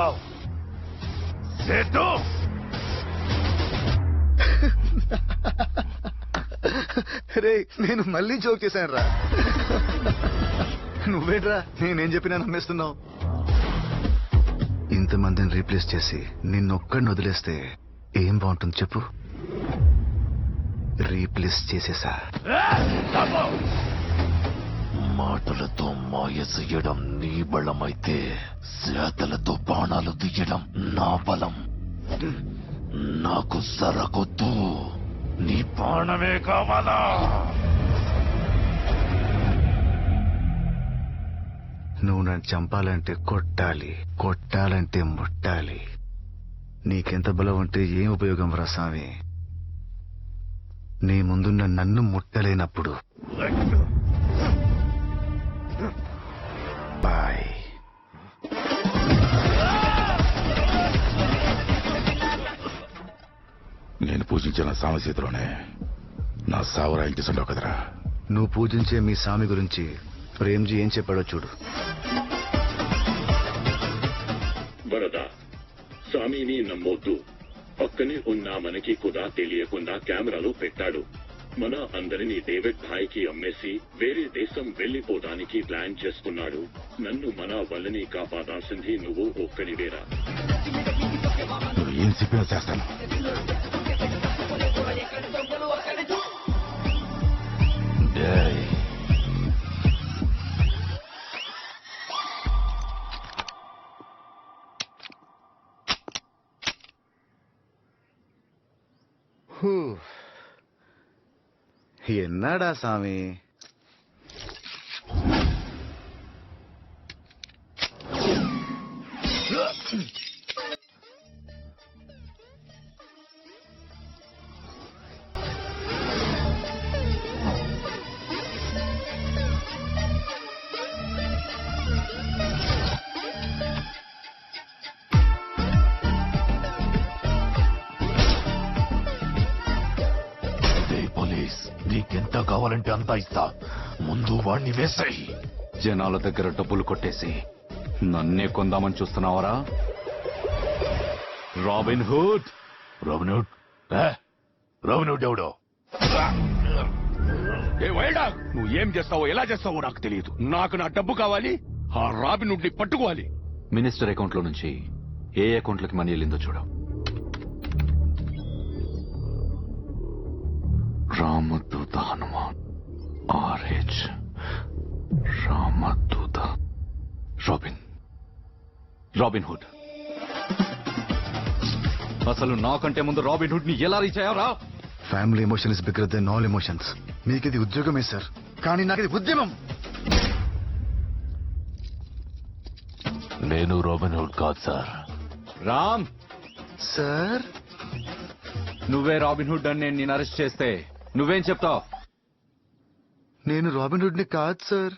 రే, నేను మళ్ళీ జోక్ చేశాను రా. నువ్వేట్రా నేనేం చెప్పినా నమ్మేస్తున్నావు. ఇంతమందిని రీప్లేస్ చేసి నిన్నొక్కడిని వదిలేస్తే ఏం బాగుంటుంది చెప్పు? రీప్లేస్ చేసేసా. మాటలతో మాయ చెయ్యడం నీ బలమైతే చేతలతో బాణాలు దియ్యడం నా బలం. నాకు సరకొద్దు, నీ బాణమే కావాలా? నువ్వు నన్ను చంపాలంటే కొట్టాలి, కొట్టాలంటే ముట్టాలి. నీకెంత బలం ఉంటే ఏం ఉపయోగం రా స్వామి? నీ ముందున్న నన్ను ముట్టలేనప్పుడు. బాయ్. నేను పూజించిన స్వామి చేతిలోనే నా సావురా ఇంటిసండవు కదరా. నువ్వు పూజించే మీ స్వామి గురించి ప్రేమ్జీ ఏం చెప్పాడో చూడు. వరద, స్వామిని నమ్మొద్దు. పక్కనే ఉన్న మనకి కూడా తెలియకుండా కెమెరాలో పెట్టాడు. మన అందరినీ డేవిడ్ భాయ్కి అమ్మేసి వేరే దేశం వెళ్లిపోవడానికి ప్లాన్ చేసుకున్నాడు. నన్ను మన వల్లని కాపాడాల్సింది నువ్వు ఒక్కడివేరా. ఏం చెప్పినా చేస్తాను. ఎన్నాడా స్వామి? నీకెంత కావాలంటే అంతా ఇస్తా. ముందు వాణ్ణి వేసాయి. జనాల దగ్గర డబ్బులు కొట్టేసి నన్నే కొందామని చూస్తున్నావరా? Robin Hood. Robin Hood? Robin Hood ఎవడో? ఏ వైల్డ్ డాగ్, నువ్వు ఏం చేస్తావో ఎలా చేస్తావో నాకు తెలియదు. నాకు నా డబ్బు కావాలి. ఆ రాబిన్ హుడ్ ని పట్టుకోవాలి. మినిస్టర్ అకౌంట్ లో నుంచి ఏ అకౌంట్లకి మనీ వెళ్ళిందో చూడు. Ramadootha Hanuman, RH, Ramadootha, Robin Hood. అసలు నాకంటే ముందు రాబిన్ హుడ్ ని ఎలా రీచ్ అయ్యారా? Family emotion is bigger than all emotions. మీకిది ఉద్యోగమే సార్, కానీ నాకిది ఉద్యమం. నేను రాబిన్ హుడ్ కాదు సార్. రామ్ సార్, నువ్వే రాబిన్ హుడ్ అని నేను అరెస్ట్ చేస్తే నువ్వేం చెప్తావు? నేను రాబిన్ హుడ్ ని కాదు sir.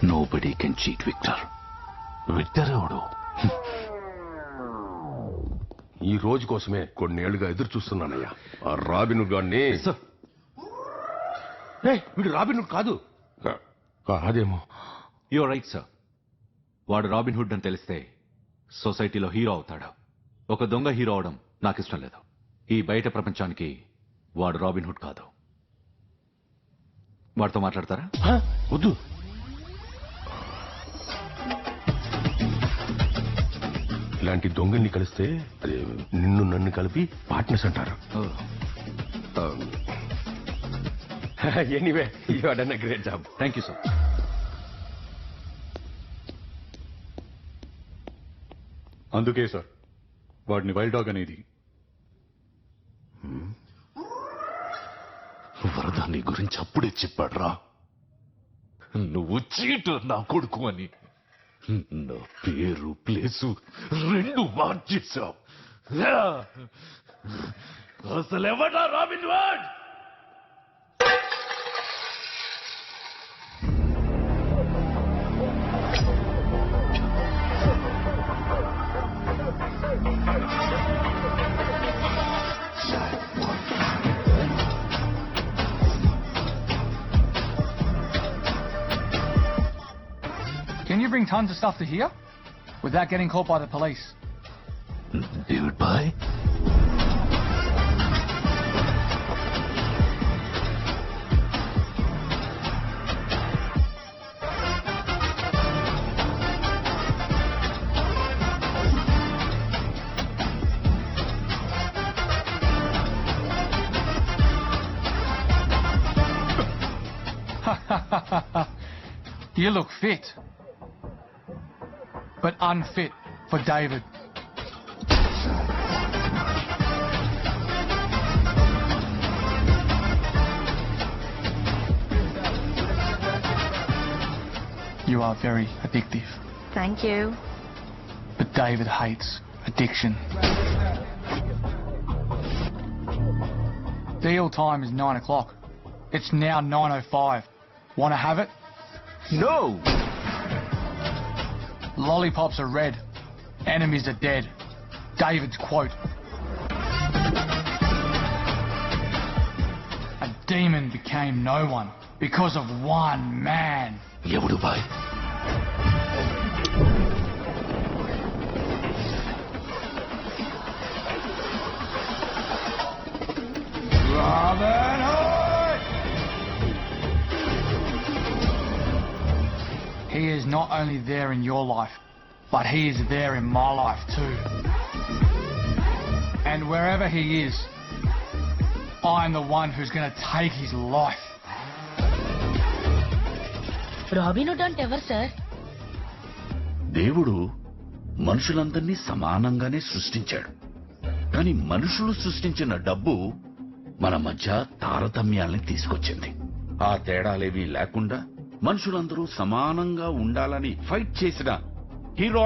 Nobody can cheat Victor. Victor ఎవడు? ఈ రోజు కోసమే కొన్నేళ్లుగా ఎదురు చూస్తున్నానయ్యా. ఆ రాబిన్ హుడ్ గాడిని. వీడు రాబిన్ హుడ్ కాదు. కాదేమో. You're right sir. వాడు రాబిన్ హుడ్ అని తెలిస్తే సొసైటీలో హీరో అవుతాడు. ఒక దొంగ హీరో అవడం నాకు ఇష్టం లేదు. ఈ బయట ప్రపంచానికి వాడు రాబిన్ హుడ్ కాదు. వాడితో మాట్లాడతారా? వద్దు. ఇలాంటి దొంగల్ని కలిస్తే అదే నిన్ను నన్ను కలిపి పార్ట్నర్స్ అంటారు. Anyway, you have done a great job. Thank you sir. అందుకే సార్ వాడిని వైల్డ్ డాగ్ అనేది. వరద నీ గురించి అప్పుడే చెప్పాడ్రా. నువ్వు చీటు నా కొడుకు అని. నా పేరు ప్లేసు రెండు మార్చేశావు. అసలెవడా Robin Hood? Can you bring tons of stuff to here without getting caught by the police? David Bhai? You look fit, but unfit for David. You are very addictive. Thank you. But David hates addiction. Deal time is 9 o'clock. It's now 9:05. Want to have it? No! Lollipops are red. Enemies are dead. David's quote. A demon became no one because of one man. ఎవడు bye? Robin Hood! He is not only there in your life, but he is there in my life too. And wherever he is, I'm the one who's going to take his life. Robin hood అంటే ఎవరు sir? దేవుడు మనుషులందరినీ సమానంగానే సృష్టించాడు. కానీ మనుషులు సృష్టించిన డబ్బు మన మధ్య తారతమ్యాల్ని తీసుకొచ్చింది. ఆ తేడాలేవీ లేకుండా మనుషులందరూ సమానంగా ఉండాలని ఫైట్ చేసిన హీరో